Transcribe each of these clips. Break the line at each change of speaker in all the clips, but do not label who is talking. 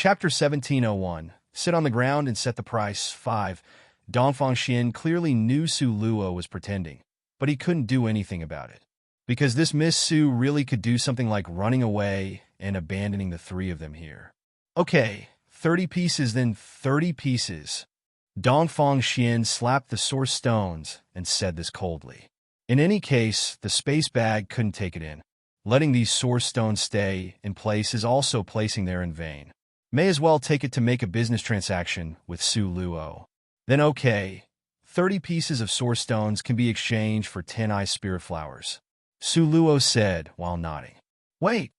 Chapter 1701. Sit on the ground and set the price. 5. Dongfang Xian clearly knew Su Luo was pretending, but he couldn't do anything about it. Because this Miss Su really could do something like running away and abandoning the three of them here. Okay, 30 pieces then 30 pieces. Dongfang Xian slapped the source stones and said this coldly. In any case, the space bag couldn't take it in. Letting these source stones stay in place is also placing there in vain. May as well take it to make a business transaction with Su Luo. Then okay, 30 pieces of source stones can be exchanged for 10 ice spirit flowers. Su Luo said while nodding. Wait!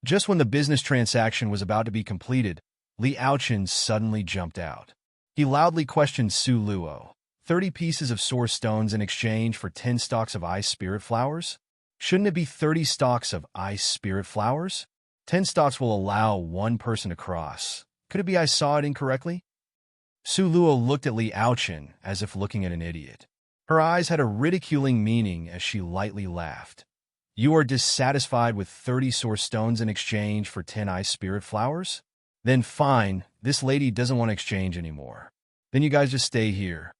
Just when the business transaction was about to be completed, Li Aochen suddenly jumped out. He loudly questioned Su Luo. 30 pieces of source stones in exchange for 10 stalks of ice spirit flowers? Shouldn't it be 30 stalks of ice spirit flowers? 10 stalks will allow one person to cross. Could it be I saw it incorrectly? Su Luo looked at Li Aochen as if looking at an idiot. Her eyes had a ridiculing meaning as she lightly laughed. You are dissatisfied with 30 source stones in exchange for 10 ice spirit flowers? Then fine, this lady doesn't want to exchange anymore. Then you guys just stay here.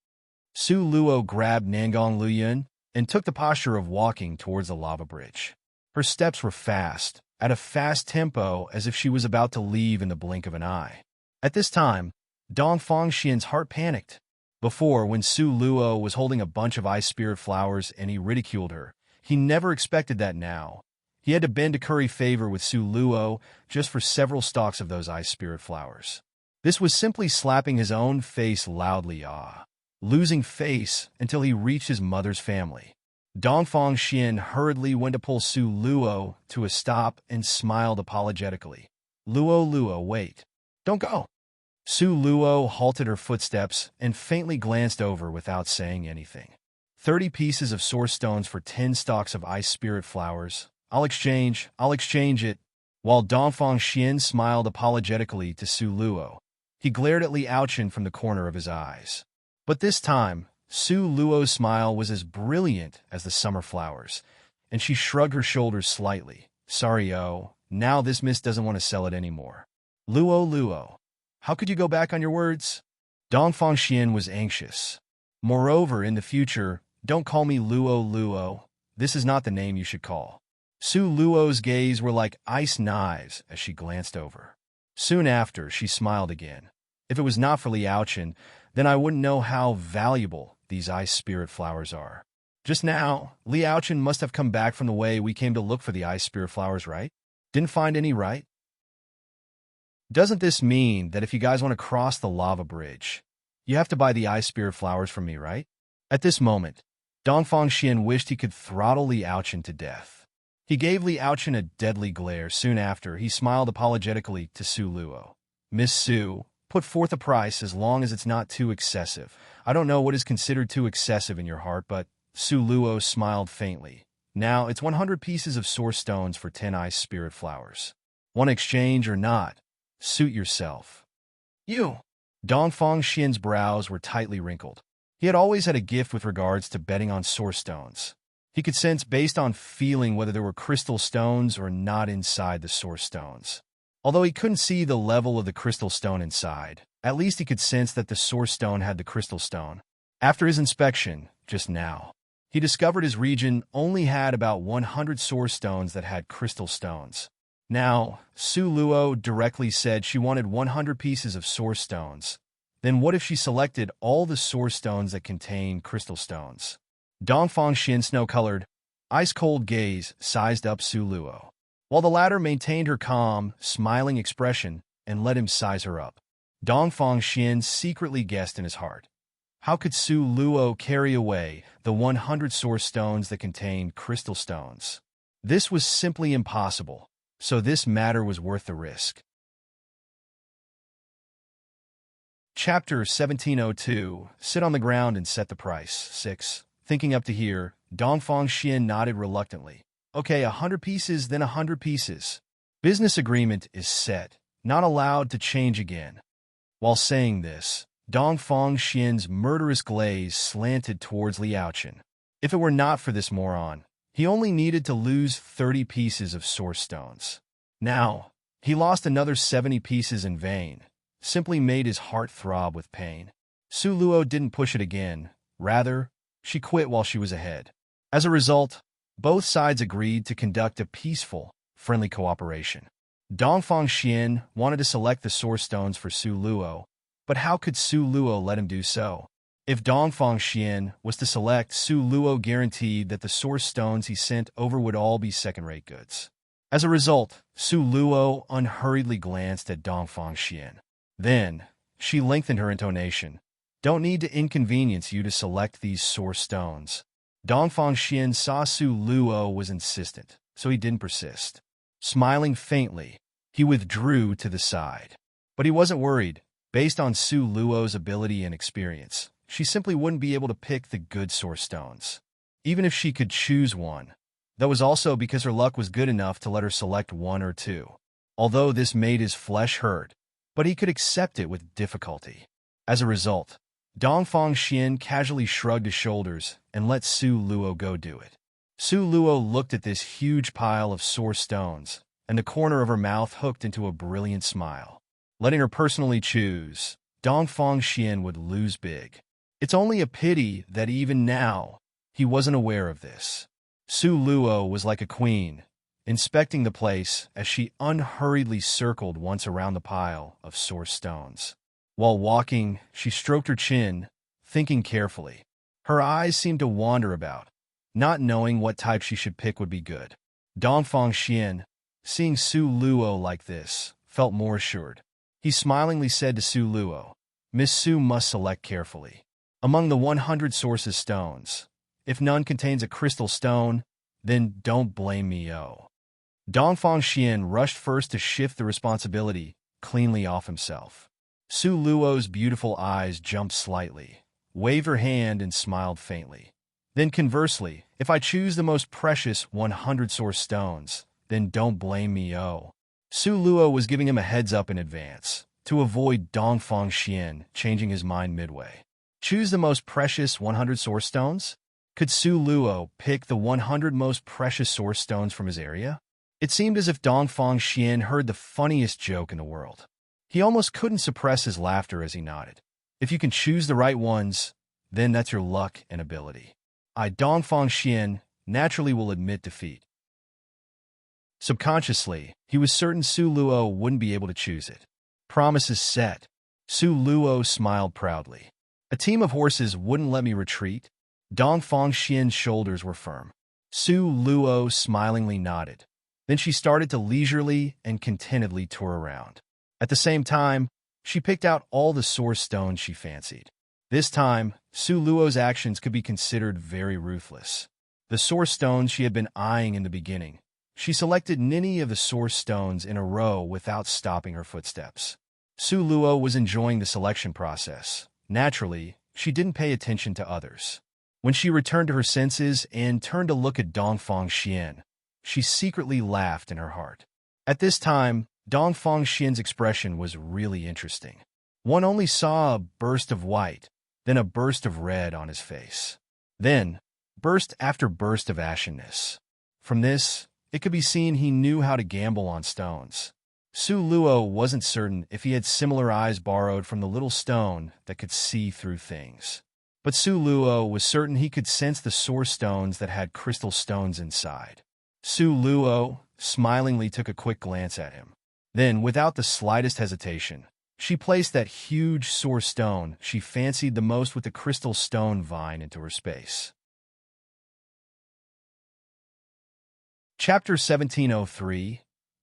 Su Luo grabbed Nangong Luyun and took the posture of walking towards the lava bridge. Her steps were fast, at a fast tempo as if she was about to leave in the blink of an eye. At this time, Dongfang Xian's heart panicked. Before, when Su Luo was holding a bunch of ice spirit flowers and he ridiculed her, he never expected that now. He had to bend to curry favor with Su Luo just for several stalks of those ice spirit flowers. This was simply slapping his own face loudly, losing face until he reached his mother's family. Dongfang Xian hurriedly went to pull Su Luo to a stop and smiled apologetically. Luo, wait. Don't go. Su Luo halted her footsteps and faintly glanced over without saying anything. 30 pieces of source stones for 10 stalks of ice spirit flowers. I'll exchange it. While Dongfang Xian smiled apologetically to Su Luo, he glared at Li Aochen from the corner of his eyes. But this time, Su Luo's smile was as brilliant as the summer flowers, and she shrugged her shoulders slightly. Sorry, now this miss doesn't want to sell it anymore. Luo, how could you go back on your words? Dongfang Xian was anxious. Moreover, in the future, don't call me Luo. This is not the name you should call. Su Luo's gaze were like ice knives as she glanced over. Soon after, she smiled again. If it was not for Li Aochen, then I wouldn't know how valuable these ice spirit flowers are. Just now, Li Aochen must have come back from the way we came to look for the ice spirit flowers, right? Didn't find any, right? Doesn't this mean that if you guys want to cross the lava bridge, you have to buy the ice spirit flowers from me, right? At this moment, Dongfang Xian wished he could throttle Li Aochen to death. He gave Li Aochen a deadly glare. Soon after, he smiled apologetically to Su Luo. Miss Su, put forth a price as long as it's not too excessive. I don't know what is considered too excessive in your heart, but Su Luo smiled faintly. Now, it's 100 pieces of source stones for 10 ice spirit flowers. Want to exchange or not? Suit yourself. You! Dongfang Xian's brows were tightly wrinkled. He had always had a gift with regards to betting on source stones. He could sense based on feeling whether there were crystal stones or not inside the source stones. Although he couldn't see the level of the crystal stone inside, at least he could sense that the source stone had the crystal stone. After his inspection, just now, he discovered his region only had about 100 source stones that had crystal stones. Now, Su Luo directly said she wanted 100 pieces of source stones. Then what if she selected all the source stones that contain crystal stones? Dongfang Xian's snow-colored, ice-cold gaze sized up Su Luo, while the latter maintained her calm, smiling expression and let him size her up. Dongfang Xian secretly guessed in his heart. How could Su Luo carry away the 100 source stones that contained crystal stones? This was simply impossible, so this matter was worth the risk. Chapter 1702. Sit on the ground and set the price. 6. Thinking up to here, Dongfang Xian nodded reluctantly. Okay, 100 pieces, then 100 pieces. Business agreement is set, not allowed to change again. While saying this, Dongfang Xian's murderous glaze slanted towards Li Aochen. If it were not for this moron, he only needed to lose 30 pieces of source stones. Now, He lost another 70 pieces in vain, simply made his heart throb with pain. Su Luo didn't push it again. Rather, she quit while she was ahead. As a result, both sides agreed to conduct a peaceful, friendly cooperation. Dongfang Xian wanted to select the source stones for Su Luo, but how could Su Luo let him do so? If Dongfang Xian was to select, Su Luo guaranteed that the source stones he sent over would all be second-rate goods. As a result, Su Luo unhurriedly glanced at Dongfang Xian. Then, she lengthened her intonation. Don't need to inconvenience you to select these source stones. Dongfang Xian saw Su Luo was insistent, so he didn't persist. Smiling faintly, he withdrew to the side. But he wasn't worried. Based on Su Luo's ability and experience, she simply wouldn't be able to pick the good source stones. Even if she could choose one. That was also because her luck was good enough to let her select one or two. Although this made his flesh hurt, but he could accept it with difficulty. As a result, Dongfang Xian casually shrugged his shoulders and let Su Luo go do it. Su Luo looked at this huge pile of source stones, and the corner of her mouth hooked into a brilliant smile. Letting her personally choose, Dongfang Xian would lose big. It's only a pity that even now, he wasn't aware of this. Su Luo was like a queen, inspecting the place as she unhurriedly circled once around the pile of source stones. While walking, she stroked her chin, thinking carefully. Her eyes seemed to wander about, not knowing what type she should pick would be good. Dongfang Xian, seeing Su Luo like this, felt more assured. He smilingly said to Su Luo, Miss Su must select carefully. Among the 100 sources stones, if none contains a crystal stone, then don't blame me, oh. Dongfang Xian rushed first to shift the responsibility cleanly off himself. Su Luo's beautiful eyes jumped slightly, waved her hand and smiled faintly. Then conversely, if I choose the most precious 100 source stones, then don't blame me, oh. Su Luo was giving him a heads-up in advance, to avoid Dongfang Xian changing his mind midway. Choose the most precious 100 source stones? Could Su Luo pick the 100 most precious source stones from his area? It seemed as if Dongfang Xian heard the funniest joke in the world. He almost couldn't suppress his laughter as he nodded. If you can choose the right ones, then that's your luck and ability. Dongfang Xian naturally will admit defeat. Subconsciously, he was certain Su Luo wouldn't be able to choose it. Promises set. Su Luo smiled proudly. A team of horses wouldn't let me retreat. Dongfang Xian's shoulders were firm. Su Luo smilingly nodded. Then she started to leisurely and contentedly tour around. At the same time, she picked out all the source stones she fancied. This time, Su Luo's actions could be considered very ruthless. The source stones she had been eyeing in the beginning. She selected any of the source stones in a row without stopping her footsteps. Su Luo was enjoying the selection process. Naturally, she didn't pay attention to others. When she returned to her senses and turned to look at Dongfang Xian, she secretly laughed in her heart. At this time, Dongfang Xian's expression was really interesting. One only saw a burst of white, then a burst of red on his face. Then, burst after burst of ashenness. From this, it could be seen he knew how to gamble on stones. Su Luo wasn't certain if he had similar eyes borrowed from the little stone that could see through things. But Su Luo was certain he could sense the source stones that had crystal stones inside. Su Luo smilingly took a quick glance at him. Then, without the slightest hesitation, she placed that huge source stone she fancied the most with the crystal stone vine into her space. Chapter 1703,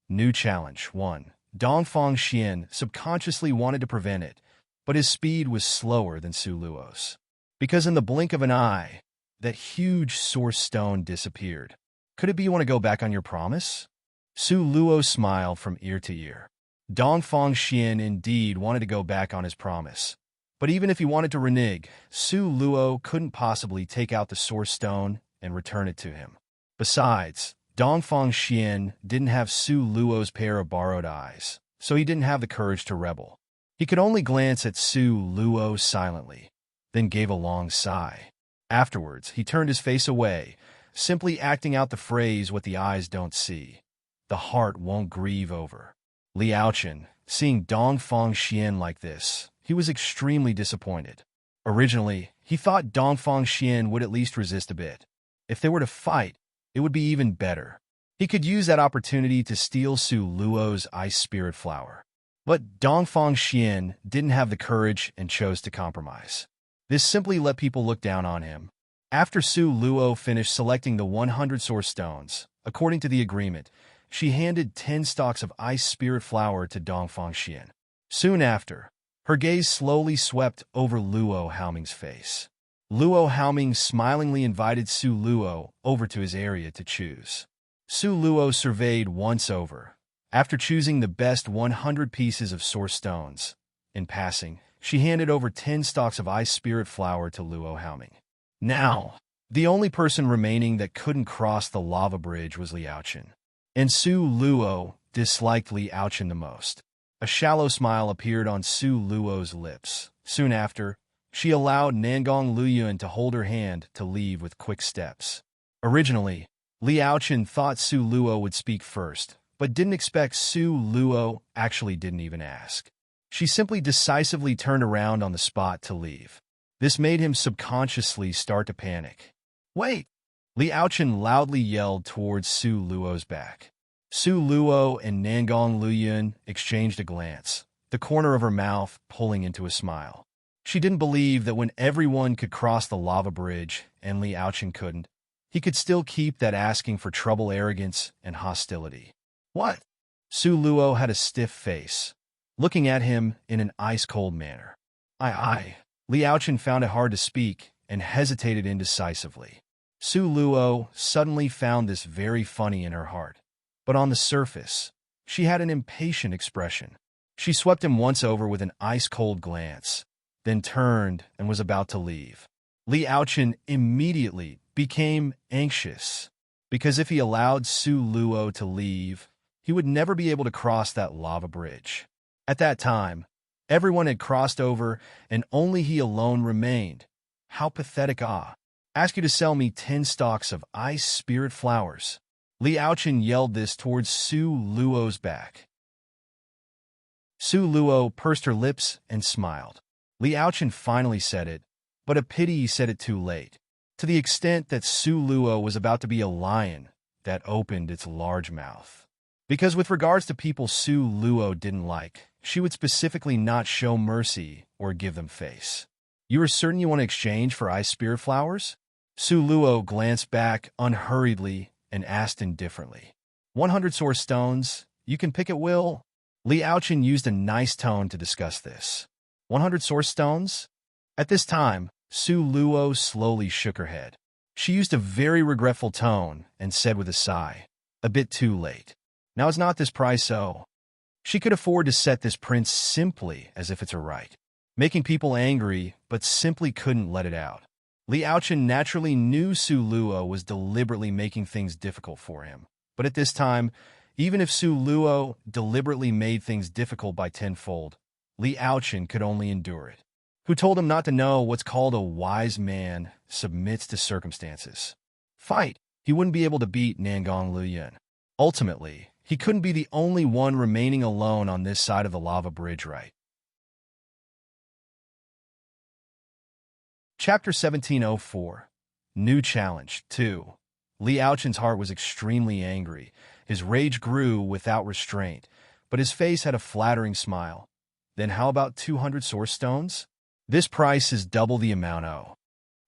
New Challenge 1. Dongfang Xian subconsciously wanted to prevent it, but his speed was slower than Su Luo's. Because in the blink of an eye, that huge source stone disappeared. Could it be you want to go back on your promise? Su Luo smiled from ear to ear. Dongfang Xian indeed wanted to go back on his promise. But even if he wanted to renege, Su Luo couldn't possibly take out the source stone and return it to him. Besides, Dongfang Xian didn't have Su Luo's pair of borrowed eyes, so he didn't have the courage to rebel. He could only glance at Su Luo silently, then gave a long sigh. Afterwards, he turned his face away, simply acting out the phrase what the eyes don't see, the heart won't grieve over. Liaochen, seeing Dongfang Xian like this, he was extremely disappointed. Originally, he thought Dongfang Xian would at least resist a bit. If they were to fight, it would be even better. He could use that opportunity to steal Su Luo's ice spirit flower. But Dongfang Xian didn't have the courage and chose to compromise. This simply let people look down on him. After Su Luo finished selecting the 100 source stones, according to the agreement, she handed 10 stalks of ice spirit flower to Dongfang Xian. Soon after, her gaze slowly swept over Luo Haoming's face. Luo Haoming smilingly invited Su Luo over to his area to choose. Su Luo surveyed once over. After choosing the best 100 pieces of source stones, in passing, she handed over 10 stalks of ice spirit flower to Luo Haoming. Now, the only person remaining that couldn't cross the lava bridge was Liaochen. And Su Luo disliked Liaochen the most. A shallow smile appeared on Su Luo's lips. Soon after, she allowed Nangong Luyuan to hold her hand to leave with quick steps. Originally, Liaochen thought Su Luo would speak first, but didn't expect Su Luo actually didn't even ask. She simply decisively turned around on the spot to leave. This made him subconsciously start to panic. "Wait!" Liaochen loudly yelled towards Su Luo's back. Su Luo and Nangong Luyuan exchanged a glance, the corner of her mouth pulling into a smile. She didn't believe that when everyone could cross the lava bridge and Liaochen couldn't, he could still keep that asking for trouble arrogance and hostility. "What?" Su Luo had a stiff face, looking at him in an ice-cold manner. I. Liaochen found it hard to speak and hesitated indecisively. Su Luo suddenly found this very funny in her heart. But on the surface, she had an impatient expression. She swept him once over with an ice-cold glance, then turned and was about to leave. Liaochen immediately became anxious, because if he allowed Su Luo to leave, he would never be able to cross that lava bridge. At that time, everyone had crossed over and only he alone remained. How pathetic. Ask you to sell me 10 stalks of ice spirit flowers. Liaochen yelled this towards Su Luo's back. Su Luo pursed her lips and smiled. Liaochen finally said it, but a pity he said it too late, to the extent that Su Luo was about to be a lion that opened its large mouth. Because with regards to people Su Luo didn't like, she would specifically not show mercy or give them face. "You are certain you want to exchange for ice spirit flowers?" Su Luo glanced back unhurriedly and asked indifferently. 100 source stones, you can pick at will." Liaochen used a nice tone to discuss this. 100 source stones? At this time, Su Luo slowly shook her head. She used a very regretful tone and said with a sigh, "A bit too late. Now is not this price so?" She could afford to set this prince simply as if it's her right, making people angry but simply couldn't let it out. Liaochen naturally knew Su Luo was deliberately making things difficult for him, but at this time, even if Su Luo deliberately made things difficult by tenfold, Liaochen could only endure it. Who told him not to know what's called a wise man submits to circumstances? Fight! He wouldn't be able to beat Nangong Luyuan. Ultimately, he couldn't be the only one remaining alone on this side of the lava bridge, right? Chapter 1704. New Challenge 2. Liaochen's heart was extremely angry. His rage grew without restraint, but his face had a flattering smile. "Then how about 200 source stones? This price is double the amount.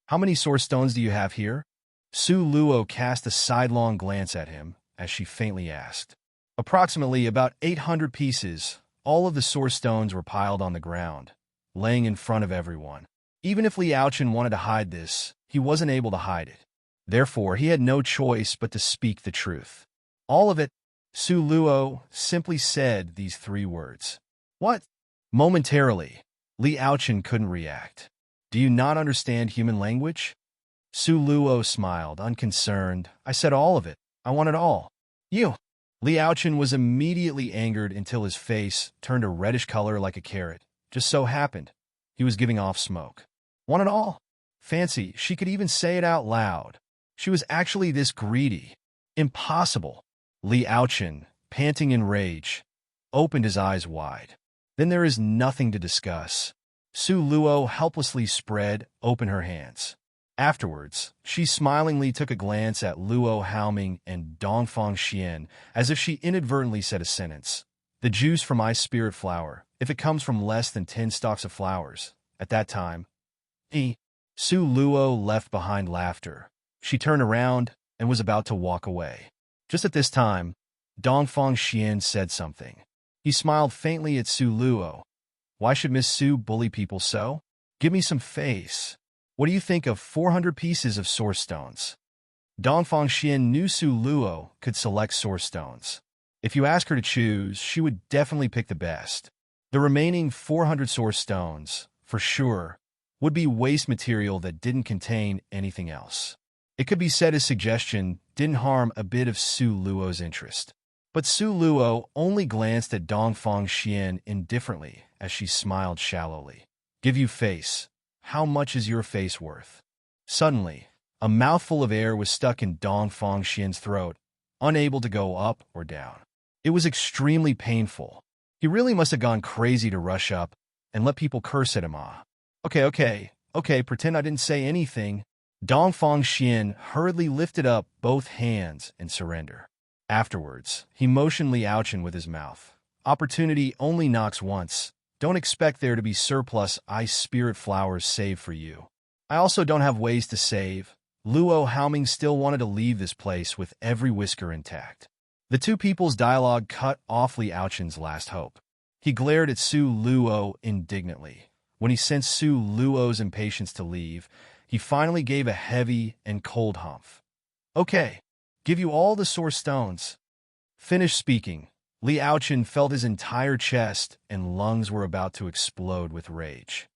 How many source stones do you have here?" Su Luo cast a sidelong glance at him as she faintly asked. Approximately about 800 pieces. All of the source stones were piled on the ground, laying in front of everyone. Even if Liaochen wanted to hide this, he wasn't able to hide it. Therefore, he had no choice but to speak the truth. "All of it." Su Luo simply said these 3 words. "What?" Momentarily, Liaochen couldn't react. "Do you not understand human language?" Su Luo smiled, unconcerned. "I said all of it. I want it all." "You!" Liaochen was immediately angered until his face turned a reddish color like a carrot. Just so happened, he was giving off smoke. "Want it all?" Fancy, she could even say it out loud. She was actually this greedy. Impossible. Liaochen, panting in rage, opened his eyes wide. Then there is nothing to discuss. Su Luo helplessly spread open her hands. Afterwards, she smilingly took a glance at Luo Haoming and Dongfang Xian as if she inadvertently said a sentence. The juice from Ice Spirit Flower, if it comes from less than 10 stalks of flowers. At that time, Su Luo left behind laughter. She turned around and was about to walk away. Just at this time, Dongfang Xian said something. He smiled faintly at Su Luo. Why should Miss Su bully people so? Give me some face. What do you think of 400 pieces of source stones? Dongfang Xian knew Su Luo could select source stones. If you ask her to choose, she would definitely pick the best. The remaining 400 source stones, for sure, would be waste material that didn't contain anything else. It could be said his suggestion didn't harm a bit of Su Luo's interest. But Su Luo only glanced at Dongfang Xian indifferently as she smiled shallowly. Give you face. How much is your face worth? Suddenly, a mouthful of air was stuck in Dongfang Xian's throat, unable to go up or down. It was extremely painful. He really must have gone crazy to rush up and let people curse at him. Okay, pretend I didn't say anything. Dongfang Xian hurriedly lifted up both hands in surrender. Afterwards, he motioned Li Aochen with his mouth. Opportunity only knocks once. Don't expect there to be surplus ice spirit flowers saved for you. I also don't have ways to save. Luo Haoming still wanted to leave this place with every whisker intact. The two people's dialogue cut off Li Aochen's last hope. He glared at Su Luo indignantly. When he sensed Su Luo's impatience to leave, he finally gave a heavy and cold humph. Okay, give you all the source stones. Finished speaking, Li Aochen felt his entire chest and lungs were about to explode with rage.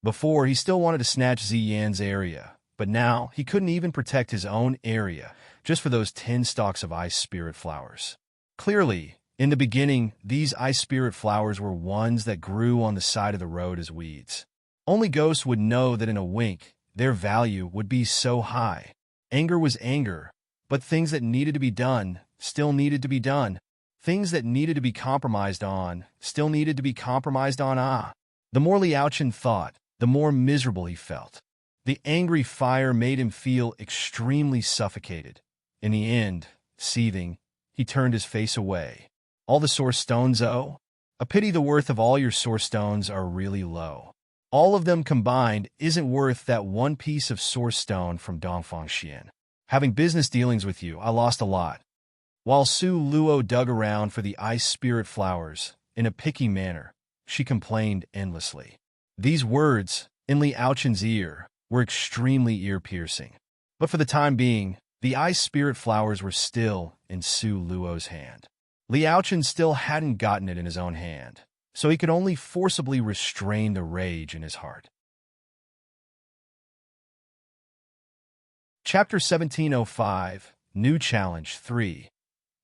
Before, he still wanted to snatch Ziyan's area, but now he couldn't even protect his own area just for those 10 stalks of ice spirit flowers. Clearly, in the beginning, these ice spirit flowers were ones that grew on the side of the road as weeds. Only ghosts would know that in a wink, their value would be so high. Anger was anger, but things that needed to be done still needed to be done. Things that needed to be compromised on still needed to be compromised on. The more Li Aochen thought, the more miserable he felt. The angry fire made him feel extremely suffocated. In the end, seething, he turned his face away. All the source stones, oh? A pity the worth of all your source stones are really low. All of them combined isn't worth that one piece of source stone from Dongfang Xian. Having business dealings with you, I lost a lot. While Su Luo dug around for the ice spirit flowers, in a picky manner, she complained endlessly. These words, in Li Aochen's ear, were extremely ear-piercing. But for the time being, the ice spirit flowers were still in Su Luo's hand. Li Aochen still hadn't gotten it in his own hand, so he could only forcibly restrain the rage in his heart. Chapter 1705, New Challenge 3.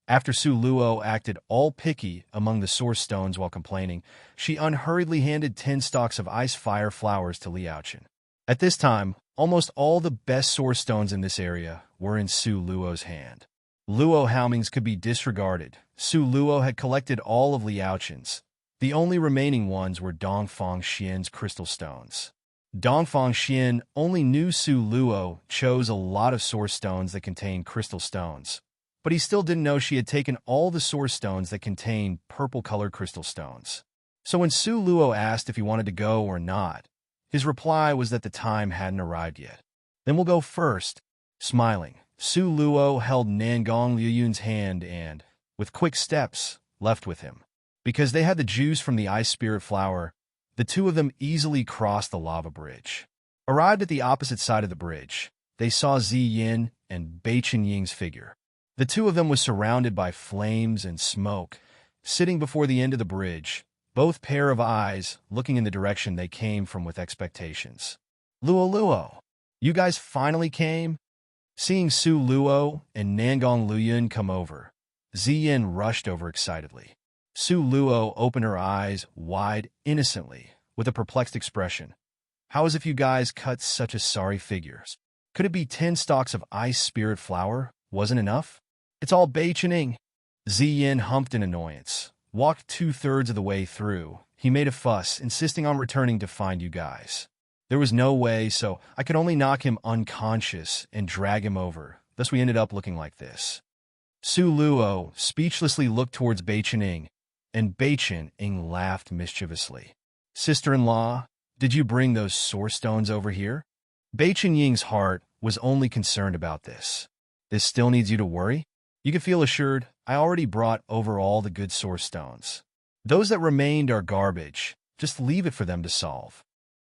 After Su Luo acted all picky among the source stones while complaining, she unhurriedly handed 10 stalks of ice fire flowers to Li Aochen. At this time, almost all the best source stones in this area were in Su Luo's hand. Luo Haoming's could be disregarded. Su Luo had collected all of Li Aochen's. The only remaining ones were Dongfang Xian's crystal stones. Dongfang Xian only knew Su Luo chose a lot of source stones that contained crystal stones, but he still didn't know she had taken all the source stones that contained purple-colored crystal stones. So when Su Luo asked if he wanted to go or not, his reply was that the time hadn't arrived yet. Then we'll go first. Smiling, Su Luo held Nangong Liuyun's hand and, with quick steps, left with him. Because they had the juice from the ice spirit flower, the two of them easily crossed the lava bridge. Arrived at the opposite side of the bridge, they saw Ziyin and Bei Qinying's figure. The two of them were surrounded by flames and smoke, sitting before the end of the bridge, both pair of eyes looking in the direction they came from with expectations. Luo, you guys finally came? Seeing Su Luo and Nangong Liyun come over, Ziyin rushed over excitedly. Su Luo opened her eyes wide innocently, with a perplexed expression. How as if you guys cut such a sorry figure? Could it be 10 stalks of ice spirit flower wasn't enough? It's all Bei Qining. Ziyin humped in annoyance. Walked 2/3 of the way through. He made a fuss, insisting on returning to find you guys. There was no way, so I could only knock him unconscious and drag him over. Thus we ended up looking like this. Su Luo speechlessly looked towards Bei Chen-ing, and Bei Chen-ing laughed mischievously. Sister-in-law, did you bring those source stones over here? Bei Chen-ying's heart was only concerned about this. This still needs you to worry? You can feel assured, I already brought over all the good source stones. Those that remained are garbage. Just leave it for them to solve.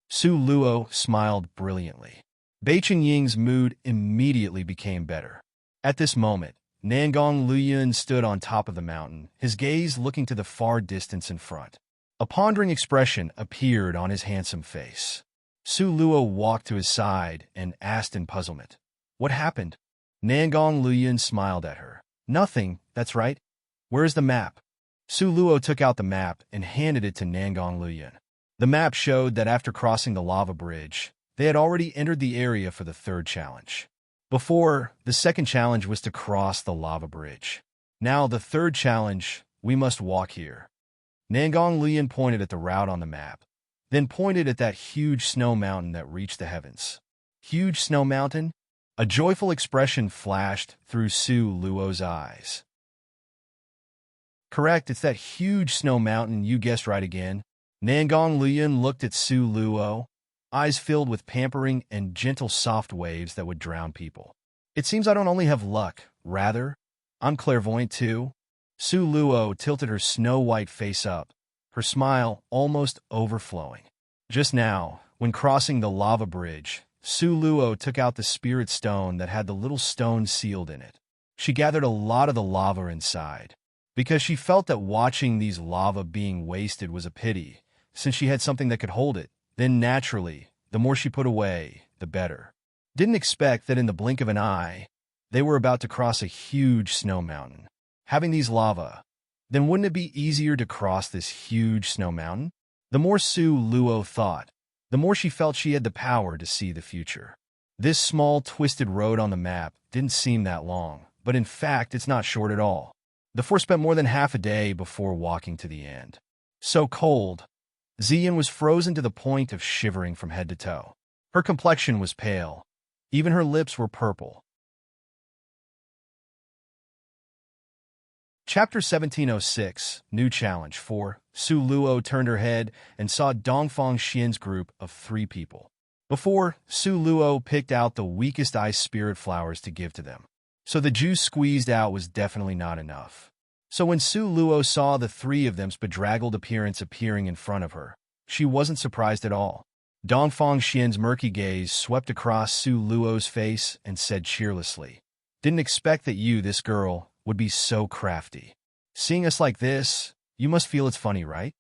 Su Luo smiled brilliantly. Bei Chen-ying's mood immediately became better. At this moment, Nangong Luyun stood on top of the mountain, his gaze looking to the far distance in front. A pondering expression appeared on his handsome face. Su Luo walked to his side and asked in puzzlement, "What happened?" Nangong Luyun smiled at her. "Nothing, that's right. Where's the map?" Su Luo took out the map and handed it to Nangong Luyun. The map showed that after crossing the lava bridge, they had already entered the area for the third challenge. Before, the second challenge was to cross the lava bridge. Now, the third challenge, we must walk here. Nangong Luyun pointed at the route on the map, then pointed at that huge snow mountain that reached the heavens. Huge snow mountain? A joyful expression flashed through Su Luo's eyes. Correct, it's that huge snow mountain, you guessed right again. Nangong Luyun looked at Su Luo, eyes filled with pampering and gentle soft waves that would drown people. It seems I don't only have luck, rather, I'm clairvoyant too. Su Luo tilted her snow-white face up, her smile almost overflowing. Just now, when crossing the lava bridge, Su Luo took out the spirit stone that had the little stone sealed in it. She gathered a lot of the lava inside, because she felt that watching these lava being wasted was a pity, since she had something that could hold it. Then naturally, the more she put away, the better. Didn't expect that in the blink of an eye, they were about to cross a huge snow mountain. Having these lava, then wouldn't it be easier to cross this huge snow mountain? The more Su Luo thought, the more she felt she had the power to see the future. This small twisted road on the map didn't seem that long, but in fact it's not short at all. The four spent more than half a day before walking to the end. So cold, Ziyin was frozen to the point of shivering from head to toe. Her complexion was pale. Even her lips were purple. Chapter 1706, New Challenge 4. Su Luo turned her head and saw Dongfang Xian's group of 3 people. Before, Su Luo picked out the weakest ice spirit flowers to give to them. So the juice squeezed out was definitely not enough. So when Su Luo saw the 3 of them's bedraggled appearance appearing in front of her, she wasn't surprised at all. Dongfang Xian's murky gaze swept across Su Luo's face and said cheerlessly, "Didn't expect that you, this girl, would be so crafty. Seeing us like this, you must feel it's funny, right?"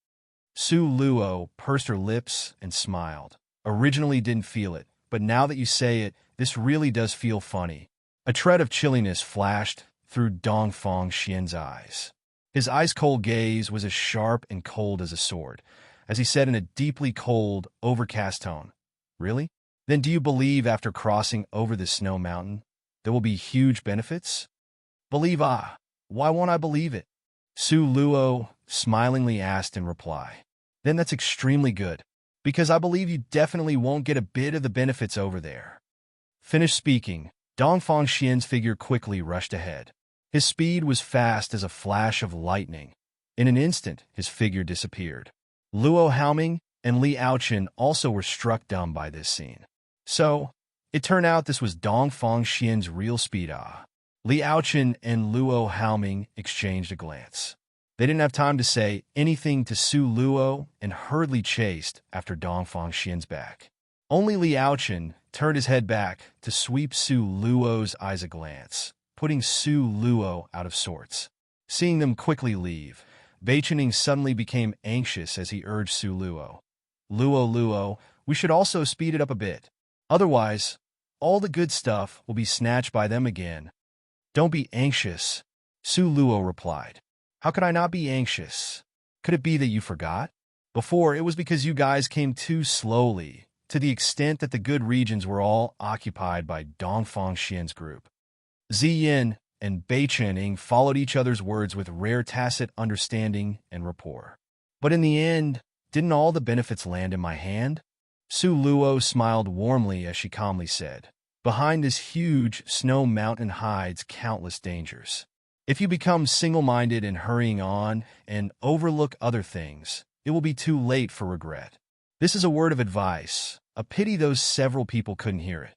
Su Luo pursed her lips and smiled. "Originally didn't feel it, but now that you say it, this really does feel funny." A tread of chilliness flashed through Dongfang Xian's eyes. His ice-cold gaze was as sharp and cold as a sword, as he said in a deeply cold, overcast tone, "Really? Then do you believe after crossing over the snow mountain, there will be huge benefits?" "Believe why won't I believe it?" Su Luo smilingly asked in reply. "Then that's extremely good, because I believe you definitely won't get a bit of the benefits over there." Finished speaking, Dongfang Xian's figure quickly rushed ahead. His speed was fast as a flash of lightning. In an instant, his figure disappeared. Luo Haoming and Li Aochen also were struck dumb by this scene. So, it turned out this was Dongfang Xian's real speed. Li Aochen and Luo Haoming exchanged a glance. They didn't have time to say anything to Su Luo and hurriedly chased after Dongfang Xian's back. Only Li Aochen turned his head back to sweep Su Luo's eyes a glance, putting Su Luo out of sorts. Seeing them quickly leave, Bei Chen-ing suddenly became anxious as he urged Su Luo. Luo, we should also speed it up a bit. Otherwise, all the good stuff will be snatched by them again." "Don't be anxious," Su Luo replied. "How could I not be anxious? Could it be that you forgot? Before, it was because you guys came too slowly, to the extent that the good regions were all occupied by Dongfang Xian's group." Ziyin, and Bei Chen followed each other's words with rare tacit understanding and rapport. But in the end, didn't all the benefits land in my hand? Su Luo smiled warmly as she calmly said, "Behind this huge snow mountain hides countless dangers. If you become single-minded in hurrying on and overlook other things, it will be too late for regret. This is a word of advice. A pity those several people couldn't hear it."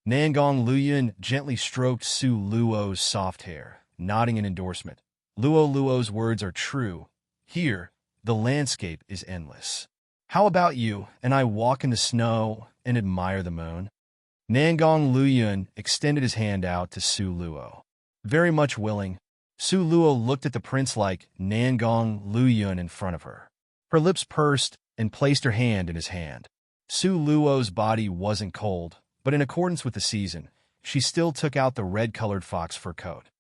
Nangong Luoyun gently stroked Su Luo's soft hair, nodding in endorsement. Luo's words are true. Here, the landscape is endless. How about you and I walk in the snow and admire the moon? Nangong Luoyun extended his hand out to Su Luo. Very much willing. Su Luo looked at the prince like Nangong Luoyun in front of her. Her lips pursed and placed her hand in his hand. Su Luo's body wasn't cold, but in accordance with the season, she still took out the red-colored fox fur coat.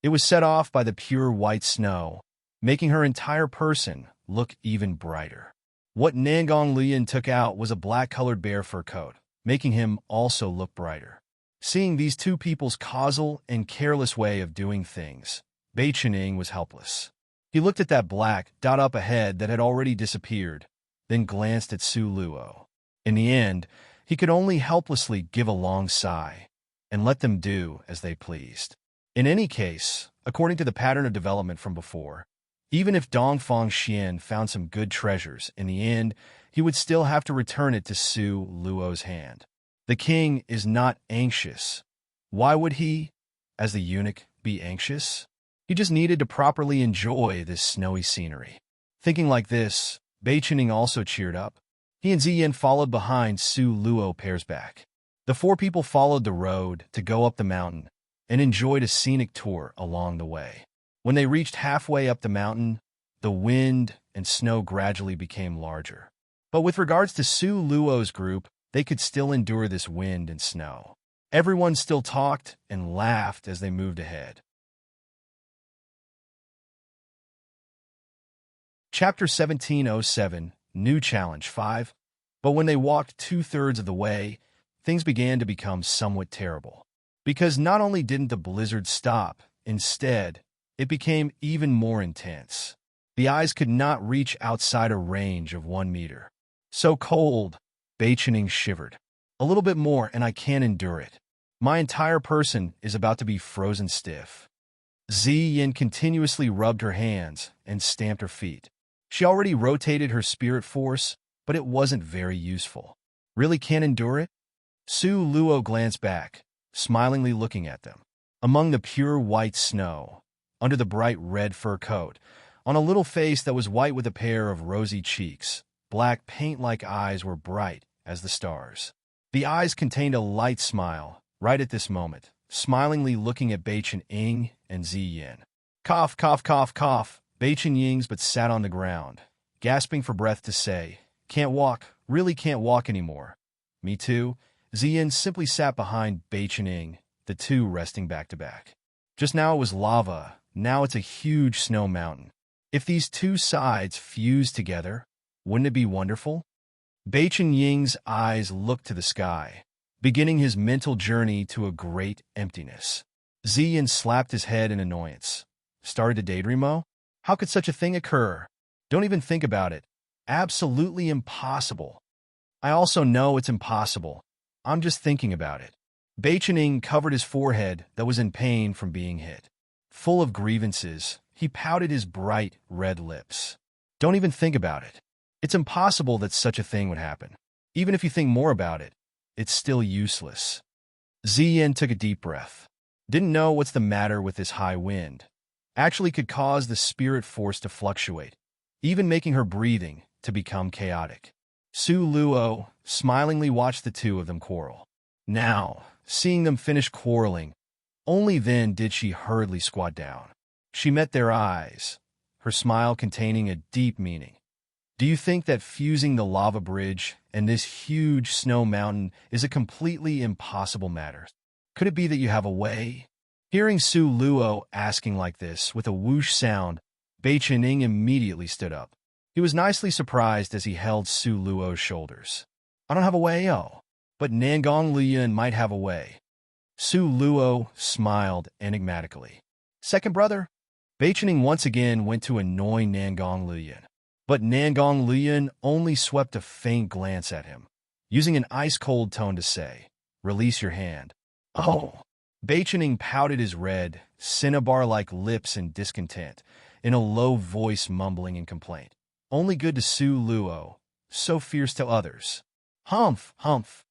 It was set off by the pure white snow, making her entire person look even brighter. What Nangong Luoyun took out was a black-colored bear fur coat, making him also look brighter. Seeing these two people's causal and careless way of doing things, Bei Chen was helpless. He looked at that black dot up ahead that had already disappeared, then glanced at Su Luo. In the end, he could only helplessly give a long sigh and let them do as they pleased. In any case, according to the pattern of development from before, even if Dongfang Xian found some good treasures, in the end, he would still have to return it to Su Luo's hand. The king is not anxious. Why would he, as the eunuch, be anxious? He just needed to properly enjoy this snowy scenery. Thinking like this, Bei Chen also cheered up. He and Ziyin followed behind Su Luo pairs back. The four people followed the road to go up the mountain and enjoyed a scenic tour along the way. When they reached halfway up the mountain, the wind and snow gradually became larger. But with regards to Su Luo's group, they could still endure this wind and snow. Everyone still talked and laughed as they moved ahead. Chapter 1707, New Challenge 5. But when they walked 2/3 of the way, things began to become somewhat terrible. Because not only didn't the blizzard stop, instead, it became even more intense. The eyes could not reach outside a range of 1 meter. So cold, Bei Chen shivered. A little bit more and I can't endure it. My entire person is about to be frozen stiff. Ziyin continuously rubbed her hands and stamped her feet. She already rotated her spirit force, but it wasn't very useful. Really can't endure it? Su Luo glanced back, smilingly looking at them. Among the pure white snow, under the bright red fur coat, on a little face that was white with a pair of rosy cheeks, black paint-like eyes were bright as the stars. The eyes contained a light smile, right at this moment, smilingly looking at Bei Chen and Ziyin. Cough, cough, cough, cough. Bei Chen but sat on the ground, gasping for breath to say, "Can't walk, really can't walk anymore." Me too. Ziyin simply sat behind Bei Chen, the two resting back to back. Just now it was lava, now it's a huge snow mountain. If these two sides fused together, wouldn't it be wonderful? Bei Chen eyes looked to the sky, beginning his mental journey to a great emptiness. Ziyin slapped his head in annoyance. Started to daydream? How could such a thing occur? Don't even think about it. Absolutely impossible. I also know it's impossible. I'm just thinking about it. Bei Chen covered his forehead that was in pain from being hit. Full of grievances, he pouted his bright red lips. Don't even think about it. It's impossible that such a thing would happen. Even if you think more about it, it's still useless. Ziyin took a deep breath. Didn't know what's the matter with this high wind. Actually could cause the spirit force to fluctuate, even making her breathing to become chaotic. Su Luo smilingly watched the two of them quarrel. Now, seeing them finish quarreling, only then did she hurriedly squat down. She met their eyes, her smile containing a deep meaning. Do you think that fusing the lava bridge and this huge snow mountain is a completely impossible matter? Could it be that you have a way? Hearing Su Luo asking like this with a whoosh sound, Bei Chen immediately stood up. He was nicely surprised as he held Su Luo's shoulders. I don't have a way, but Nangong Luoyun might have a way. Su Luo smiled enigmatically. Second brother? Beichening once again went to annoy Nangong Luoyun. But Nangong Luoyun only swept a faint glance at him, using an ice-cold tone to say, "Release your hand." Oh! Beichening pouted his red, cinnabar-like lips in discontent, in a low voice mumbling in complaint. Only good to Su Luo, so fierce to others. Humph, humph.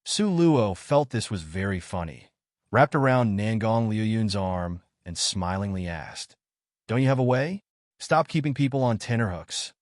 Su Luo felt this was very funny, wrapped around Nangong Luoyun's arm, and smilingly asked, "Don't you have a way? Stop keeping people on tenterhooks."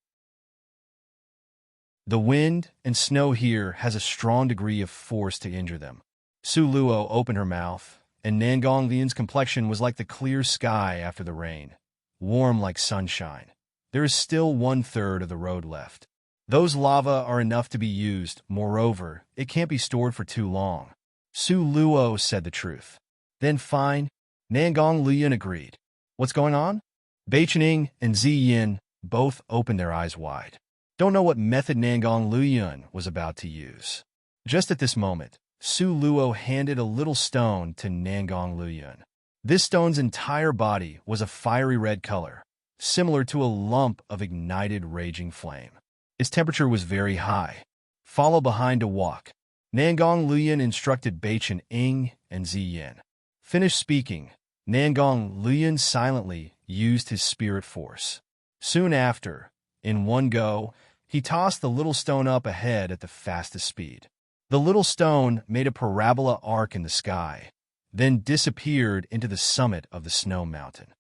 The wind and snow here has a strong degree of force to injure them. Su Luo opened her mouth, and Nangong Luoyun's complexion was like the clear sky after the rain, warm like sunshine. There is still 1/3 of the road left. Those lava are enough to be used. Moreover, it can't be stored for too long. Su Luo said the truth. Then fine, Nangong Luoyun agreed. What's going on? Beichening and Ziyin both opened their eyes wide. Don't know what method Nangong Luoyun was about to use. Just at this moment, Su Luo handed a little stone to Nangong Luoyun. This stone's entire body was a fiery red color, similar to a lump of ignited raging flame. Its temperature was very high. Follow behind to walk. Nangong Luoyun instructed Beichening and Ziyin. Finished speaking, Nangong Luoyun silently used his spirit force. Soon after, in one go, he tossed the little stone up ahead at the fastest speed. The little stone made a parabola arc in the sky, then disappeared into the summit of the snow mountain.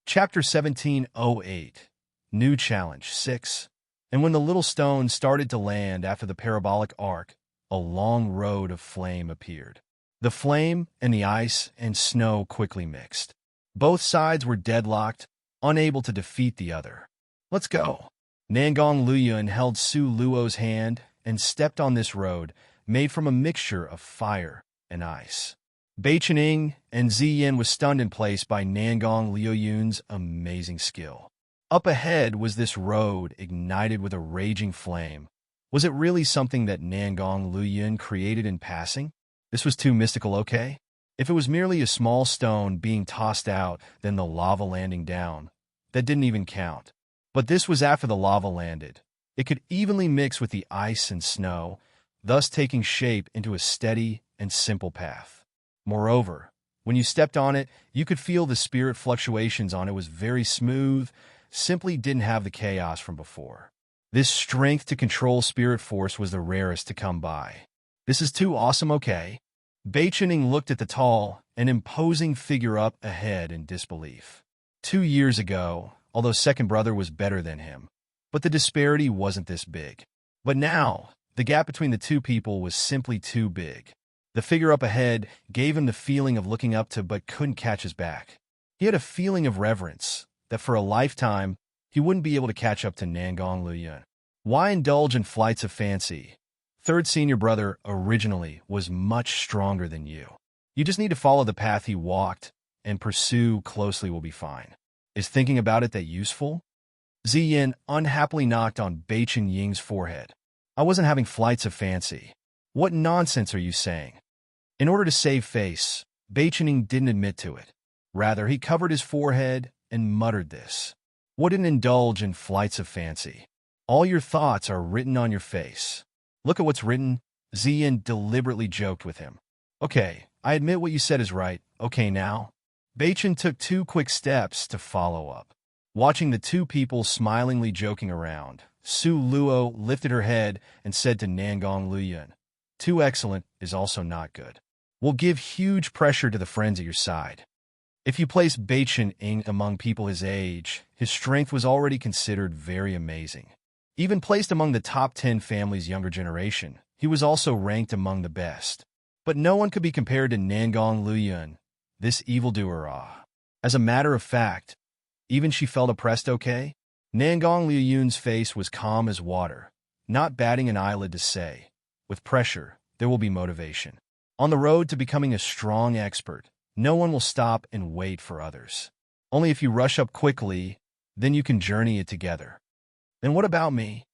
Chapter 1708, New Challenge 6. And when the little stone started to land after the parabolic arc, a long road of flame appeared. The flame and the ice and snow quickly mixed. Both sides were deadlocked, unable to defeat the other. Let's go. Nangong Luoyun held Su Luo's hand and stepped on this road, made from a mixture of fire and ice. Beichening and Ziyin was stunned in place by Nangong Luoyun's amazing skill. Up ahead was this road ignited with a raging flame. Was it really something that Nangong Luoyun created in passing? This was too mystical, okay? If it was merely a small stone being tossed out, then the lava landing down, that didn't even count. But this was after the lava landed. It could evenly mix with the ice and snow, thus taking shape into a steady and simple path. Moreover, when you stepped on it, you could feel the spirit fluctuations on it was very smooth, simply didn't have the chaos from before. This strength to control spirit force was the rarest to come by. This is too awesome, okay? Beichening looked at the tall and imposing figure up ahead in disbelief. 2 years ago, although second brother was better than him, but the disparity wasn't this big. But now, the gap between the two people was simply too big. The figure up ahead gave him the feeling of looking up to but couldn't catch his back. He had a feeling of reverence that for a lifetime he wouldn't be able to catch up to Nangong Luoyun. Why indulge in flights of fancy? Third senior brother originally was much stronger than you. You just need to follow the path he walked and pursue closely will be fine. Is thinking about it that useful? Ziyin unhappily knocked on Beichen Ying's forehead. I wasn't having flights of fancy. What nonsense are you saying? In order to save face, Beichening didn't admit to it. Rather, he covered his forehead and muttered this. Wouldn't indulge in flights of fancy. All your thoughts are written on your face. Look at what's written. Ziyin deliberately joked with him. Okay, I admit what you said is right. Okay now? Beichen took 2 quick steps to follow up. Watching the two people smilingly joking around, Su Luo lifted her head and said to Nangong Luoyun, "Too excellent is also not good. Will give huge pressure to the friends at your side." If you place Beichening among people his age, his strength was already considered very amazing. Even placed among the top 10 families' younger generation, he was also ranked among the best. But no one could be compared to Nangong Luoyun, this evildoer. As a matter of fact, even she felt oppressed, okay? Nangong Luoyun's face was calm as water, not batting an eyelid to say, with pressure, there will be motivation. On the road to becoming a strong expert, no one will stop and wait for others. Only if you rush up quickly, then you can journey it together. Then what about me?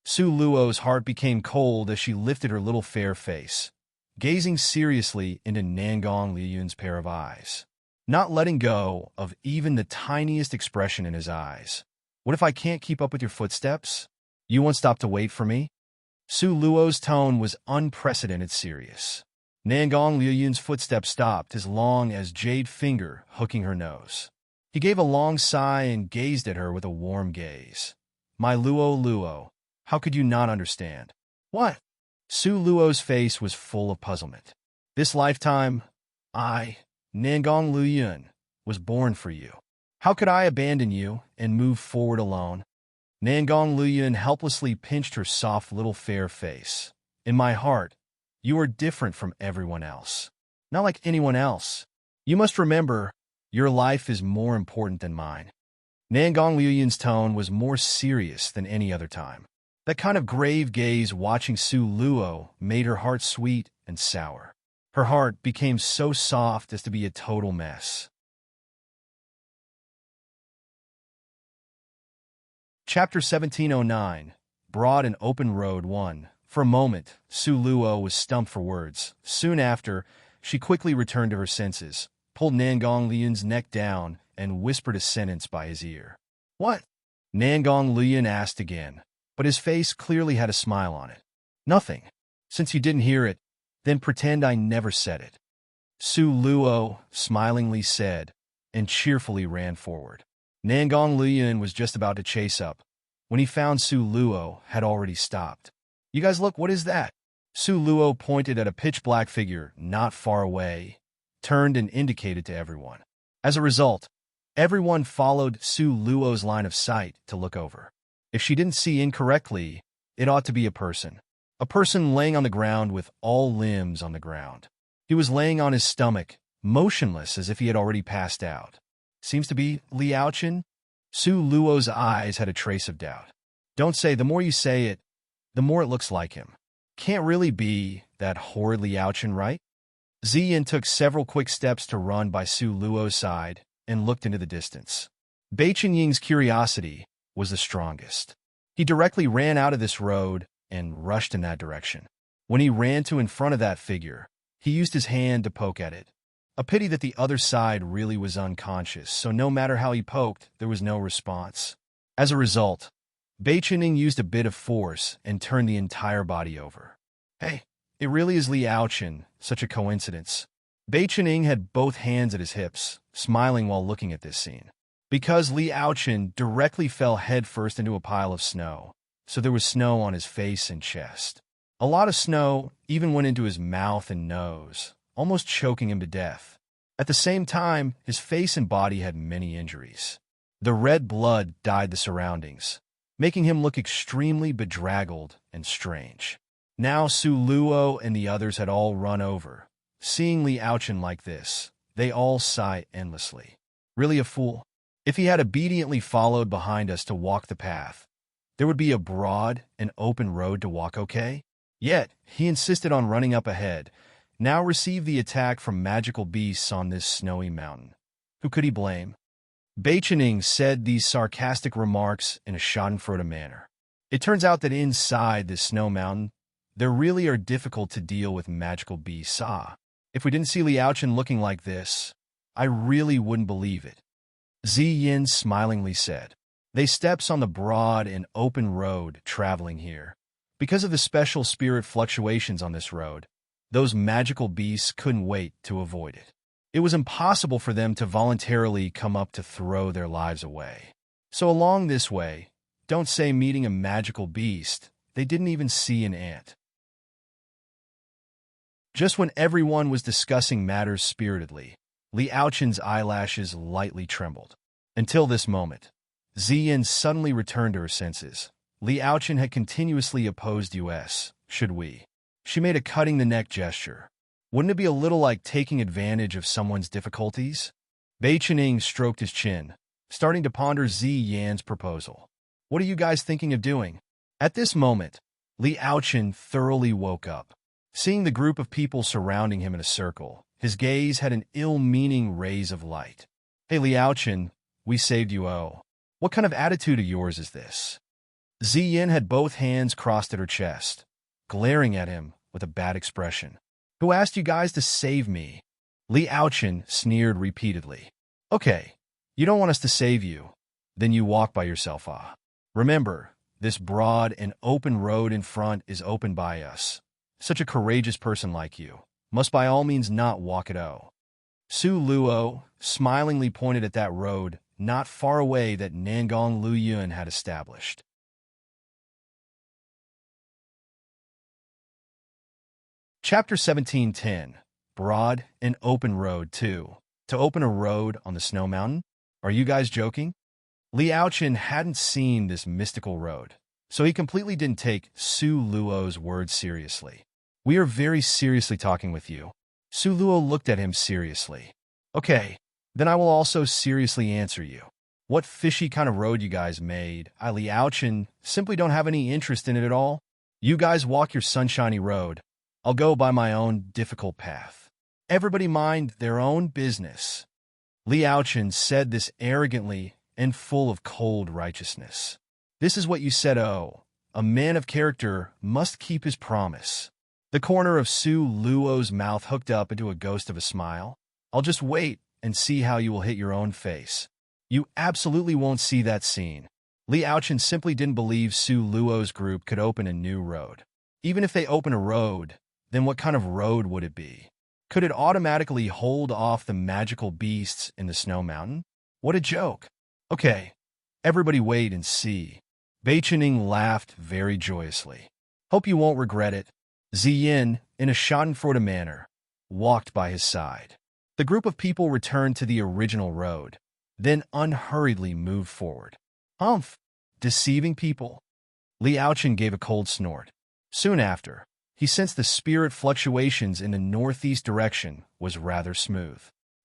Su Luo's heart became cold as she lifted her little fair face, gazing seriously into Nangong Liyun's pair of eyes, not letting go of even the tiniest expression in his eyes. What if I can't keep up with your footsteps? You won't stop to wait for me? Su Luo's tone was unprecedented serious. Nangong Liyun's footsteps stopped, as long as jade finger hooking her nose. He gave a long sigh and gazed at her with a warm gaze. My Luo, how could you not understand? What? Su Luo's face was full of puzzlement. This lifetime, I, Nangong Liyun, was born for you. How could I abandon you and move forward alone? Nangong Liyun helplessly pinched her soft little fair face. In my heart, you are different from everyone else. Not like anyone else. You must remember, your life is more important than mine. Nangong Liyun's tone was more serious than any other time. That kind of grave gaze watching Su Luo made her heart sweet and sour. Her heart became so soft as to be a total mess. Chapter 1709, Broad and Open Road 1. For a moment, Su Luo was stumped for words. Soon after, she quickly returned to her senses, pulled Nangong Liyun's neck down, and whispered a sentence by his ear. What? Nangong Liyun asked again, but his face clearly had a smile on it. Nothing. Since you didn't hear it, then pretend I never said it. Su Luo smilingly said, and cheerfully ran forward. Nangong Liyun was just about to chase up, when he found Su Luo had already stopped. You guys look, what is that? Su Luo pointed at a pitch-black figure not far away, turned and indicated to everyone. As a result, everyone followed Su Luo's line of sight to look over. If she didn't see incorrectly, it ought to be a person. A person laying on the ground with all limbs on the ground. He was laying on his stomach, motionless as if he had already passed out. Seems to be Liaochen? Su Luo's eyes had a trace of doubt. Don't say, the more you say it, the more it looks like him. Can't really be that horrid Liaochen, right? Ziyin took several quick steps to run by Su Luo's side and looked into the distance. Bei Qinying's curiosity was the strongest. He directly ran out of this road and rushed in that direction. When he ran to in front of that figure, he used his hand to poke at it. A pity that the other side really was unconscious, so no matter how he poked, there was no response. As a result, Bei Qinying used a bit of force and turned the entire body over. Hey, it really is Liaochen, such a coincidence. Bei Qinying had both hands at his hips, smiling while looking at this scene. Because Liaochen directly fell headfirst into a pile of snow, so there was snow on his face and chest. A lot of snow even went into his mouth and nose, almost choking him to death. At the same time, his face and body had many injuries. The red blood dyed the surroundings, making him look extremely bedraggled and strange. Now Su Luo and the others had all run over. Seeing Liaochen like this, they all sigh endlessly. Really a fool? If he had obediently followed behind us to walk the path, there would be a broad and open road to walk, okay? Yet, he insisted on running up ahead, now received the attack from magical beasts on this snowy mountain. Who could he blame? Bei Qinying said these sarcastic remarks in a schadenfreude manner. It turns out that inside this snow mountain, there really are difficult to deal with magical beasts. If we didn't see Liaochen looking like this, I really wouldn't believe it. Ziyin smilingly said. They steps on the broad and open road traveling here. Because of the special spirit fluctuations on this road, those magical beasts couldn't wait to avoid it. It was impossible for them to voluntarily come up to throw their lives away. So along this way, don't say meeting a magical beast, they didn't even see an ant. Just when everyone was discussing matters spiritedly, Liaochen's eyelashes lightly trembled. Until this moment, Ziyin suddenly returned to her senses. Liaochen had continuously opposed us, should we? She made a cutting-the-neck gesture. Wouldn't it be a little like taking advantage of someone's difficulties? Bei Qinying stroked his chin, starting to ponder Ziyan's proposal. What are you guys thinking of doing? At this moment, Liaochen thoroughly woke up. Seeing the group of people surrounding him in a circle, his gaze had an ill-meaning rays of light. Hey Liaochen, we saved you. Oh, what kind of attitude of yours is this? Ziyin had both hands crossed at her chest, glaring at him with a bad expression. Who asked you guys to save me? Li Aochen sneered repeatedly. Okay, you don't want us to save you. Then you walk by yourself, ah. Remember, this broad and open road in front is opened by us. Such a courageous person like you must by all means not walk it, oh. Su Luo smilingly pointed at that road not far away that Nangong Luyun had established. Chapter 17:10. Broad and Open Road 2. To open a road on the Snow Mountain? Are you guys joking? Li Aochen hadn't seen this mystical road, so he completely didn't take Su Luo's words seriously. We are very seriously talking with you. Su Luo looked at him seriously. Okay, then I will also seriously answer you. What fishy kind of road you guys made? I, Li Aochen, simply don't have any interest in it at all. You guys walk your sunshiny road. I'll go by my own difficult path. Everybody mind their own business. Li Aochen said this arrogantly and full of cold righteousness. This is what you said, oh. A man of character must keep his promise. The corner of Su Luo's mouth hooked up into a ghost of a smile. I'll just wait and see how you will hit your own face. You absolutely won't see that scene. Li Aochen simply didn't believe Su Luo's group could open a new road. Even if they open a road, then what kind of road would it be? Could it automatically hold off the magical beasts in the Snow Mountain? What a joke. Okay, everybody wait and see. Beichening laughed very joyously. Hope you won't regret it. Ziyin, in a schadenfreude manner, walked by his side. The group of people returned to the original road, then unhurriedly moved forward. Humph! Deceiving people. Li Aochen gave a cold snort. Soon after, he sensed the spirit fluctuations in the northeast direction was rather smooth.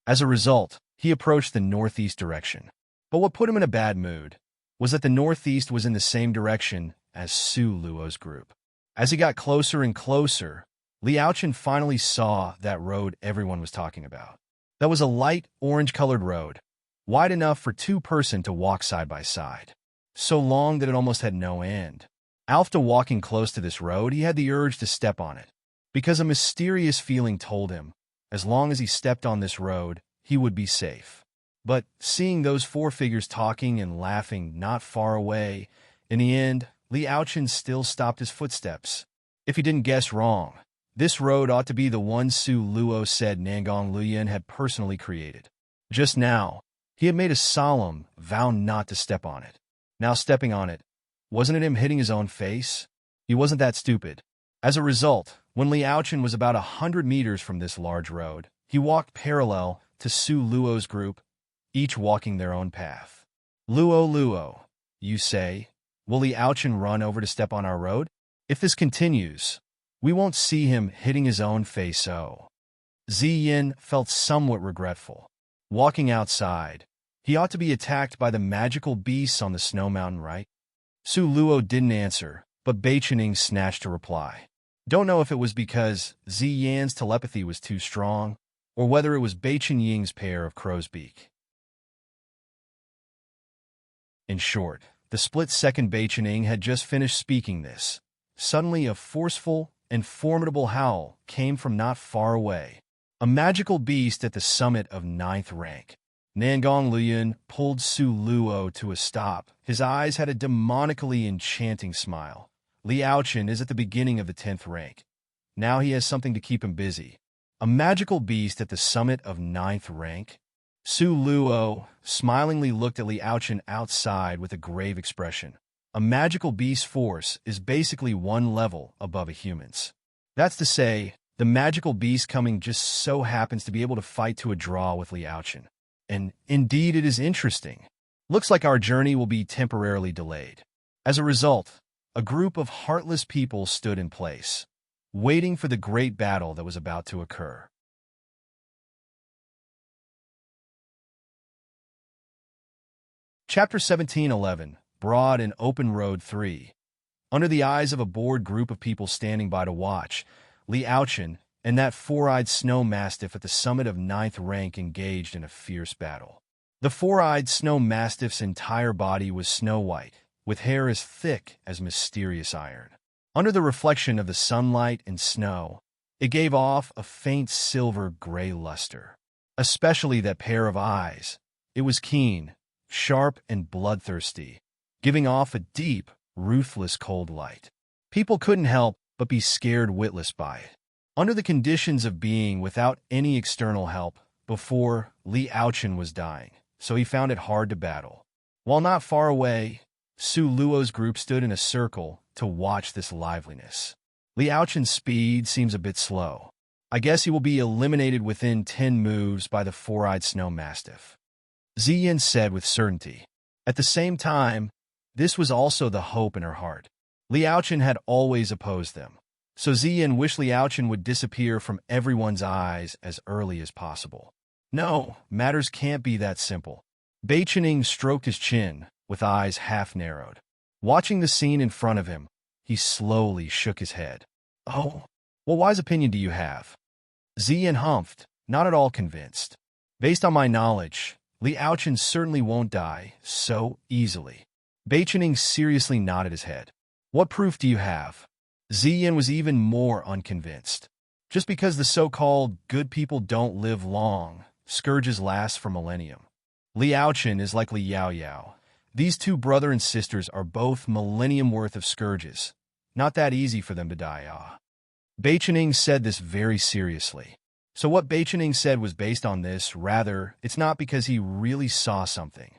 As a result, he approached the northeast direction. But what put him in a bad mood was that the northeast was in the same direction as Su Luo's group. As he got closer and closer, Li Aochen finally saw that road everyone was talking about. That was a light orange-colored road, wide enough for two-person to walk side by side. So long that it almost had no end. After walking close to this road, he had the urge to step on it, because a mysterious feeling told him, as long as he stepped on this road, he would be safe. But seeing those four figures talking and laughing not far away, in the end, Li Aochen still stopped his footsteps. If he didn't guess wrong, this road ought to be the one Su Luo said Nangong Luyun had personally created. Just now, he had made a solemn vow not to step on it. Now stepping on it, wasn't it him hitting his own face? He wasn't that stupid. As a result, when Li Aochen was about 100 meters from this large road, he walked parallel to Su Luo's group, each walking their own path. Luo, you say, will Li Aochen run over to step on our road? If this continues, we won't see him hitting his own face, oh. Ziyin felt somewhat regretful. Walking outside, he ought to be attacked by the magical beasts on the Snow Mountain, right? Su Luo didn't answer, but Beichening snatched a reply. Don't know if it was because Ziyin's telepathy was too strong, or whether it was Beichening's pair of crow's beak. In short, the split-second Beichening had just finished speaking this. Suddenly a forceful and formidable howl came from not far away. A magical beast at the summit of 9th rank. Nangong Luyun pulled Su Luo to a stop. His eyes had a demonically enchanting smile. Li Aochen is at the beginning of the 10th rank. Now he has something to keep him busy. A magical beast at the summit of 9th rank? Su Luo smilingly looked at Li Aochen outside with a grave expression. A magical beast force is basically one level above a human's. That's to say, the magical beast coming just so happens to be able to fight to a draw with Li Aochen. And indeed it is interesting. Looks like our journey will be temporarily delayed. As a result, a group of heartless people stood in place, waiting for the great battle that was about to occur. Chapter 17:11. Broad and Open Road 3. Under the eyes of a bored group of people standing by to watch, Li Aochen and that four-eyed snow mastiff at the summit of 9th rank engaged in a fierce battle. The four-eyed snow mastiff's entire body was snow white, with hair as thick as mysterious iron. Under the reflection of the sunlight and snow, it gave off a faint silver-gray luster. Especially that pair of eyes. It was keen, sharp, and bloodthirsty, giving off a deep, ruthless cold light. People couldn't help but be scared witless by it. Under the conditions of being without any external help, before, Li Aochin was dying, so he found it hard to battle. While not far away, Su Luo's group stood in a circle to watch this liveliness. Li Aochin's speed seems a bit slow. I guess he will be eliminated within 10 moves by the four-eyed snow mastiff, Ziyin said with certainty. At the same time, this was also the hope in her heart. Li Aochin had always opposed them, so Ziyin wished Li Aochin would disappear from everyone's eyes as early as possible. No, matters can't be that simple. Bei Qining stroked his chin, with eyes half-narrowed. Watching the scene in front of him, he slowly shook his head. Oh, what wise opinion do you have? Ziyin humphed, not at all convinced. Based on my knowledge, Li Aochin certainly won't die so easily. Bei Qining seriously nodded his head. What proof do you have? Ziyin was even more unconvinced. Just because the so-called good people don't live long, scourges last for millennium. Li Aochin is like Li Yao Yao. These two brother and sisters are both millennium worth of scourges. Not that easy for them to die, Bei Qining said this very seriously. So what Bei Qining said was based on this, rather, it's not because he really saw something.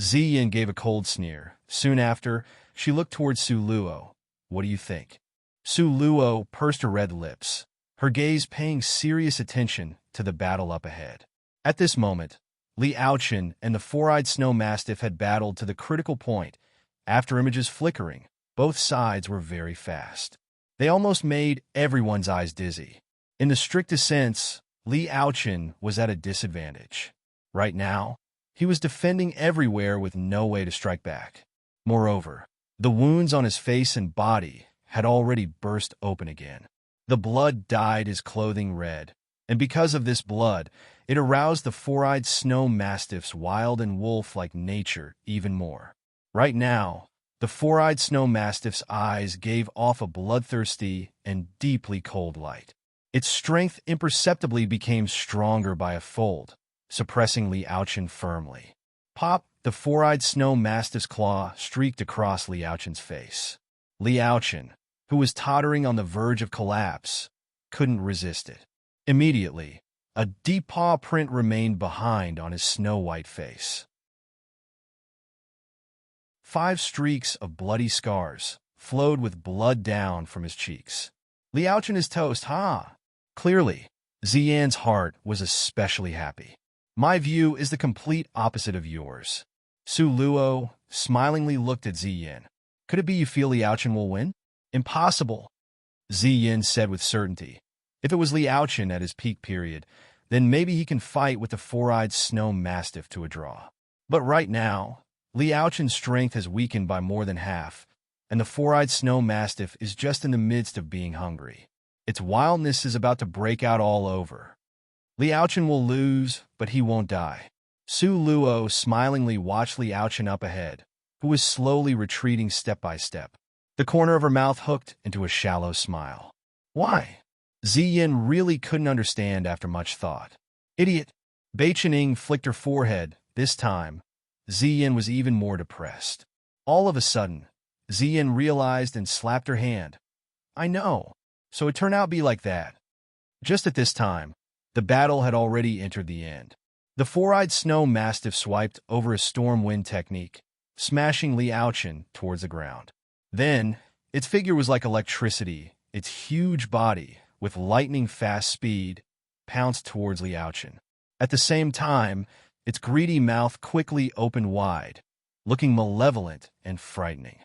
Ziyin gave a cold sneer. Soon after, she looked towards Su Luo. What do you think? Su Luo pursed her red lips, her gaze paying serious attention to the battle up ahead. At this moment, Li Aochin and the four-eyed snow mastiff had battled to the critical point. After images flickering, both sides were very fast. They almost made everyone's eyes dizzy. In the strictest sense, Li Aochin was at a disadvantage. Right now, he was defending everywhere with no way to strike back. Moreover, the wounds on his face and body had already burst open again. The blood dyed his clothing red, and because of this blood, it aroused the four-eyed snow mastiff's wild and wolf-like nature even more. Right now, the four-eyed snow mastiff's eyes gave off a bloodthirsty and deeply cold light. Its strength imperceptibly became stronger by a fold, suppressing Li Aochin firmly. Pop! The four-eyed snow mastiff's claw streaked across Li Aochin's face. Li Aochin, who was tottering on the verge of collapse, couldn't resist it. Immediately, a deep paw print remained behind on his snow-white face. 5 streaks of bloody scars flowed with blood down from his cheeks. Li Aochin is toast, Clearly, Ziyin's heart was especially happy. My view is the complete opposite of yours. Su Luo smilingly looked at Ziyin. Could it be you feel Li Aochin will win? Impossible, Ziyin said with certainty. If it was Li Aochin at his peak period, then maybe he can fight with the four-eyed snow mastiff to a draw. But right now, Li Aochin's strength has weakened by more than half, and the four-eyed snow mastiff is just in the midst of being hungry. Its wildness is about to break out all over. Li Aochin will lose, but he won't die. Su Luo smilingly watched Li Aochin up ahead, who was slowly retreating step by step. The corner of her mouth hooked into a shallow smile. Why? Ziyin really couldn't understand after much thought. Idiot! Bei Qining flicked her forehead. This time, Ziyin was even more depressed. All of a sudden, Ziyin realized and slapped her hand. I know. So it turned out to be like that. Just at this time, the battle had already entered the end. The four-eyed snow mastiff swiped over a storm wind technique, smashing Li Aochin towards the ground. Then, its figure was like electricity. Its huge body, with lightning-fast speed, pounced towards Li Aochin. At the same time, its greedy mouth quickly opened wide, looking malevolent and frightening.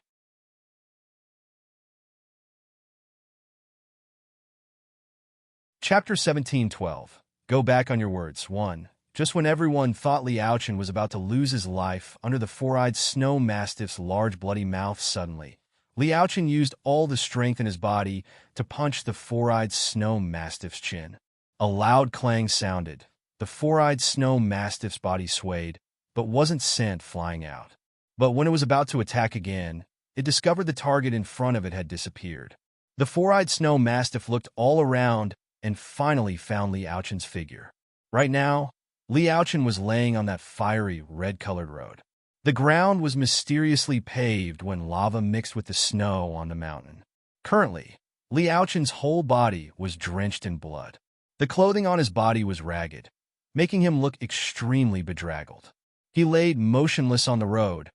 Chapter 17:12. Go back on your words. 1. Just when everyone thought Li Aochin was about to lose his life under the four-eyed snow mastiff's large bloody mouth suddenly, Li Aochin used all the strength in his body to punch the four-eyed snow mastiff's chin. A loud clang sounded. The four-eyed snow mastiff's body swayed, but wasn't sent flying out. But when it was about to attack again, it discovered the target in front of it had disappeared. The four-eyed snow mastiff looked all around and finally found Li Aochen's figure. Right now, Li Aochen was laying on that fiery, red-colored road. The ground was mysteriously paved when lava mixed with the snow on the mountain. Currently, Li Aochen's whole body was drenched in blood. The clothing on his body was ragged, making him look extremely bedraggled. He laid motionless on the road,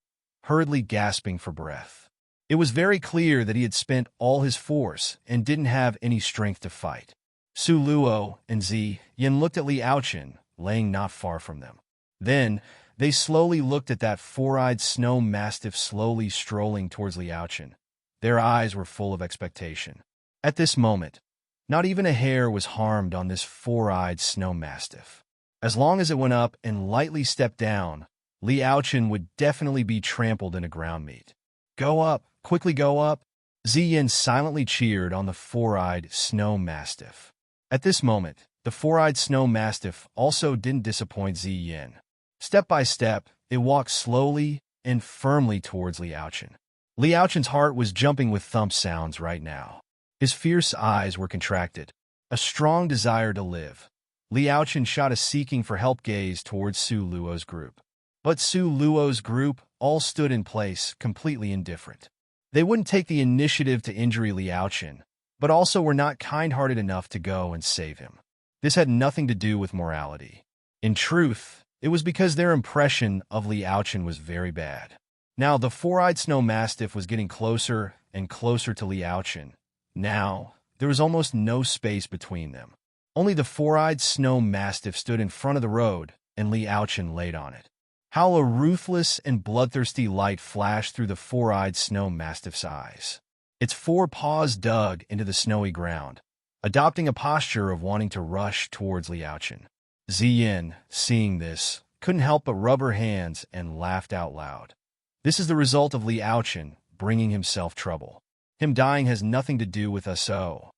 hurriedly gasping for breath. It was very clear that he had spent all his force and didn't have any strength to fight. Su Luo and Zi Yin looked at Li Aochen, laying not far from them. Then, they slowly looked at that four-eyed snow mastiff slowly strolling towards Li Aochen. Their eyes were full of expectation. At this moment, not even a hair was harmed on this four-eyed snow mastiff. As long as it went up and lightly stepped down, Li Aochen would definitely be trampled into ground meat. Go up, quickly go up. Zi Yin silently cheered on the four-eyed snow mastiff. At this moment, the four-eyed snow mastiff also didn't disappoint Zi Yin. Step by step, it walked slowly and firmly towards Li Aochen. Li Aochen's heart was jumping with thump sounds right now. His fierce eyes were contracted, a strong desire to live. Li Aochen shot a seeking-for-help gaze towards Su Luo's group. But Su Luo's group all stood in place, completely indifferent. They wouldn't take the initiative to injure Li Aochen, but also were not kind-hearted enough to go and save him. This had nothing to do with morality. In truth, it was because their impression of Li Aochen was very bad. Now, the four-eyed snow mastiff was getting closer and closer to Li Aochen. Now, there was almost no space between them. Only the four-eyed snow mastiff stood in front of the road, and Li Aochen laid on it. How a ruthless and bloodthirsty light flashed through the four-eyed snow mastiff's eyes. Its four paws dug into the snowy ground, adopting a posture of wanting to rush towards Li Aochen. Zi Yin, seeing this, couldn't help but rub her hands and laughed out loud. This is the result of Li Aochen bringing himself trouble. Him dying has nothing to do with us, so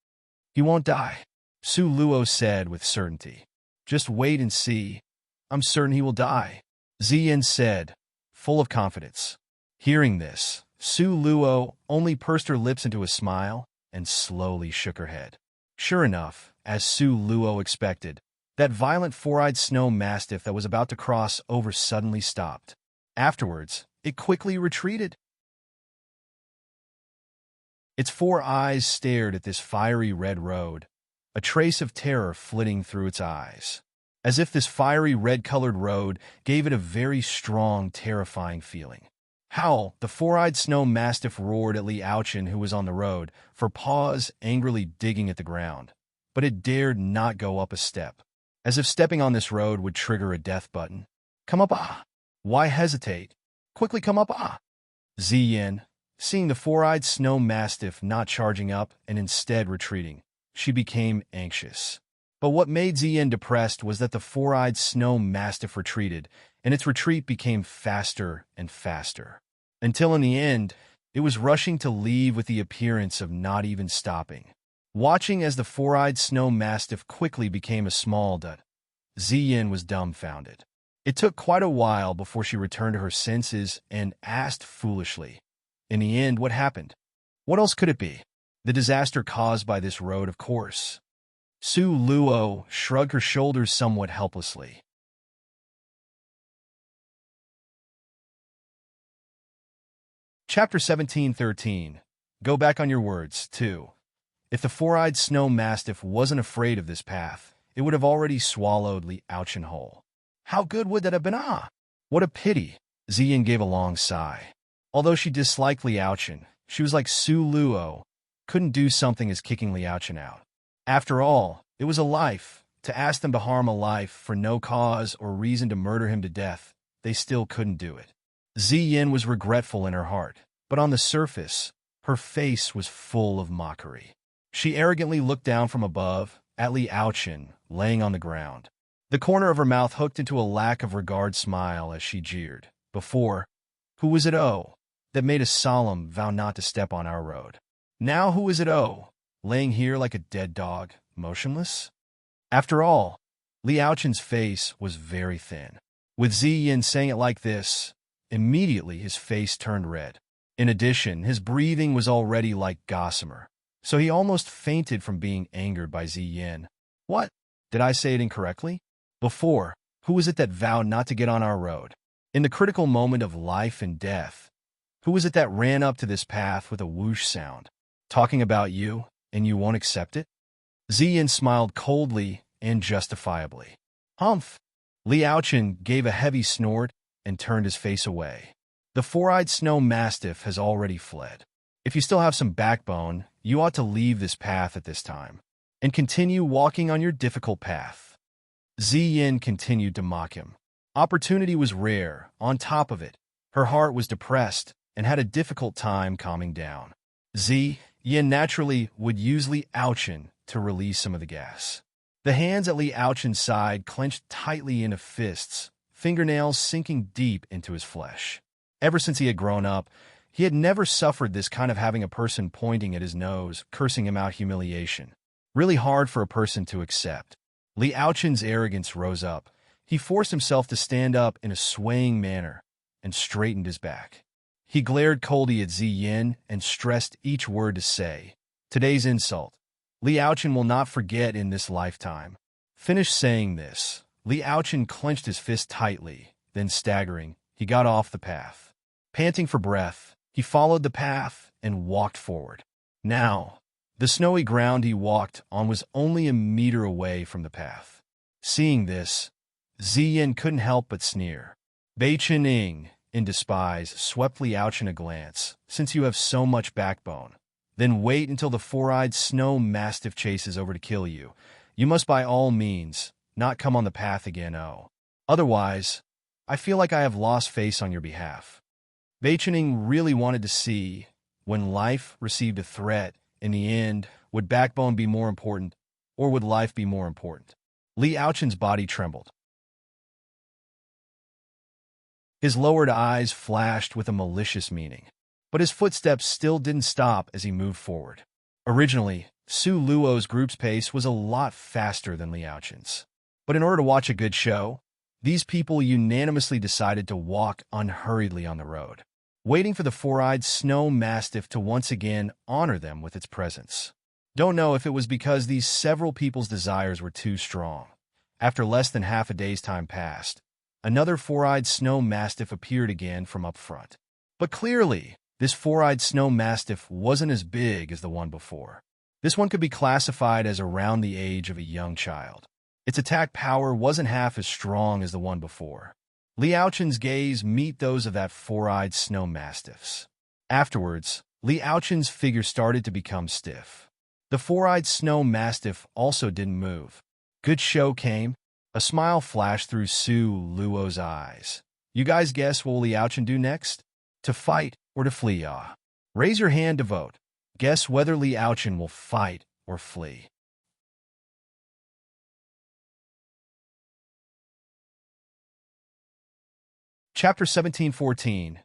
he won't die, Su Luo said with certainty. Just wait and see. I'm certain he will die, Zi Yin said, full of confidence. Hearing this, Su Luo only pursed her lips into a smile and slowly shook her head. Sure enough, as Su Luo expected, that violent four-eyed snow mastiff that was about to cross over suddenly stopped. Afterwards, it quickly retreated. Its four eyes stared at this fiery red road, a trace of terror flitting through its eyes, as if this fiery red-colored road gave it a very strong, terrifying feeling. Howl, the four-eyed snow mastiff roared at Li Aochen, who was on the road, for paws angrily digging at the ground. But it dared not go up a step, as if stepping on this road would trigger a death button. Come up, ah! Why hesitate? Quickly come up, ah! Zi Yin, seeing the four-eyed snow mastiff not charging up and instead retreating, she became anxious. But what made Zi Yin depressed was that the four-eyed snow mastiff retreated, and its retreat became faster and faster, until in the end, it was rushing to leave with the appearance of not even stopping. Watching as the four-eyed snow mastiff quickly became a small dot, Zi Yin was dumbfounded. It took quite a while before she returned to her senses and asked foolishly, in the end, what happened? What else could it be? The disaster caused by this road, of course. Su Luo shrugged her shoulders somewhat helplessly. Chapter 17:13. Go back on your words, too. If the four-eyed snow mastiff wasn't afraid of this path, it would have already swallowed Li Aochen whole. How good would that have been? Ah! What a pity! Zi Yin gave a long sigh. Although she disliked Li Aochen, she was like Su Luo, couldn't do something as kicking Li Aochen out. After all, it was a life. To ask them to harm a life for no cause or reason to murder him to death, they still couldn't do it. Zi Yin was regretful in her heart, but on the surface, her face was full of mockery. She arrogantly looked down from above at Li Aochen, laying on the ground. The corner of her mouth hooked into a lack-of-regard smile as she jeered. Before, who was it, that made a solemn vow not to step on our road? Now who is it, laying here like a dead dog, motionless? After all, Li Aochen's face was very thin. With Zi Yin saying it like this, immediately his face turned red. In addition, his breathing was already like gossamer, so he almost fainted from being angered by Ziyin. What? Did I say it incorrectly? Before, who was it that vowed not to get on our road? In the critical moment of life and death, who was it that ran up to this path with a whoosh sound? Talking about you, and you won't accept it? Ziyin smiled coldly and justifiably. Humph! Liaochen gave a heavy snort and turned his face away. The four-eyed snow mastiff has already fled. If you still have some backbone, you ought to leave this path at this time and continue walking on your difficult path. Ziyin continued to mock him. Opportunity was rare. On top of it, her heart was depressed and had a difficult time calming down. Ziyin naturally would use Liaochen to release some of the gas. The hands at Liaochen's side clenched tightly into fists, fingernails sinking deep into his flesh. Ever since he had grown up, he had never suffered this kind of having a person pointing at his nose, cursing him out humiliation. Really hard for a person to accept. Liaochen's arrogance rose up. He forced himself to stand up in a swaying manner and straightened his back. He glared coldly at Ziyin and stressed each word to say, "Today's insult, Liaochen will not forget in this lifetime." Finished saying this, Liaochen clenched his fist tightly, then staggering, he got off the path. Panting for breath, he followed the path and walked forward. Now, the snowy ground he walked on was only a meter away from the path. Seeing this, Ziyin couldn't help but sneer. Bei Chening, in despise, swept Liaochen a glance. "Since you have so much backbone, then wait until the four-eyed snow mastiff chases over to kill you. You must by all means not come on the path again, oh. Otherwise, I feel like I have lost face on your behalf." Bei Chening really wanted to see, when life received a threat, in the end, would backbone be more important, or would life be more important? Liaochen's body trembled. His lowered eyes flashed with a malicious meaning, but his footsteps still didn't stop as he moved forward. Originally, Su Luo's group's pace was a lot faster than Liaochen's. But in order to watch a good show, these people unanimously decided to walk unhurriedly on the road, waiting for the four-eyed snow mastiff to once again honor them with its presence. Don't know if it was because these several people's desires were too strong. After less than half a day's time passed, another four-eyed snow mastiff appeared again from up front. But clearly, this four-eyed snow mastiff wasn't as big as the one before. This one could be classified as around the age of a young child. Its attack power wasn't half as strong as the one before. Liaochen's gaze met those of that four-eyed snow mastiff's. Afterwards, Liaochen's figure started to become stiff. The four-eyed snow mastiff also didn't move. Good show came. A smile flashed through Su Luo's eyes. You guys guess what will Liaochen do next? To fight or to flee, ah? Raise your hand to vote. Guess whether Liaochen will fight or flee. Chapter 1714.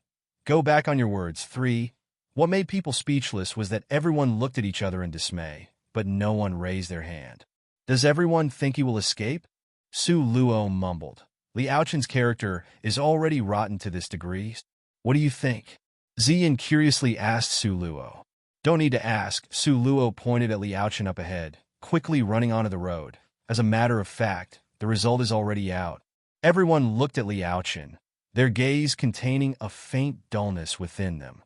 Go back on your words. 3. What made people speechless was that everyone looked at each other in dismay, but no one raised their hand. Does everyone think he will escape? Su Luo mumbled. Liaochen's character is already rotten to this degree. What do you think? Ziyin curiously asked Su Luo. Don't need to ask. Su Luo pointed at Liaochen up ahead, quickly running onto the road. As a matter of fact, the result is already out. Everyone looked at Liaochen, their gaze containing a faint dullness within them.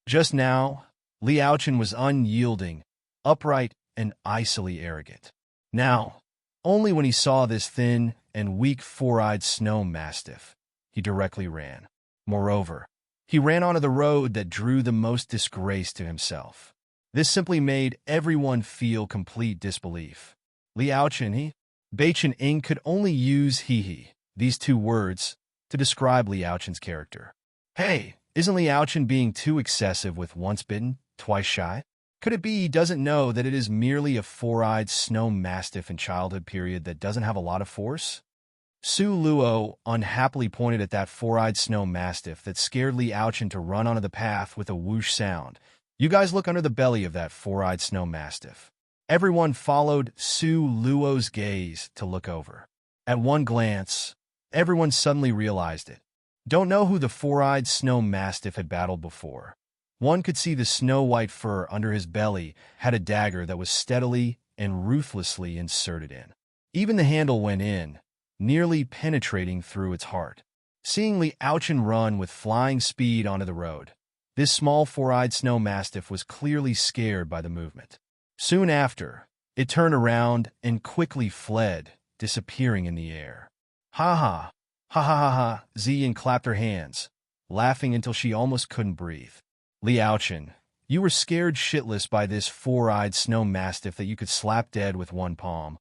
Just now, Liaochen was unyielding, upright, and icily arrogant. Now, only when he saw this thin and weak four-eyed snow mastiff, he directly ran. Moreover, he ran onto the road that drew the most disgrace to himself. This simply made everyone feel complete disbelief. Liaochen, Bei Chening could only use he, these two words, to describe Liaochen's character. Hey, isn't Liaochen being too excessive with once bitten, twice shy? Could it be he doesn't know that it is merely a four-eyed snow mastiff in childhood period that doesn't have a lot of force? Su Luo unhappily pointed at that four-eyed snow mastiff that scared Liaochen to run onto the path with a whoosh sound. You guys look under the belly of that four-eyed snow mastiff. Everyone followed Su Luo's gaze to look over. At one glance, everyone suddenly realized it. Don't know who the four-eyed snow mastiff had battled before, One could see the snow-white fur under his belly had a dagger that was steadily and ruthlessly inserted in. Even the handle went in, nearly penetrating through its heart. Seeing Liaochen run with flying speed onto the road, this small four-eyed snow mastiff was clearly scared by the movement. Soon after, it turned around and quickly fled, disappearing in the air. Ha ha! Ha ha ha ha! Ziyin clapped her hands, laughing until she almost couldn't breathe. Liaochen, you were scared shitless by this four-eyed snow mastiff that you could slap dead with one palm.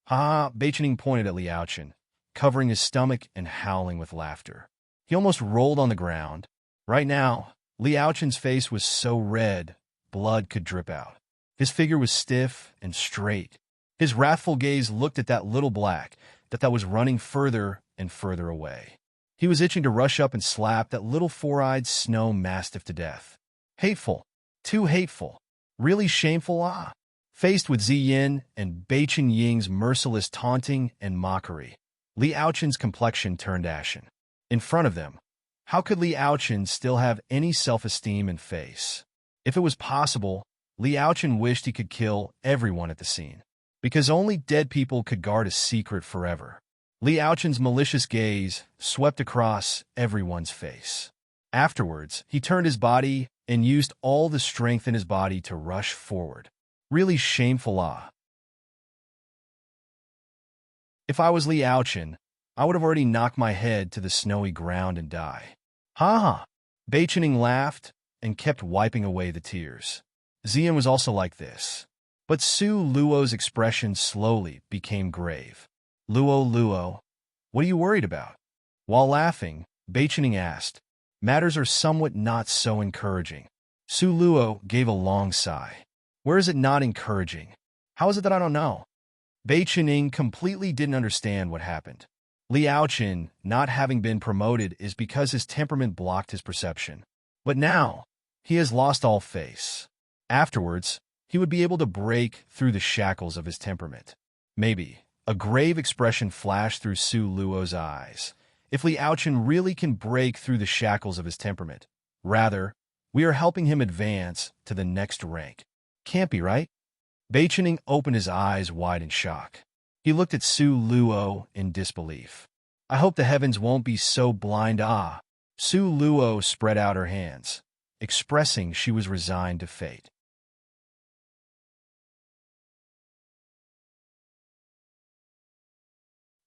Ha ha! Beichening pointed at Liaochen, covering his stomach and howling with laughter. He almost rolled on the ground. Right now, Liaochen's face was so red, blood could drip out. His figure was stiff and straight. His wrathful gaze looked at that little black that was running further and further away. He was itching to rush up and slap that little four-eyed snow mastiff to death. Hateful. Too hateful. Really shameful, ah. Faced with Ziyin and Beichen Ying's merciless taunting and mockery, Liaochen's complexion turned ashen. In front of them, how could Liaochen still have any self-esteem and face? If it was possible, Liaochen wished he could kill everyone at the scene, because only dead people could guard a secret forever. Liaochen's malicious gaze swept across everyone's face. Afterwards, he turned his body and used all the strength in his body to rush forward. Really shameful, ah. If I was Liaochen, I would have already knocked my head to the snowy ground and die. Ha ha! Beichening laughed and kept wiping away the tears. Ziyin was also like this. But Su Luo's expression slowly became grave. Luo, what are you worried about? While laughing, Beichening asked, matters are somewhat not so encouraging. Su Luo gave a long sigh. Where is it not encouraging? How is it that I don't know? Beichening completely didn't understand what happened. Liaochen not having been promoted is because his temperament blocked his perception. But now, he has lost all face. Afterwards, he would be able to break through the shackles of his temperament. Maybe. A grave expression flashed through Su Luo's eyes. If Liaochen really can break through the shackles of his temperament, rather, we are helping him advance to the next rank. Can't be, right? Beichening opened his eyes wide in shock. He looked at Su Luo in disbelief. I hope the heavens won't be so blind, ah. Su Luo spread out her hands, expressing she was resigned to fate.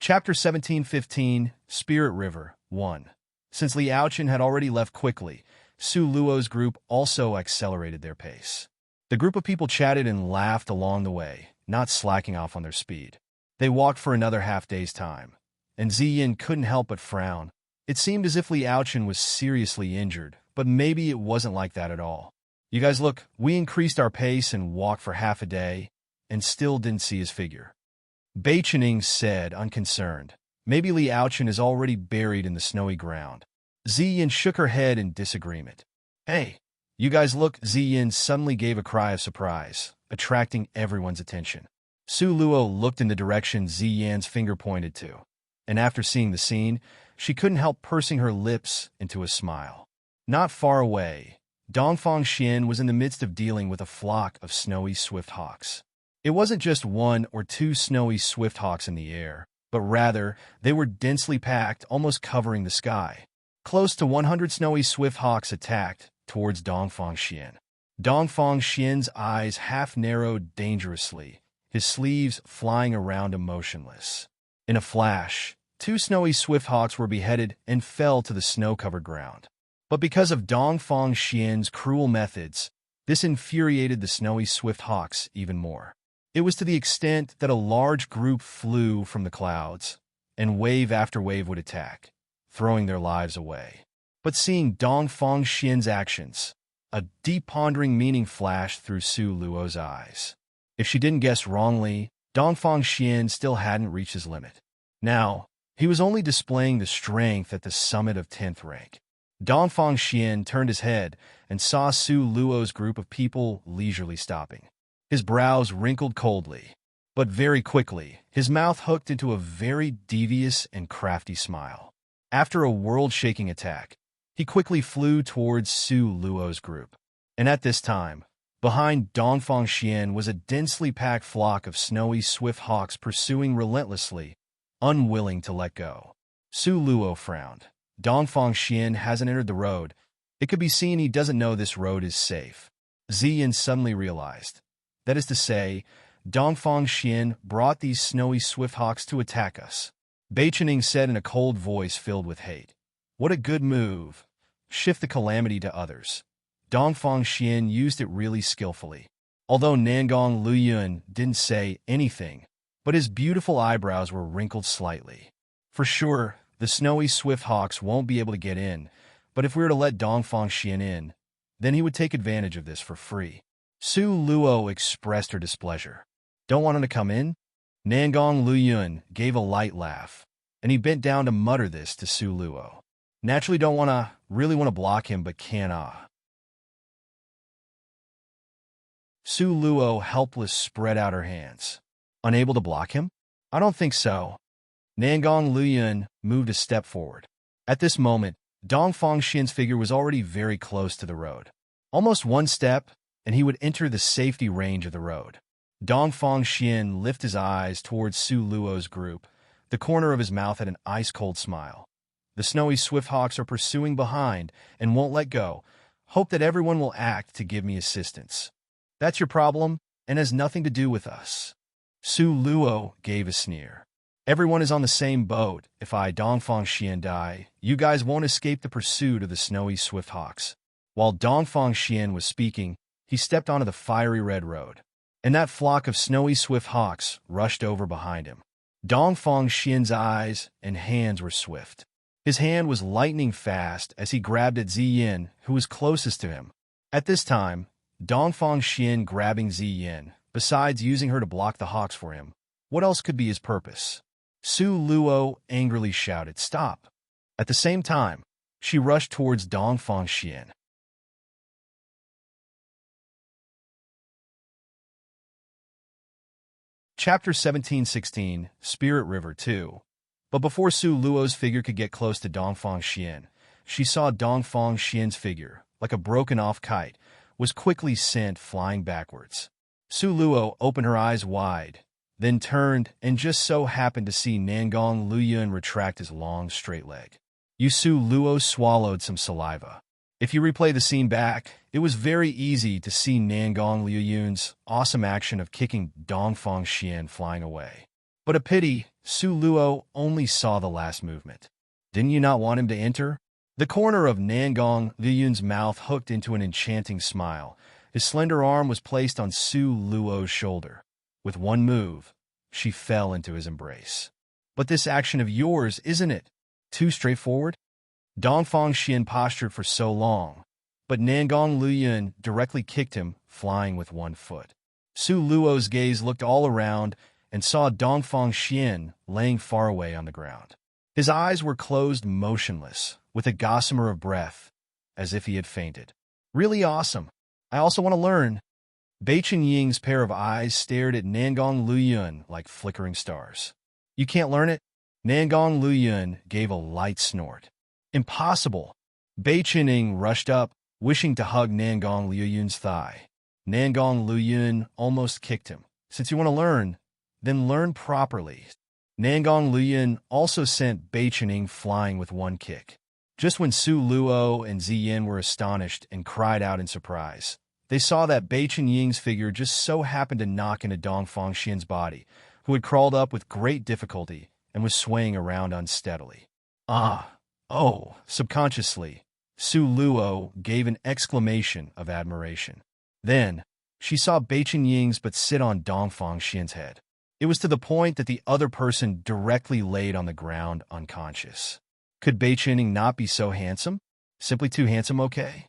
Chapter 1715, Spirit River, 1. Since Liaochen had already left quickly, Su Luo's group also accelerated their pace. The group of people chatted and laughed along the way, not slacking off on their speed. They walked for another half-day's time, and Ziyin couldn't help but frown. It seemed as if Liaochen was seriously injured, but maybe it wasn't like that at all. You guys look, we increased our pace and walked for half a day, and still didn't see his figure. Beichening said, unconcerned. Maybe Liaochen is already buried in the snowy ground. Ziyin shook her head in disagreement. Hey, you guys look. Ziyin suddenly gave a cry of surprise, attracting everyone's attention. Su Luo looked in the direction Ziyin's finger pointed to, and after seeing the scene, she couldn't help pursing her lips into a smile. Not far away, Dongfang Xian was in the midst of dealing with a flock of snowy swift hawks. It wasn't just one or two snowy swift hawks in the air, but rather, they were densely packed, almost covering the sky. Close to 100 snowy swift hawks attacked towards Dongfang Xian. Dongfang Xian's eyes half narrowed dangerously, his sleeves flying around him motionless. In a flash, two snowy swift hawks were beheaded and fell to the snow-covered ground. But because of Dongfang Xian's cruel methods, this infuriated the snowy swift hawks even more. It was to the extent that a large group flew from the clouds, and wave after wave would attack, throwing their lives away. But seeing Dongfang Xian's actions, a deep pondering meaning flashed through Su Luo's eyes. If she didn't guess wrongly, Dongfang Xian still hadn't reached his limit. Now, he was only displaying the strength at the summit of 10th rank. Dongfang Xian turned his head and saw Su Luo's group of people leisurely stopping. His brows wrinkled coldly, but very quickly, his mouth hooked into a very devious and crafty smile. After a world-shaking attack, he quickly flew towards Su Luo's group. And at this time, behind Dongfang Xian was a densely packed flock of snowy swift hawks pursuing relentlessly, unwilling to let go. Su Luo frowned. Dongfang Xian hasn't entered the road. It could be seen he doesn't know this road is safe. Ziyin suddenly realized. That is to say, Dongfang Xian brought these snowy swift hawks to attack us. Bai Qining said in a cold voice filled with hate. What a good move. Shift the calamity to others. Dongfang Xian used it really skillfully. Although Nangong Luyun didn't say anything, but his beautiful eyebrows were wrinkled slightly. For sure, the snowy swift hawks won't be able to get in, but if we were to let Dongfang Xian in, then he would take advantage of this for free. Su Luo expressed her displeasure. Don't want him to come in? Nangong Luyun gave a light laugh, and he bent down to mutter this to Su Luo. Naturally really want to block him, but can't. Su Luo, helpless, spread out her hands. Unable to block him? I don't think so. Nangong Luyun moved a step forward. At this moment, Dongfang Xian's figure was already very close to the road. Almost one step, and he would enter the safety range of the road. Dongfang Xian lifted his eyes towards Su Luo's group. The corner of his mouth had an ice-cold smile. The snowy swift hawks are pursuing behind and won't let go. Hope that everyone will act to give me assistance. That's your problem, and has nothing to do with us. Su Luo gave a sneer. Everyone is on the same boat. If I, Dongfang Xian, die, you guys won't escape the pursuit of the snowy swift hawks. While Dongfang Xian was speaking, he stepped onto the fiery red road, and that flock of snowy swift hawks rushed over behind him. Dongfang Xian's eyes and hands were swift. His hand was lightning fast as he grabbed at Ziyin, who was closest to him. At this time, Dongfang Xian grabbing Ziyin, besides using her to block the hawks for him, what else could be his purpose? Su Luo angrily shouted, "Stop!" At the same time, she rushed towards Dongfang Xian. Chapter 1716, Spirit River 2. But before Su Luo's figure could get close to Dongfang Xian, she saw Dongfang Xian's figure, like a broken-off kite, was quickly sent flying backwards. Su Luo opened her eyes wide, then turned and just so happened to see Nangong Luyun retract his long, straight leg. Su Luo swallowed some saliva. If you replay the scene back, it was very easy to see Nangong Luyun's awesome action of kicking Dongfang Xian flying away. But a pity, Su Luo only saw the last movement. Didn't you not want him to enter? The corner of Nangong Luyun's mouth hooked into an enchanting smile. His slender arm was placed on Su Luo's shoulder. With one move, she fell into his embrace. But this action of yours, isn't it? Too straightforward? Dongfang Xian postured for so long, but Nangong Luyun directly kicked him, flying with one foot. Su Luo's gaze looked all around and saw Dongfang Xian laying far away on the ground. His eyes were closed, motionless, with a gossamer of breath, as if he had fainted. Really awesome. I also want to learn. Bai Qinying's pair of eyes stared at Nangong Luyun like flickering stars. You can't learn it? Nangong Luyun gave a light snort. Impossible. Bai Qinying rushed up, wishing to hug Nangong Luyun's thigh. Nangong Luyun almost kicked him. Since you want to learn, then learn properly. Nangong Luyun also sent Bai Qinying flying with one kick. Just when Su Luo and Ziyin were astonished and cried out in surprise, they saw that Bai Qinying's figure just so happened to knock into Dongfang Xian's body, who had crawled up with great difficulty and was swaying around unsteadily. Subconsciously, Su Luo gave an exclamation of admiration. Then, she saw Bai Qinying's but sit on Dongfang Xian's head. It was to the point that the other person directly laid on the ground unconscious. Could Bai Qinying not be so handsome? Simply too handsome, okay?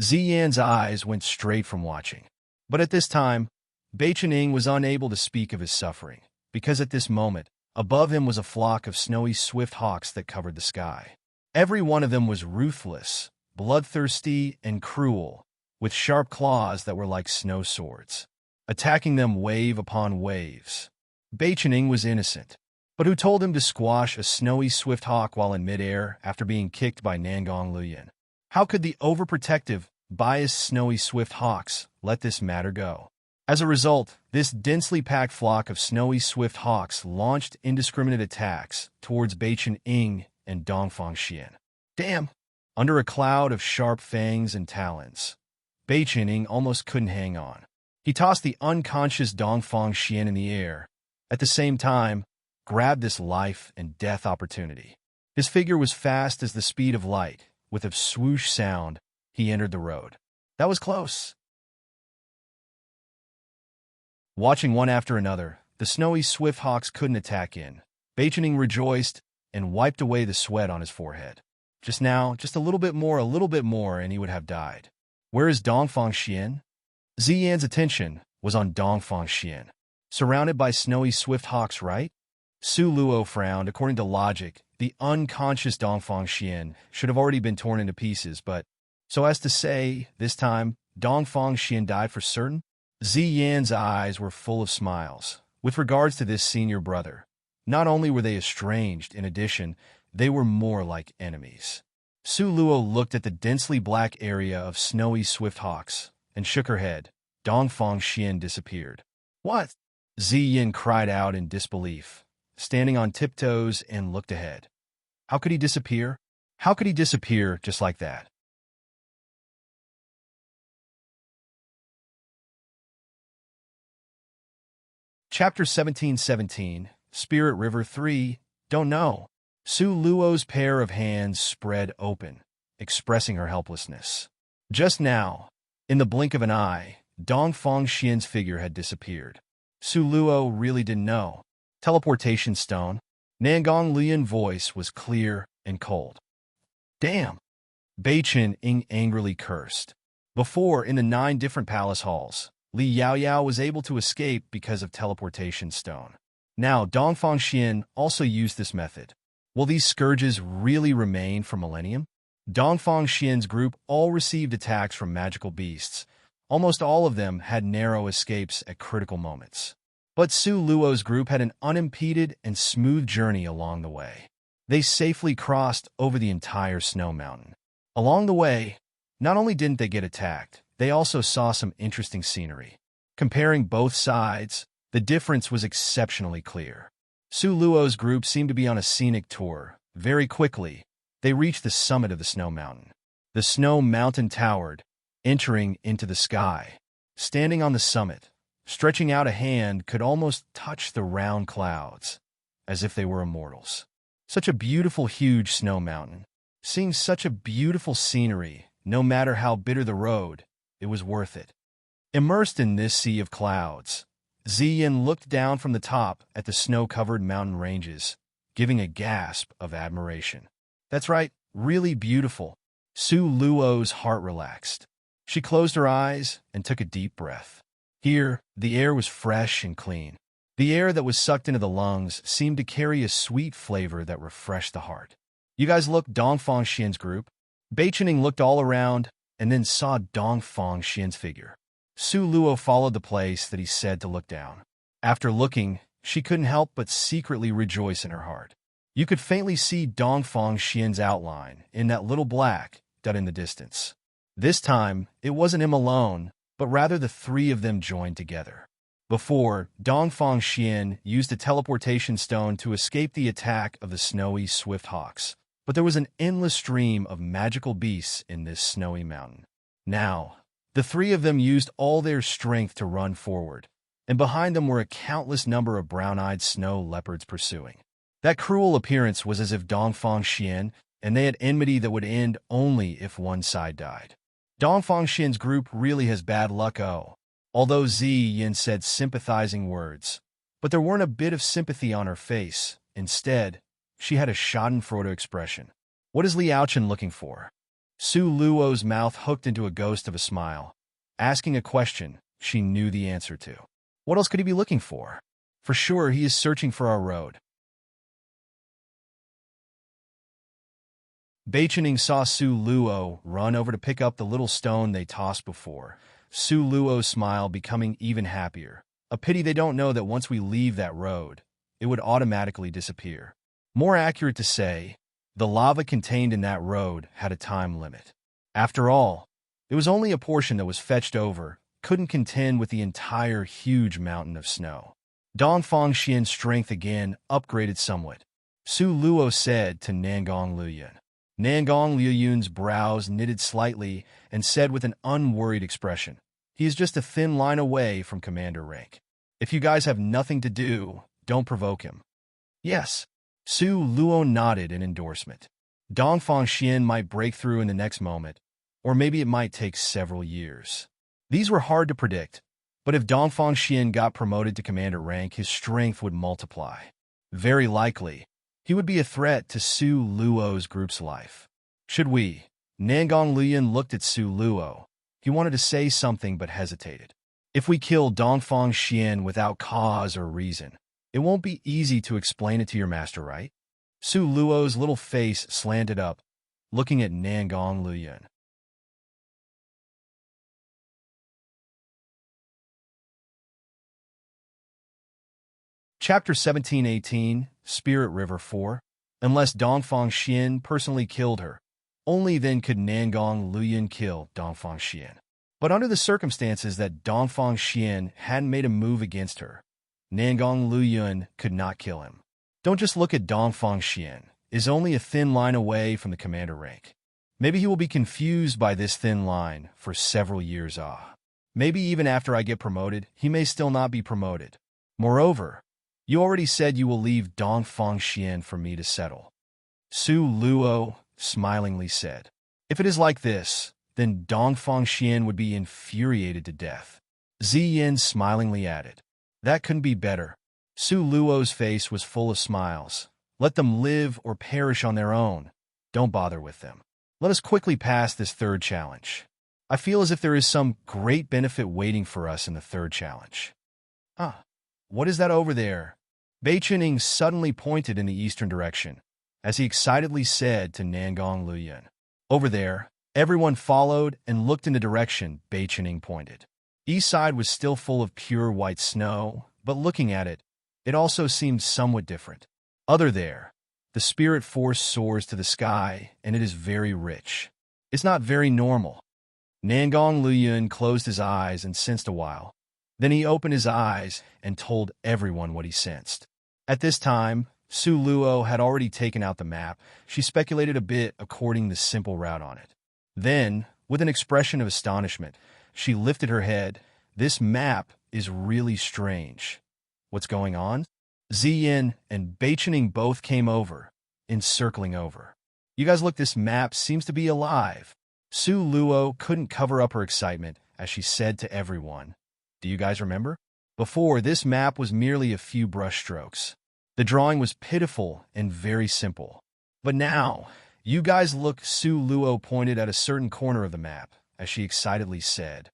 Ziyan's eyes went straight from watching. But at this time, Bai Qinying was unable to speak of his suffering, because at this moment, above him was a flock of snowy swift hawks that covered the sky. Every one of them was ruthless, bloodthirsty, and cruel, with sharp claws that were like snow swords, attacking them wave upon waves. Bai Qinying was innocent, but who told him to squash a snowy swift hawk while in midair after being kicked by Nangong Luyun? How could the overprotective biased snowy swift hawks let this matter go. As a result, this densely packed flock of snowy swift hawks launched indiscriminate attacks towards Beichen Ing and Dongfang Xian. Damn! Under a cloud of sharp fangs and talons, Beichen Ing almost couldn't hang on. He tossed the unconscious Dongfang Xian in the air, at the same time, grabbed this life and death opportunity. His figure was fast as the speed of light. With a swoosh sound, he entered the road. That was close. Watching one after another, the snowy swift hawks couldn't attack in. Beichen Ing rejoiced and wiped away the sweat on his forehead. Just now, just a little bit more, and he would have died. Where is Dongfang Xian? Ziyan's attention was on Dongfang Xian. Surrounded by snowy swift hawks, right? Su Luo frowned. According to logic, the unconscious Dongfang Xian should have already been torn into pieces, but so as to say, this time, Dongfang Xian died for certain? Ziyan's eyes were full of smiles. With regards to this senior brother, not only were they estranged, in addition, they were more like enemies. Su Luo looked at the densely black area of snowy swift hawks and shook her head. Dongfang Xian disappeared. What? Ziyan cried out in disbelief, standing on tiptoes and looked ahead. How could he disappear? How could he disappear just like that? Chapter 1717, Spirit River 3, Don't Know. Su Luo's pair of hands spread open, expressing her helplessness. Just now, in the blink of an eye, Dongfang Xian's figure had disappeared. Su Luo really didn't know. Teleportation stone. Nangong Lian's voice was clear and cold. Damn! Beichen Ing angrily cursed. Before, in the 9 different palace halls, Li Yaoyao was able to escape because of teleportation stone. Now, Dongfang Xian also used this method. Will these scourges really remain for millennium? Dongfang Xian's group all received attacks from magical beasts. Almost all of them had narrow escapes at critical moments. But Su Luo's group had an unimpeded and smooth journey along the way. They safely crossed over the entire snow mountain. Along the way, not only didn't they get attacked, they also saw some interesting scenery. Comparing both sides, the difference was exceptionally clear. Su Luo's group seemed to be on a scenic tour. Very quickly, they reached the summit of the snow mountain. The snow mountain towered, entering into the sky. Standing on the summit, stretching out a hand, could almost touch the round clouds, as if they were immortals. Such a beautiful, huge snow mountain. Seeing such a beautiful scenery, no matter how bitter the road, it was worth it. Immersed in this sea of clouds, Ziyan looked down from the top at the snow-covered mountain ranges, giving a gasp of admiration. That's right, really beautiful. Su Luo's heart relaxed. She closed her eyes and took a deep breath. Here, the air was fresh and clean. The air that was sucked into the lungs seemed to carry a sweet flavor that refreshed the heart. You guys look, Dongfang Xian's group. Beichen Ing looked all around and then saw Dongfang Xian's figure. Su Luo followed the place that he said to look down. After looking, she couldn't help but secretly rejoice in her heart. You could faintly see Dongfang Xian's outline in that little black dot in the distance. This time, it wasn't him alone, but rather the 3 of them joined together. Before, Dongfang Xian used a teleportation stone to escape the attack of the snowy swift hawks, but there was an endless stream of magical beasts in this snowy mountain. Now, the 3 of them used all their strength to run forward, and behind them were a countless number of brown-eyed snow leopards pursuing. That cruel appearance was as if Dongfang Xian and they had enmity that would end only if one side died. Dongfang Xian's group really has bad luck, although Ziyan said sympathizing words. But there weren't a bit of sympathy on her face. Instead, she had a schadenfreude expression. What is Li Yaochen looking for? Su Luo's mouth hooked into a ghost of a smile, asking a question she knew the answer to. What else could he be looking for? For sure, he is searching for our road. Beichen Ing saw Su Luo run over to pick up the little stone they tossed before, Su Luo's smile becoming even happier. A pity they don't know that once we leave that road, it would automatically disappear. More accurate to say, the lava contained in that road had a time limit. After all, It was only a portion that was fetched over, couldn't contend with the entire huge mountain of snow. Dongfang Xian's strength again upgraded somewhat. Su Luo said to Nangong Luyun. Nangong Luyun's brows knitted slightly and said with an unworried expression, "He is just a thin line away from commander rank. If you guys have nothing to do, don't provoke him." Yes. Su Luo nodded in endorsement. Dongfang Xian might break through in the next moment, or maybe it might take several years. These were hard to predict, but if Dongfang Xian got promoted to commander rank, his strength would multiply. Very likely, he would be a threat to Su Luo's group's life. Should we? Nangong Luyun looked at Su Luo. He wanted to say something but hesitated. If we kill Dongfang Xian without cause or reason, it won't be easy to explain it to your master, right? Su Luo's little face slanted up, looking at Nangong Luyun. Chapter 1718, Spirit River 4. Unless Dongfang Xian personally killed her, only then could Nangong Luyun kill Dongfang Xian. But under the circumstances that Dongfang Xian hadn't made a move against her, Nangong Luyun could not kill him. Don't just look at Dongfang Xian, is only a thin line away from the commander rank. Maybe he will be confused by this thin line for several years. Maybe even after I get promoted, he may still not be promoted. Moreover, you already said you will leave Dongfang Xian for me to settle. Su Luo smilingly said. If it is like this, then Dongfang Xian would be infuriated to death. Ziyin smilingly added. That couldn't be better. Su Luo's face was full of smiles. Let them live or perish on their own. Don't bother with them. Let us quickly pass this third challenge. I feel as if there is some great benefit waiting for us in the third challenge. What is that over there? Bei Chening suddenly pointed in the eastern direction, as he excitedly said to Nangong Luyun. Over there, everyone followed and looked in the direction Bei Chening pointed. East side was still full of pure white snow, but looking at it, it also seemed somewhat different. Other there, the spirit force soars to the sky, and it is very rich. It's not very normal. Nangong Luyun closed his eyes and sensed a while. Then he opened his eyes and told everyone what he sensed. At this time, Su Luo had already taken out the map. She speculated a bit according to the simple route on it. Then, with an expression of astonishment, she lifted her head. This map is really strange. What's going on? Ziyin and Bei Chening both came over, encircling over. You guys look, this map seems to be alive. Su Luo couldn't cover up her excitement as she said to everyone. Do you guys remember? Before, this map was merely a few brushstrokes. The drawing was pitiful and very simple. But now, you guys look. Su Luo pointed at a certain corner of the map, as she excitedly said.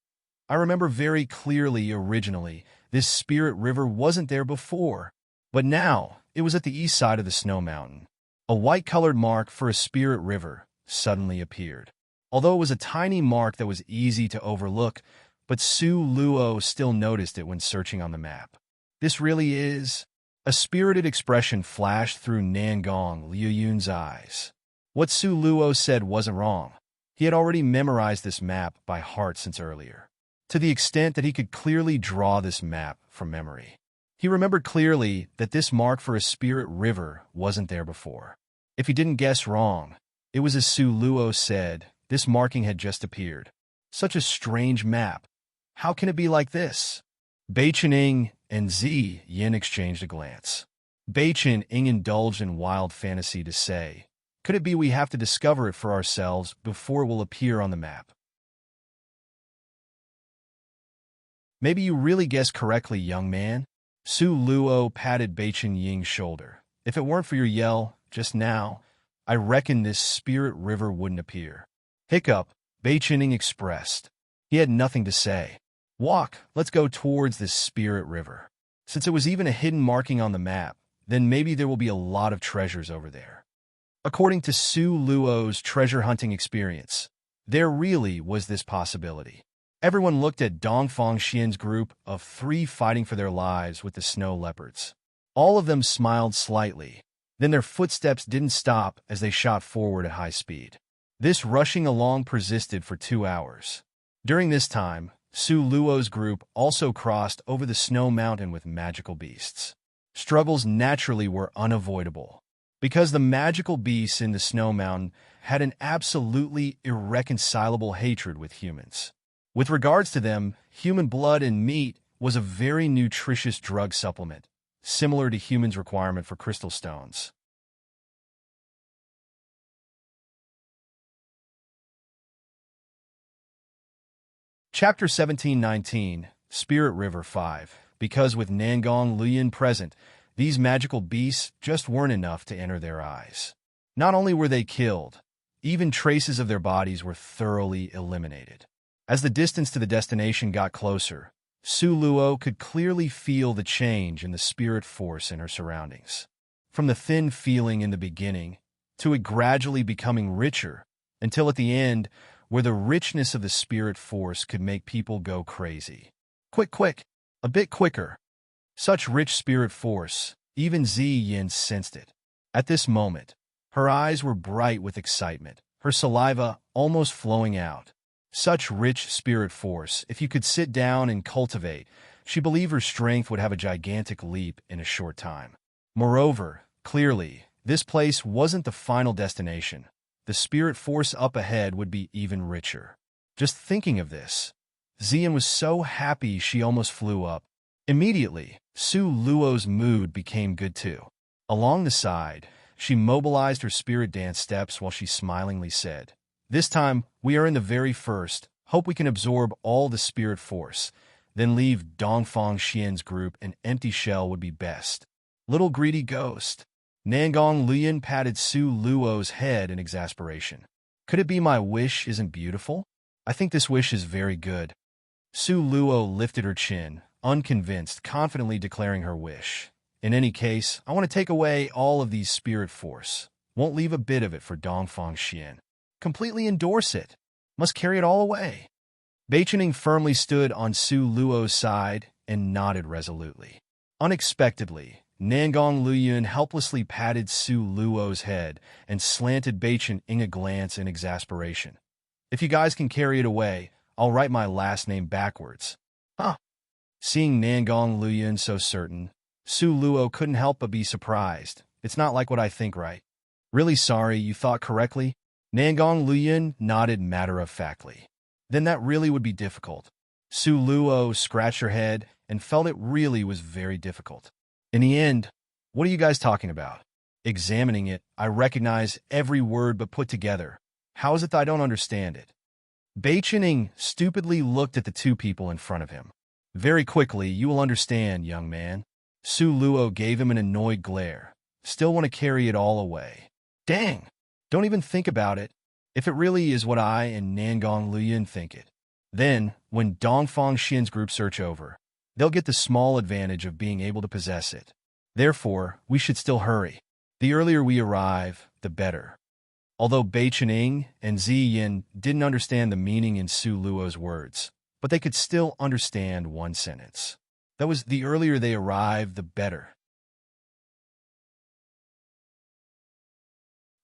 I remember very clearly originally, this spirit river wasn't there before. But now, it was at the east side of the snow mountain. A white-colored mark for a spirit river suddenly appeared. Although it was a tiny mark that was easy to overlook, but Su Luo still noticed it when searching on the map. This really is... A spirited expression flashed through Nangong Luyun's eyes. What Su Luo said wasn't wrong. He had already memorized this map by heart since earlier, to the extent that he could clearly draw this map from memory. He remembered clearly that this mark for a spirit river wasn't there before. If he didn't guess wrong, it was as Su Luo said, this marking had just appeared. Such a strange map. How can it be like this? Bei Chening and Ziyin exchanged a glance. Bei Chening indulged in wild fantasy to say, could it be we have to discover it for ourselves before it will appear on the map? Maybe you really guessed correctly, young man. Su Luo patted Bei Chening's shoulder. If it weren't for your yell just now, I reckon this spirit river wouldn't appear. Hiccup, Bei Chening expressed. He had nothing to say. Walk, let's go towards this spirit river. Since it was even a hidden marking on the map, then maybe there will be a lot of treasures over there. According to Su Luo's treasure hunting experience, there really was this possibility. Everyone looked at Dongfang Xian's group of 3 fighting for their lives with the snow leopards. All of them smiled slightly. Then their footsteps didn't stop as they shot forward at high speed. This rushing along persisted for 2 hours. During this time, Su Luo's group also crossed over the snow mountain with magical beasts. Struggles naturally were unavoidable, because the magical beasts in the snow mountain had an absolutely irreconcilable hatred with humans. With regards to them, human blood and meat was a very nutritious drug supplement, similar to humans' requirement for crystal stones. Chapter 1719, Spirit River 5. Because with Nangong Luyin present, these magical beasts just weren't enough to enter their eyes. Not only were they killed, even traces of their bodies were thoroughly eliminated. As the distance to the destination got closer, Su Luo could clearly feel the change in the spirit force in her surroundings. From the thin feeling in the beginning, to it gradually becoming richer, until at the end, where the richness of the spirit force could make people go crazy. Quick, a bit quicker. Such rich spirit force, even Ziyin sensed it. At this moment, her eyes were bright with excitement, her saliva almost flowing out. Such rich spirit force, if you could sit down and cultivate, she believed her strength would have a gigantic leap in a short time. Moreover, clearly, this place wasn't the final destination. The spirit force up ahead would be even richer. Just thinking of this, Zian was so happy she almost flew up. Immediately, Su Luo's mood became good too. Along the side, she mobilized her spirit dance steps while she smilingly said, "This time, we are in the very first. Hope we can absorb all the spirit force. Then leave Dongfang Xian's group an empty shell would be best." Little greedy ghost. Nangong Luyin patted Su Luo's head in exasperation. "Could it be my wish isn't beautiful? I think this wish is very good." Su Luo lifted her chin, unconvinced, confidently declaring her wish. "In any case, I want to take away all of these spirit force. Won't leave a bit of it for Dongfang Xian. Completely endorse it. Must carry it all away." Beichening firmly stood on Su Luo's side and nodded resolutely. Unexpectedly, Nangong Luyin helplessly patted Su Luo's head and slanted Beichening a glance in exasperation. "If you guys can carry it away, I'll write my last name backwards." "Huh." Seeing Nangong Luyin so certain, Su Luo couldn't help but be surprised. "It's not like what I think, right?" "Really sorry, you thought correctly?" Nangong Luyin nodded matter-of-factly. "Then that really would be difficult." Su Luo scratched her head and felt it really was very difficult. "In the end, what are you guys talking about?" "Examining it, I recognize every word but put together. How is it that I don't understand it?" Beichening stupidly looked at the two people in front of him. "Very quickly, you will understand, young man." Su Luo gave him an annoyed glare. "Still want to carry it all away. Dang! Don't even think about it. If it really is what I and Nangong Luyin think it, then, when Dongfang Xian's group search over, they'll get the small advantage of being able to possess it. Therefore, we should still hurry. The earlier we arrive, the better." Although Beichening and Ziyin didn't understand the meaning in Su Luo's words, but they could still understand one sentence. That was, the earlier they arrive, the better.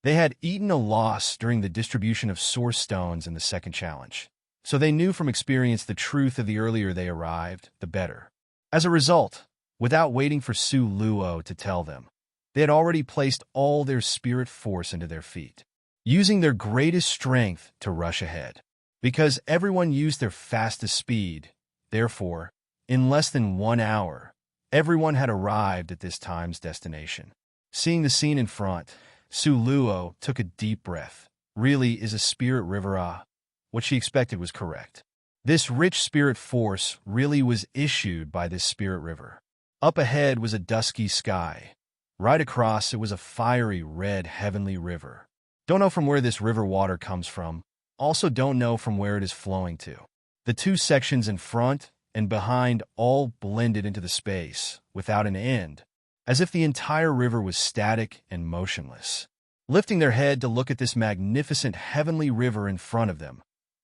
They had eaten a loss during the distribution of source stones in the second challenge, so they knew from experience the truth of the earlier they arrived, the better. As a result, without waiting for Su Luo to tell them, they had already placed all their spirit force into their feet, using their greatest strength to rush ahead. Because everyone used their fastest speed, therefore, in less than 1 hour, everyone had arrived at this time's destination. Seeing the scene in front, Su Luo took a deep breath. Really is a spirit river, ah. What she expected was correct. This rich spirit force really was issued by this spirit river. Up ahead was a dusky sky. Right across it was a fiery red heavenly river. Don't know from where this river water comes from. Also don't know from where it is flowing to. The two sections in front and behind all blended into the space, without an end, as if the entire river was static and motionless. Lifting their head to look at this magnificent heavenly river in front of them,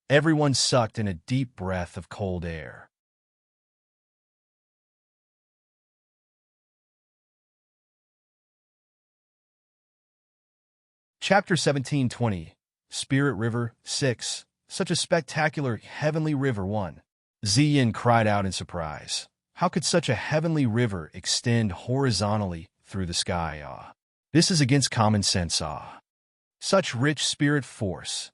everyone sucked in a deep breath of cold air. Chapter 1720, Spirit River 6. Such a spectacular heavenly river 1. Ziyin cried out in surprise. How could such a heavenly river extend horizontally through the sky? This is against common sense. Such rich spirit force.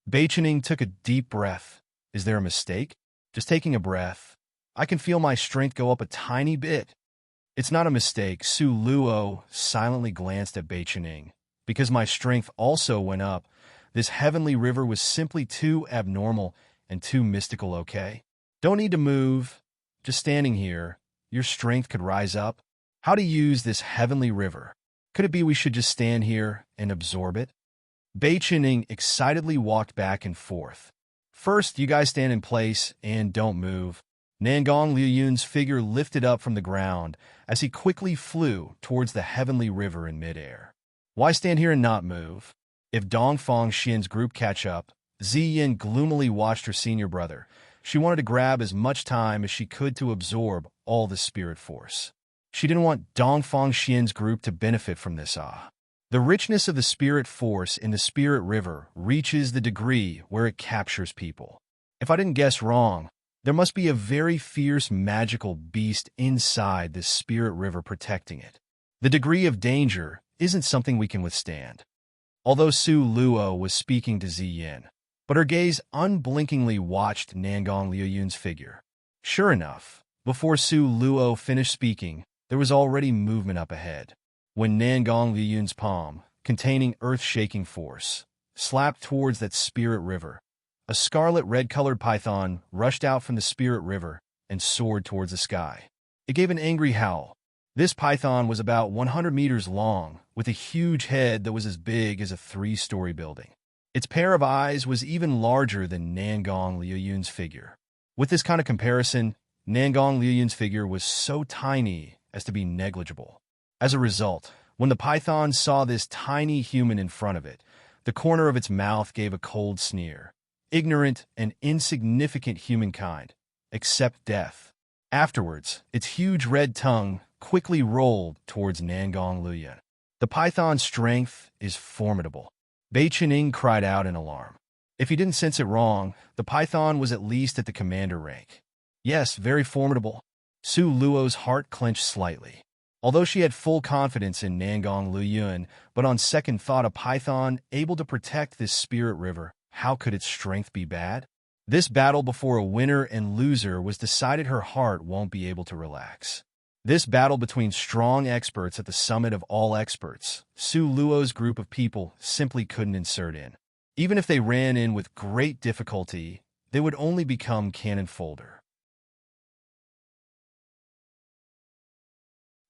Beichening took a deep breath. Is there a mistake? Just taking a breath. I can feel my strength go up a tiny bit. It's not a mistake. Su Luo silently glanced at Beichening. Because my strength also went up. This heavenly river was simply too abnormal and too mystical, okay? Don't need to move. Just standing here, your strength could rise up. How to use this heavenly river? Could it be we should just stand here and absorb it? Beichening excitedly walked back and forth. First, you guys stand in place and don't move. Nangong Liuyun's figure lifted up from the ground as he quickly flew towards the heavenly river in midair. Why stand here and not move? If Dongfang Xian's group catch up, Ziyin gloomily watched her senior brother. She wanted to grab as much time as she could to absorb all the spirit force. She didn't want Dongfang Xian's group to benefit from this. The richness of the spirit force in the spirit river reaches the degree where it captures people. If I didn't guess wrong, there must be a very fierce magical beast inside this spirit river protecting it. The degree of danger isn't something we can withstand. Although Su Luo was speaking to Ziyin, but her gaze unblinkingly watched Nangong Liuyun's figure. Sure enough, before Su Luo finished speaking, there was already movement up ahead. When Nangong Liuyun's palm, containing earth-shaking force, slapped towards that spirit river, a scarlet red-colored python rushed out from the spirit river and soared towards the sky. It gave an angry howl. This python was about 100 meters long, with a huge head that was as big as a 3-story building. Its pair of eyes was even larger than Nangong Liuyun's figure. With this kind of comparison, Nangong Liuyun's figure was so tiny as to be negligible. As a result, when the python saw this tiny human in front of it, the corner of its mouth gave a cold sneer. Ignorant and insignificant humankind, accept death. Afterwards, its huge red tongue quickly rolled towards Nangong Liuyun. The python's strength is formidable. Beichening cried out in alarm. If he didn't sense it wrong, the python was at least at the commander rank. Yes, very formidable. Su Luo's heart clenched slightly. Although she had full confidence in Nangong Liuyun, but on second thought, a python able to protect this spirit river, how could its strength be bad? This battle before a winner and loser was decided. Her heart won't be able to relax. This battle between strong experts at the summit of all experts, Su Luo's group of people simply couldn't insert in. Even if they ran in with great difficulty, they would only become cannon fodder.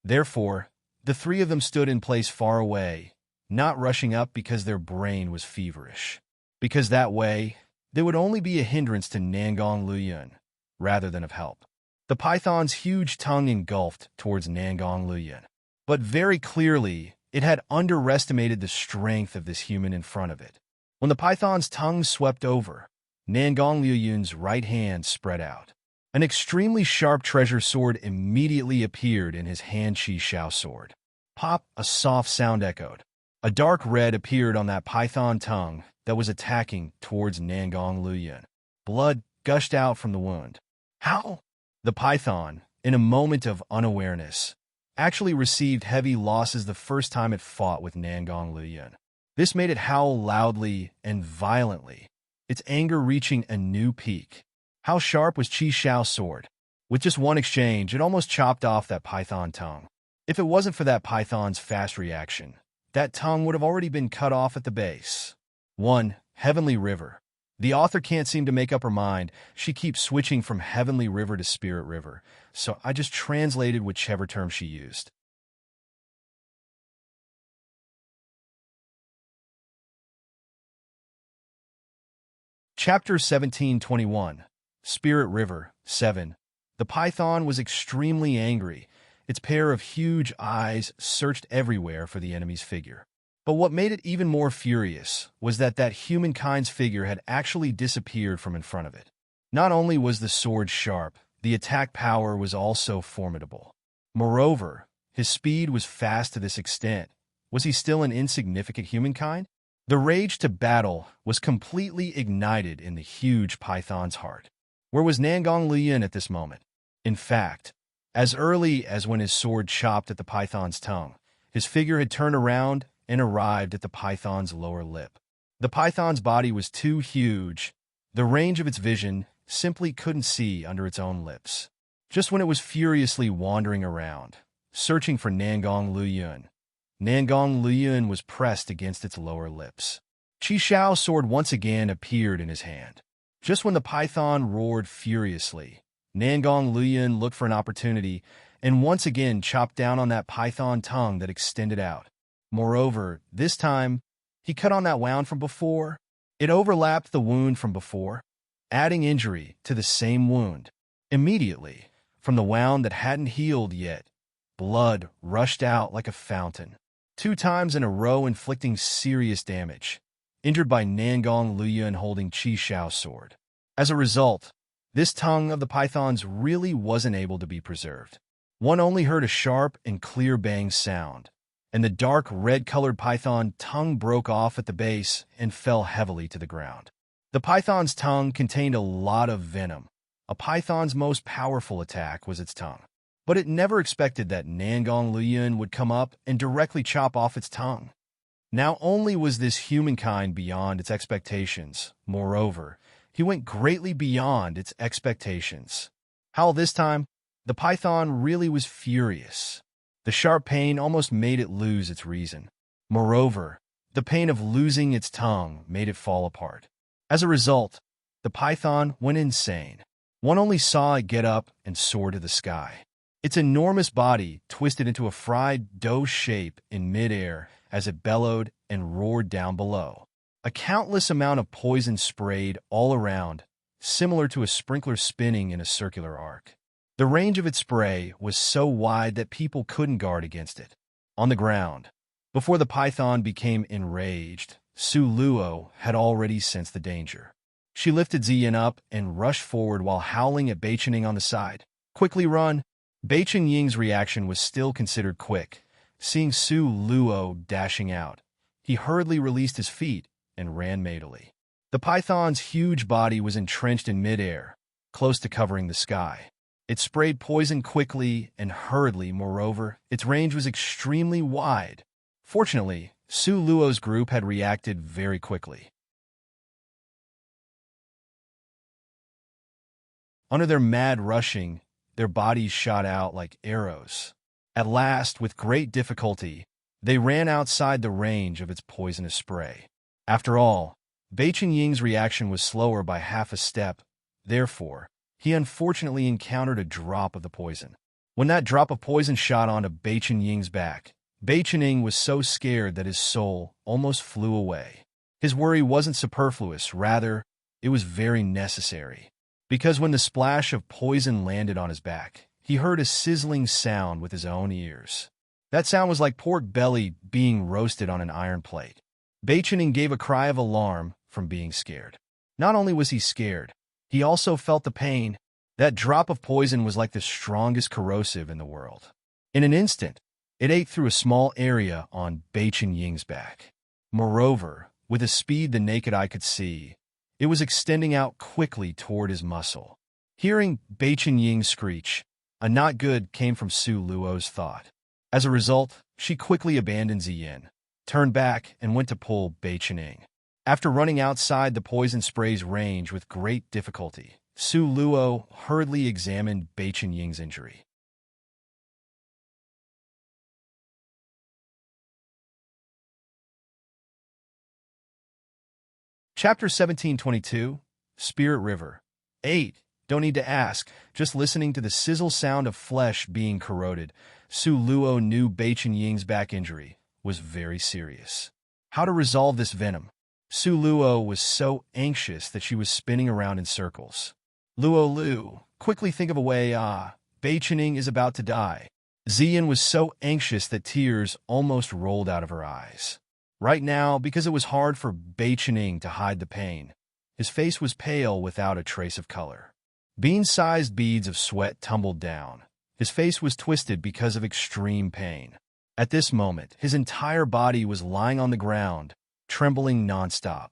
Therefore, the three of them stood in place far away, not rushing up because their brain was feverish. Because that way, they would only be a hindrance to Nangong Liuyun, rather than of help. The python's huge tongue engulfed towards Nangong Liuyun. But very clearly, it had underestimated the strength of this human in front of it. When the python's tongue swept over, Nangong Liuyun's right hand spread out. An extremely sharp treasure sword immediately appeared in his hand. Chi Shao sword. Pop, a soft sound echoed. A dark red appeared on that python tongue that was attacking towards Nangong Liuyun. Blood gushed out from the wound. How? The python, in a moment of unawareness, actually received heavy losses the first time it fought with Nangong Liuyun. This made it howl loudly and violently, its anger reaching a new peak. How sharp was Chi Shao's sword? With just one exchange, it almost chopped off that python tongue. If it wasn't for that python's fast reaction, that tongue would have already been cut off at the base. 1. Heavenly River. The author can't seem to make up her mind. She keeps switching from Heavenly River to Spirit River, so I just translated whichever term she used. Chapter 1721. Spirit River 7. The python was extremely angry. Its pair of huge eyes searched everywhere for the enemy's figure. But what made it even more furious was that humankind's figure had actually disappeared from in front of it. Not only was the sword sharp, the attack power was also formidable. Moreover, his speed was fast to this extent. Was he still an insignificant humankind? The rage to battle was completely ignited in the huge python's heart. Where was Nangong Lian at this moment? In fact, as early as when his sword chopped at the python's tongue, his figure had turned around and arrived at the python's lower lip. The python's body was too huge. The range of its vision simply couldn't see under its own lips. Just when it was furiously wandering around, searching for Nangong Luyun, Nangong Luyun was pressed against its lower lips. Qi Shao's sword once again appeared in his hand. Just when the python roared furiously, Nangong Luyun looked for an opportunity and once again chopped down on that python tongue that extended out. Moreover, this time, he cut on that wound from before. It overlapped the wound from before, adding injury to the same wound. Immediately, from the wound that hadn't healed yet, blood rushed out like a fountain, 2 times in a row inflicting serious damage, injured by Nangong Luyun holding Qi Shao's sword. As a result, this tongue of the python's really wasn't able to be preserved. One only heard a sharp and clear bang sound, and the dark red-colored python tongue broke off at the base and fell heavily to the ground. The python's tongue contained a lot of venom. A python's most powerful attack was its tongue. But it never expected that Nangong Luyun would come up and directly chop off its tongue. Not only was this humankind beyond its expectations, moreover, he went greatly beyond its expectations. How this time, the python really was furious. The sharp pain almost made it lose its reason. Moreover, the pain of losing its tongue made it fall apart. As a result, the python went insane. One only saw it get up and soar to the sky. Its enormous body twisted into a fried dough shape in midair as it bellowed and roared down below. A countless amount of poison sprayed all around, similar to a sprinkler spinning in a circular arc. The range of its spray was so wide that people couldn't guard against it. On the ground, before the python became enraged, Su Luo had already sensed the danger. She lifted Ziyin up and rushed forward while howling at Beichening on the side. Quickly run! Beichen Ying's reaction was still considered quick. Seeing Su Luo dashing out, he hurriedly released his feet and ran madly. The python's huge body was entrenched in midair, close to covering the sky. It sprayed poison quickly and hurriedly. Moreover, its range was extremely wide. Fortunately, Su Luo's group had reacted very quickly. Under their mad rushing, their bodies shot out like arrows. At last, with great difficulty, they ran outside the range of its poisonous spray. After all, Beichen Ying's reaction was slower by half a step. Therefore, he unfortunately encountered a drop of the poison. When that drop of poison shot onto Beichen Ying's back, Beichen Ying was so scared that his soul almost flew away. His worry wasn't superfluous, rather, it was very necessary. Because when the splash of poison landed on his back, he heard a sizzling sound with his own ears. That sound was like pork belly being roasted on an iron plate. Beichen Ying gave a cry of alarm from being scared. Not only was he scared, he also felt the pain. That drop of poison was like the strongest corrosive in the world. In an instant, it ate through a small area on Beichen Ying's back. Moreover, with a speed the naked eye could see, it was extending out quickly toward his muscle. Hearing Beichen Ying screech, a not good came from Su Luo's thought. As a result, she quickly abandoned Ziyin, turned back, and went to pull Beichen Ying. After running outside the poison spray's range with great difficulty, Su Luo hurriedly examined Beichen Ying's injury. Chapter 1722, Spirit River. 8. Don't need to ask. Just listening to the sizzle sound of flesh being corroded, Su Luo knew Beichen Ying's back injury was very serious. How to resolve this venom? Su Luo was so anxious that she was spinning around in circles. Luo Lu, quickly think of a way. Beichen Ying is about to die. Ziyin was so anxious that tears almost rolled out of her eyes. Right now, because it was hard for Beichen Ying to hide the pain, his face was pale without a trace of color. Bean-sized beads of sweat tumbled down. His face was twisted because of extreme pain. At this moment, his entire body was lying on the ground, trembling nonstop.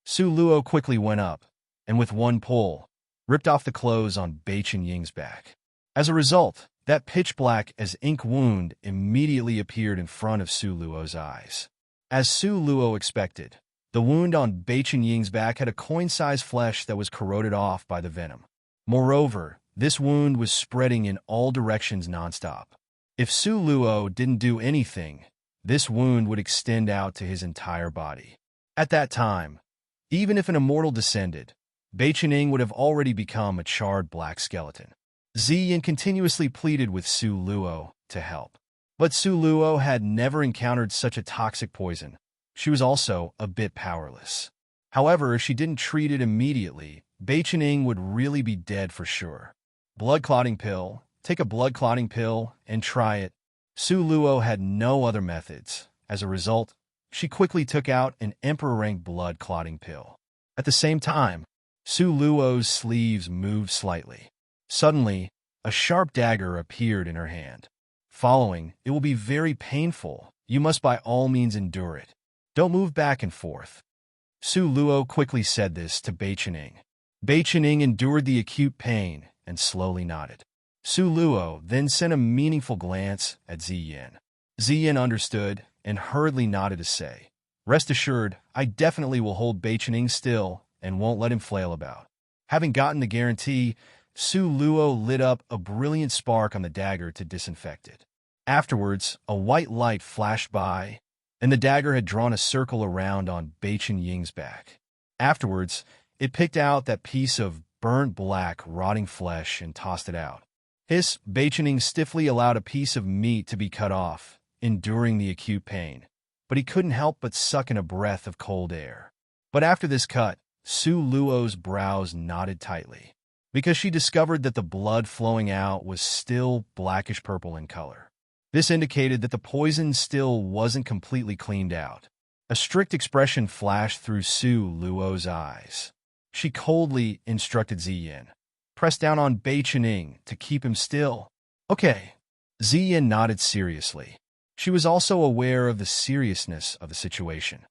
Su Luo quickly went up, and with one pull, ripped off the clothes on Bei Chen-ying's back. As a result, that pitch-black as ink wound immediately appeared in front of Su Luo's eyes. As Su Luo expected, the wound on Bei Chen-ying's back had a coin-sized flesh that was corroded off by the venom. Moreover, this wound was spreading in all directions nonstop. If Su Luo didn't do anything, this wound would extend out to his entire body. At that time, even if an immortal descended, Bei Chen-ying would have already become a charred black skeleton. Ziyin continuously pleaded with Su Luo to help. But Su Luo had never encountered such a toxic poison. She was also a bit powerless. However, if she didn't treat it immediately, Bei Chen-ying would really be dead for sure. Blood clotting pill. Take a blood clotting pill and try it. Su Luo had no other methods. As a result, she quickly took out an emperor-rank blood clotting pill. At the same time, Su Luo's sleeves moved slightly. Suddenly, a sharp dagger appeared in her hand. Following, it will be very painful. You must by all means endure it. Don't move back and forth. Su Luo quickly said this to Bei Chen-ying. Bei Chen-ying endured the acute pain and slowly nodded. Su Luo then sent a meaningful glance at Ziyin. Ziyin understood and hurriedly nodded to say, "Rest assured, I definitely will hold Bei Chen-ying still and won't let him flail about." Having gotten the guarantee, Su Luo lit up a brilliant spark on the dagger to disinfect it. Afterwards, a white light flashed by, and the dagger had drawn a circle around on Bei Chen-ying's back. Afterwards, it picked out that piece of burnt black, rotting flesh and tossed it out. Bei Chen-ying stiffly allowed a piece of meat to be cut off, enduring the acute pain, but he couldn't help but suck in a breath of cold air. But after this cut, Su Luo's brows knotted tightly, because she discovered that the blood flowing out was still blackish-purple in color. This indicated that the poison still wasn't completely cleaned out. A strict expression flashed through Su Luo's eyes. She coldly instructed Ziyin, "Press down on Bei Chen-ying to keep him still." "Okay." Ziyin nodded seriously. She was also aware of the seriousness of the situation.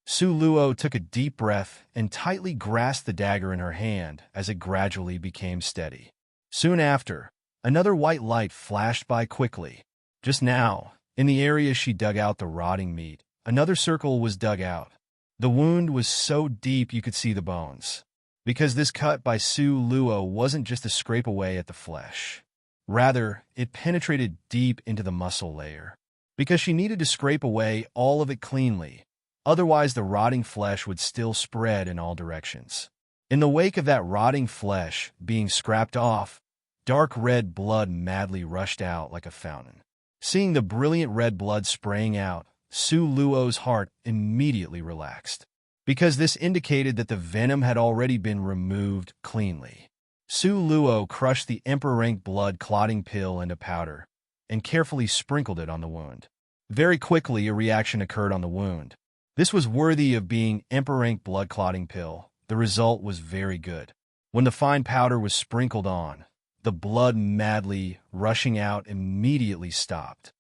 Su Luo took a deep breath and tightly grasped the dagger in her hand as it gradually became steady. Soon after, another white light flashed by quickly. Just now, in the area she dug out the rotting meat, another circle was dug out. The wound was so deep you could see the bones, because this cut by Su Luo wasn't just a scrape away at the flesh. Rather, it penetrated deep into the muscle layer, because she needed to scrape away all of it cleanly. Otherwise, the rotting flesh would still spread in all directions. In the wake of that rotting flesh being scraped off, dark red blood madly rushed out like a fountain. Seeing the brilliant red blood spraying out, Su Luo's heart immediately relaxed, because this indicated that the venom had already been removed cleanly. Su Luo crushed the emperor-rank blood clotting pill into powder and carefully sprinkled it on the wound. Very quickly, a reaction occurred on the wound. This was worthy of being emperor-rank blood clotting pill. The result was very good. When the fine powder was sprinkled on, the blood madly rushing out immediately stopped.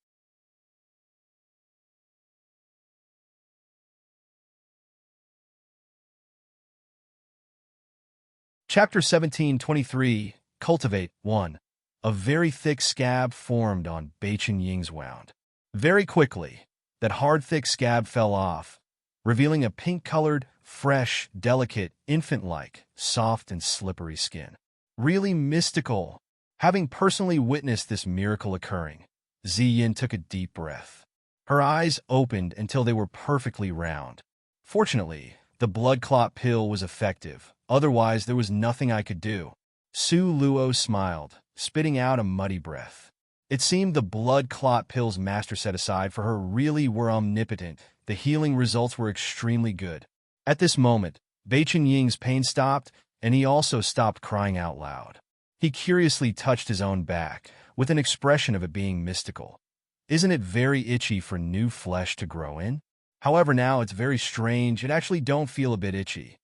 Chapter 1723, Cultivate 1. A very thick scab formed on Bei Chen-ying's wound. Very quickly, that hard thick scab fell off, revealing a pink-colored, fresh, delicate, infant-like, soft and slippery skin. Really mystical. Having personally witnessed this miracle occurring, Ziyin took a deep breath. Her eyes opened until they were perfectly round. Fortunately, the blood clot pill was effective. Otherwise, there was nothing I could do. Su Luo smiled, spitting out a muddy breath. It seemed the blood clot pills Master set aside for her really were omnipotent. The healing results were extremely good. At this moment, Bei Chen-ying's pain stopped, and he also stopped crying out loud. He curiously touched his own back, with an expression of it being mystical. Isn't it very itchy for new flesh to grow in? However, now it's very strange. It actually don't feel a bit itchy.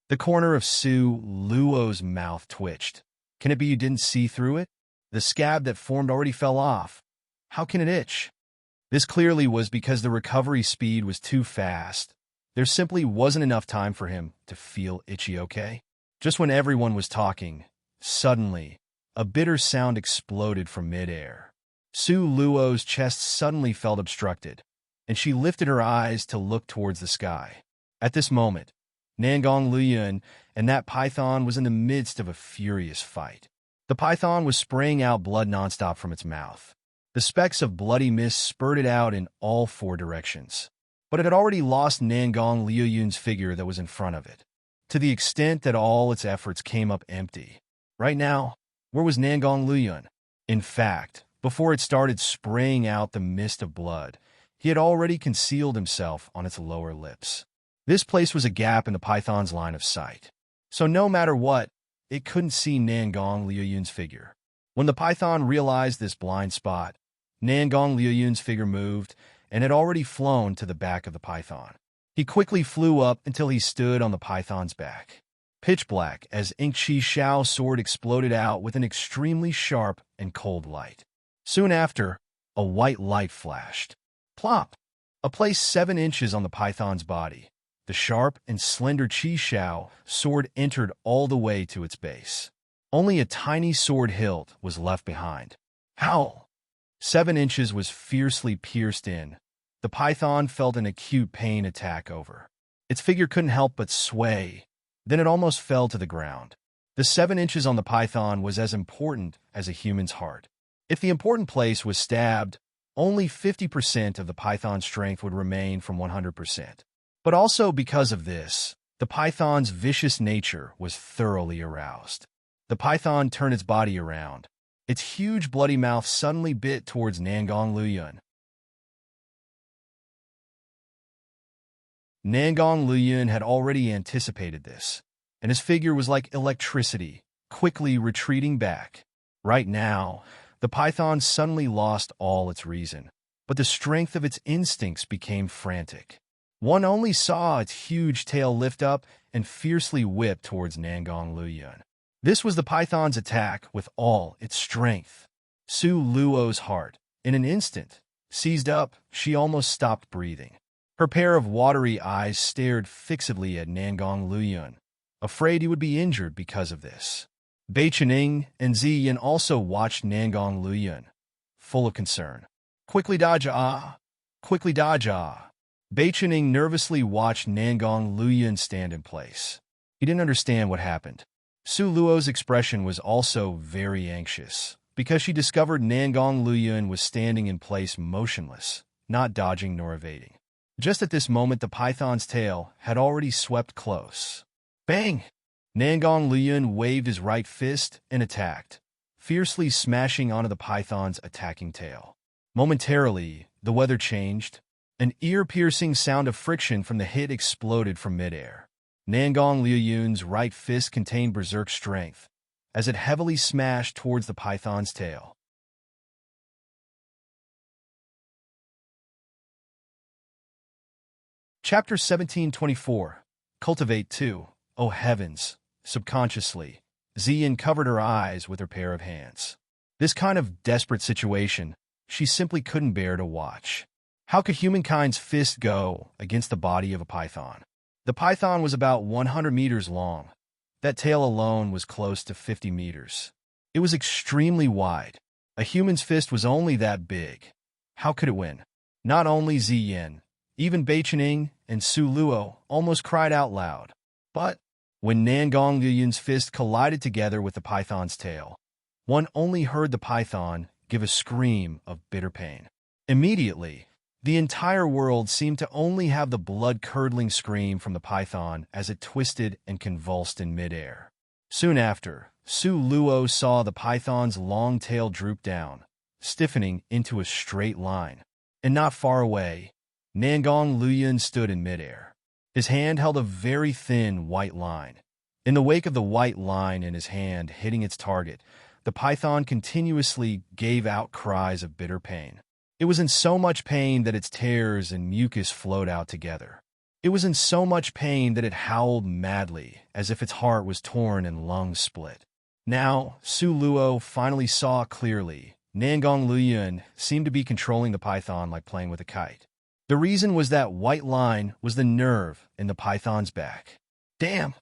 The corner of Su Luo's mouth twitched. Can it be you didn't see through it? The scab that formed already fell off. How can it itch? This clearly was because the recovery speed was too fast. There simply wasn't enough time for him to feel itchy okay. Just when everyone was talking, suddenly, a bitter sound exploded from midair. Su Luo's chest suddenly felt obstructed, and she lifted her eyes to look towards the sky. At this moment, Nangong Luyun and that python was in the midst of a furious fight. The python was spraying out blood nonstop from its mouth. The specks of bloody mist spurted out in all four directions. But it had already lost Nangong Luyun's figure that was in front of it, to the extent that all its efforts came up empty. Right now, where was Nangong Luyun? In fact, before it started spraying out the mist of blood, he had already concealed himself on its lower lips. This place was a gap in the python's line of sight. So no matter what, it couldn't see Nangong Luyun's figure. When the python realized this blind spot, Nangong Luyun's figure moved and had already flown to the back of the python. He quickly flew up until he stood on the python's back. Pitch black as Ink Chi Shao's sword exploded out with an extremely sharp and cold light. Soon after, a white light flashed. Plop! A place 7 inches on the python's body. The sharp and slender Chi Shao sword entered all the way to its base. Only a tiny sword hilt was left behind. Howl! 7 inches was fiercely pierced in. The python felt an acute pain attack over. Its figure couldn't help but sway. Then it almost fell to the ground. The 7 inches on the python was as important as a human's heart. If the important place was stabbed, only 50% of the python's strength would remain from 100%. But also because of this, the python's vicious nature was thoroughly aroused. The python turned its body around. Its huge bloody mouth suddenly bit towards Nangong Luyun. Nangong Luyun had already anticipated this, and his figure was like electricity, quickly retreating back. Right now, the python suddenly lost all its reason, but the strength of its instincts became frantic. One only saw its huge tail lift up and fiercely whip towards Nangong Luyun. This was the python's attack with all its strength. Su Luo's heart, in an instant, seized up. She almost stopped breathing. Her pair of watery eyes stared fixedly at Nangong Luyun, afraid he would be injured because of this. Bei Chening and Ziyin also watched Nangong Luyun, full of concern. Quickly dodge ah! Quickly dodge ah! Bei Chening nervously watched Nangong Luyun stand in place. He didn't understand what happened. Su Luo's expression was also very anxious, because she discovered Nangong Luyun was standing in place motionless, not dodging nor evading. Just at this moment, the python's tail had already swept close. Bang! Nangong Luyun waved his right fist and attacked, fiercely smashing onto the python's attacking tail. Momentarily, the weather changed. An ear-piercing sound of friction from the hit exploded from midair. Nangong Luyun's right fist contained berserk strength, as it heavily smashed towards the python's tail. Chapter 1724. Cultivate 2. Oh heavens! Subconsciously, Ziyin covered her eyes with her pair of hands. This kind of desperate situation, she simply couldn't bear to watch. How could humankind's fist go against the body of a python? The python was about 100 meters long. That tail alone was close to 50 meters. It was extremely wide. A human's fist was only that big. How could it win? Not only Ziyin, even Bei Chening and Su Luo almost cried out loud. But when Nangong Luyun's fist collided together with the python's tail, one only heard the python give a scream of bitter pain. Immediately, the entire world seemed to only have the blood-curdling scream from the python as it twisted and convulsed in midair. Soon after, Su Luo saw the python's long tail droop down, stiffening into a straight line. And not far away, Nangong Luyun stood in midair. His hand held a very thin white line. In the wake of the white line in his hand hitting its target, the python continuously gave out cries of bitter pain. It was in so much pain that its tears and mucus flowed out together. It was in so much pain that it howled madly, as if its heart was torn and lungs split. Now, Su Luo finally saw clearly Nangong Luyun seemed to be controlling the python like playing with a kite. The reason was that white line was the nerve in the python's back. Damn!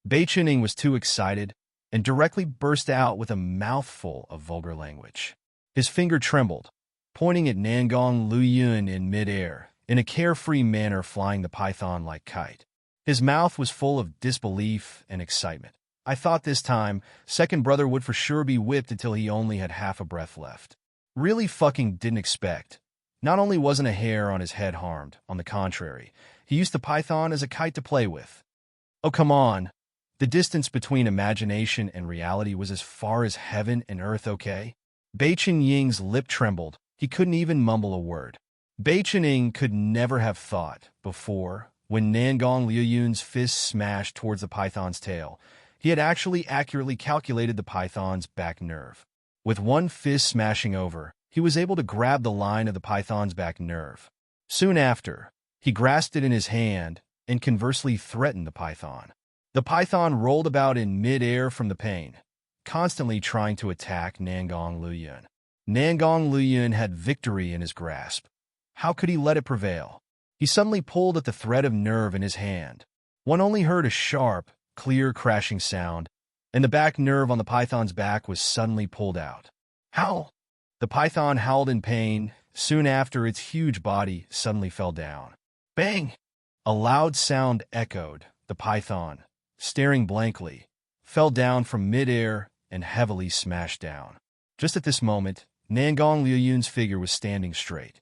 Bei Chuning was too excited and directly burst out with a mouthful of vulgar language. His finger trembled, pointing at Nangong Luyun in midair, in a carefree manner flying the python like kite. His mouth was full of disbelief and excitement. I thought this time, second brother would for sure be whipped until he only had half a breath left. Really fucking didn't expect. Not only wasn't a hair on his head harmed, on the contrary, he used the python as a kite to play with. Oh, come on. The distance between imagination and reality was as far as heaven and earth, okay? Bei Chunying's lip trembled. He couldn't even mumble a word. Bei Chuning could never have thought, before, when Nangong Luyun's fist smashed towards the python's tail, he had actually accurately calculated the python's back nerve. With one fist smashing over, he was able to grab the line of the python's back nerve. Soon after, he grasped it in his hand and conversely threatened the python. The python rolled about in mid-air from the pain, constantly trying to attack Nangong Luyun. Nangong Luyun had victory in his grasp. How could he let it prevail? He suddenly pulled at the thread of nerve in his hand. One only heard a sharp, clear crashing sound, and the back nerve on the python's back was suddenly pulled out. Howl! The python howled in pain. Soon after, its huge body suddenly fell down. Bang! A loud sound echoed. The python, staring blankly, fell down from mid-air and heavily smashed down. Just at this moment, Nangong Luyun's figure was standing straight.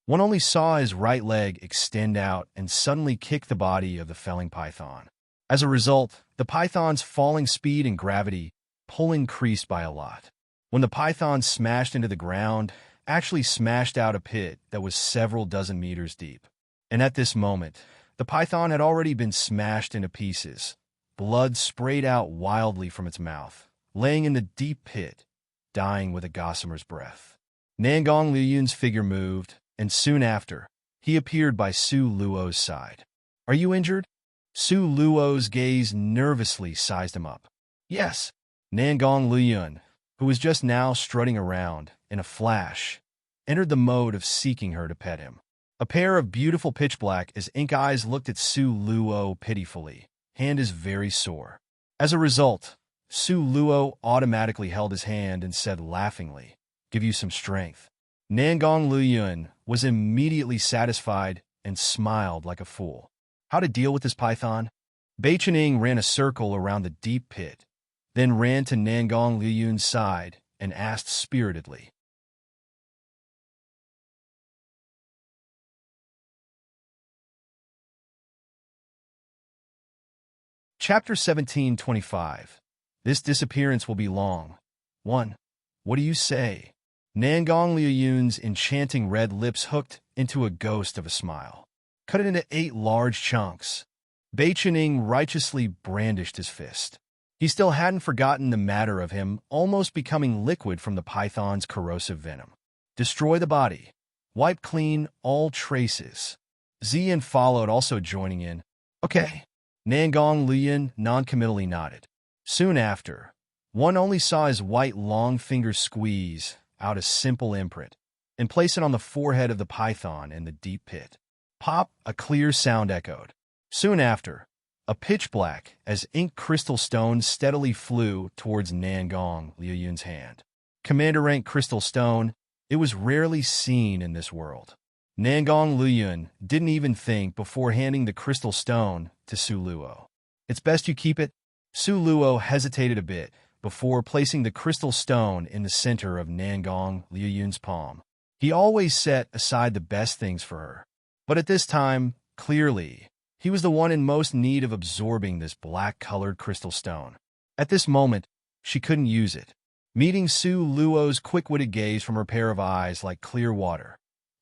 One only saw his right leg extend out and suddenly kick the body of the felling python. As a result, the python's falling speed and gravity pull increased by a lot. When the python smashed into the ground, actually smashed out a pit that was several dozen meters deep. And at this moment, the python had already been smashed into pieces. Blood sprayed out wildly from its mouth, laying in the deep pit, dying with a gossamer's breath. Nangong Luyun's figure moved, and soon after, he appeared by Su Luo's side. Are you injured? Su Luo's gaze nervously sized him up. Yes. Nangong Luyun, who was just now strutting around, in a flash, entered the mode of seeking her to pet him. A pair of beautiful pitch black as ink eyes looked at Su Luo pitifully. Hand is very sore. As a result, Su Luo automatically held his hand and said laughingly, give you some strength. Nangong Luyun was immediately satisfied and smiled like a fool. How to deal with this python? Bei Chuning ran a circle around the deep pit, then ran to Nangong Luyun's side and asked spiritedly. Chapter 1725. This disappearance will be long. 1. What do you say? Nangong Luyun's enchanting red lips hooked into a ghost of a smile. Cut it into 8 large chunks. Bei Chuning righteously brandished his fist. He still hadn't forgotten the matter of him almost becoming liquid from the python's corrosive venom. Destroy the body. Wipe clean all traces. Ziyin followed, also joining in. Okay. Nangong Luyun noncommittally nodded. Soon after, one only saw his white long fingers squeeze out a simple imprint and place it on the forehead of the python in the deep pit. Pop! A clear sound echoed. Soon after, a pitch black as ink crystal stone steadily flew towards Nangong Luyun's hand. Commander rank crystal stone, it was rarely seen in this world. Nangong Luyun didn't even think before handing the crystal stone to Su Luo. It's best you keep it. Su Luo hesitated a bit before placing the crystal stone in the center of Nangong Luyun's palm. He always set aside the best things for her. But at this time, clearly, he was the one in most need of absorbing this black-colored crystal stone. At this moment, she couldn't use it. Meeting Su Luo's quick-witted gaze from her pair of eyes like clear water,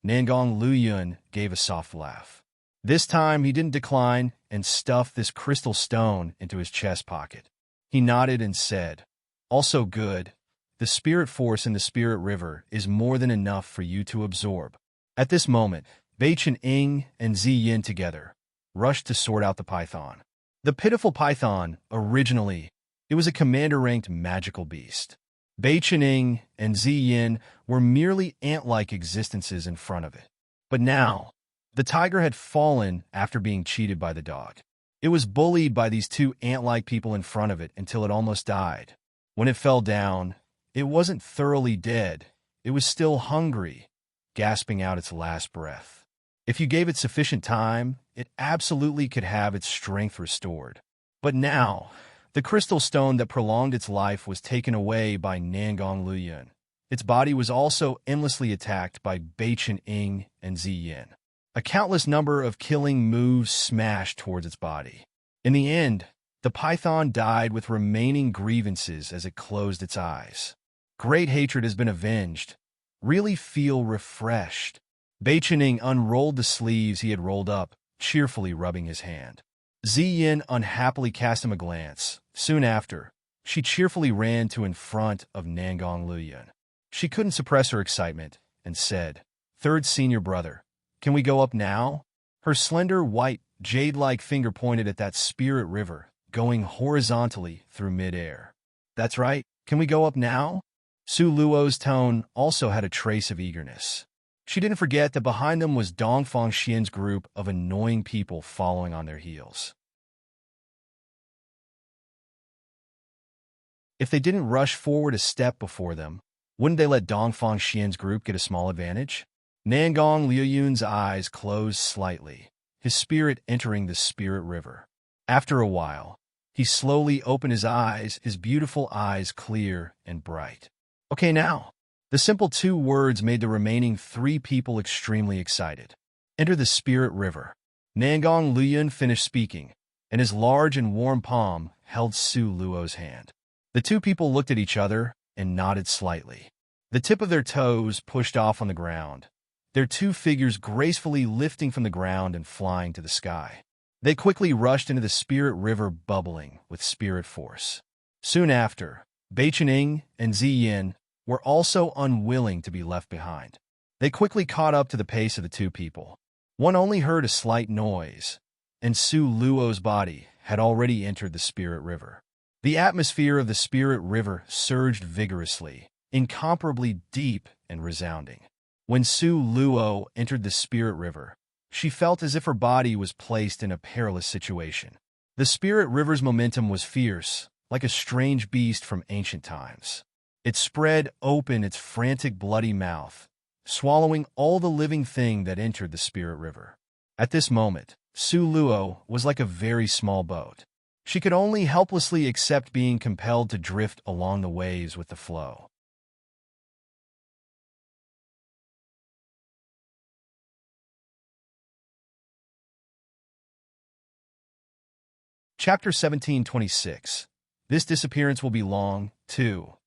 Nangong Luyun gave a soft laugh. This time, he didn't decline and stuffed this crystal stone into his chest pocket. He nodded and said, also good. The spirit force in the spirit river is more than enough for you to absorb. At this moment, Bei Chuning and Ziyin together rushed to sort out the python. The pitiful python, originally It was a commander-ranked magical beast. Bei Qining and Zi Yin were merely ant-like existences in front of it. But now, the tiger had fallen after being cheated by the dog. It was bullied by these two ant-like people in front of it until it almost died. When it fell down, it wasn't thoroughly dead. It was still hungry, gasping out its last breath. If you gave it sufficient time, it absolutely could have its strength restored. But now, the crystal stone that prolonged its life was taken away by Nangong Luyun. Its body was also endlessly attacked by Bei Qining and Zi Yin. A countless number of killing moves smashed towards its body. In the end, the python died with remaining grievances as it closed its eyes. Great hatred has been avenged. Really feel refreshed. Bei Qining unrolled the sleeves he had rolled up, cheerfully rubbing his hand. Zi Yin unhappily cast him a glance. Soon after, she cheerfully ran to in front of Nangong Luyun. She couldn't suppress her excitement and said, "Third senior brother, can we go up now?" Her slender, white, jade-like finger pointed at that spirit river, going horizontally through mid-air. "That's right. Can we go up now?" Su Luo's tone also had a trace of eagerness. She didn't forget that behind them was Dongfang Xian's group of annoying people following on their heels. If they didn't rush forward a step before them, wouldn't they let Dongfang Xian's group get a small advantage? Nangong Liuyun's eyes closed slightly, his spirit entering the spirit river. After a while, he slowly opened his eyes, his beautiful eyes clear and bright. "Okay, now." The simple 2 words made the remaining 3 people extremely excited. "Enter the spirit river." Nangong Luyun finished speaking, and his large and warm palm held Su Luo's hand. The 2 people looked at each other and nodded slightly. The tip of their toes pushed off on the ground, their 2 figures gracefully lifting from the ground and flying to the sky. They quickly rushed into the spirit river bubbling with spirit force. Soon after, Bei Qining and Zi Yin were also unwilling to be left behind. They quickly caught up to the pace of the 2 people. One only heard a slight noise, and Su Luo's body had already entered the spirit river. The atmosphere of the spirit river surged vigorously, incomparably deep and resounding. When Su Luo entered the spirit river, she felt as if her body was placed in a perilous situation. The spirit river's momentum was fierce, like a strange beast from ancient times. It spread open its frantic, bloody mouth, swallowing all the living thing that entered the spirit river. At this moment, Su Luo was like a very small boat. She could only helplessly accept being compelled to drift along the waves with the flow. Chapter 1726. This disappearance will be long, too.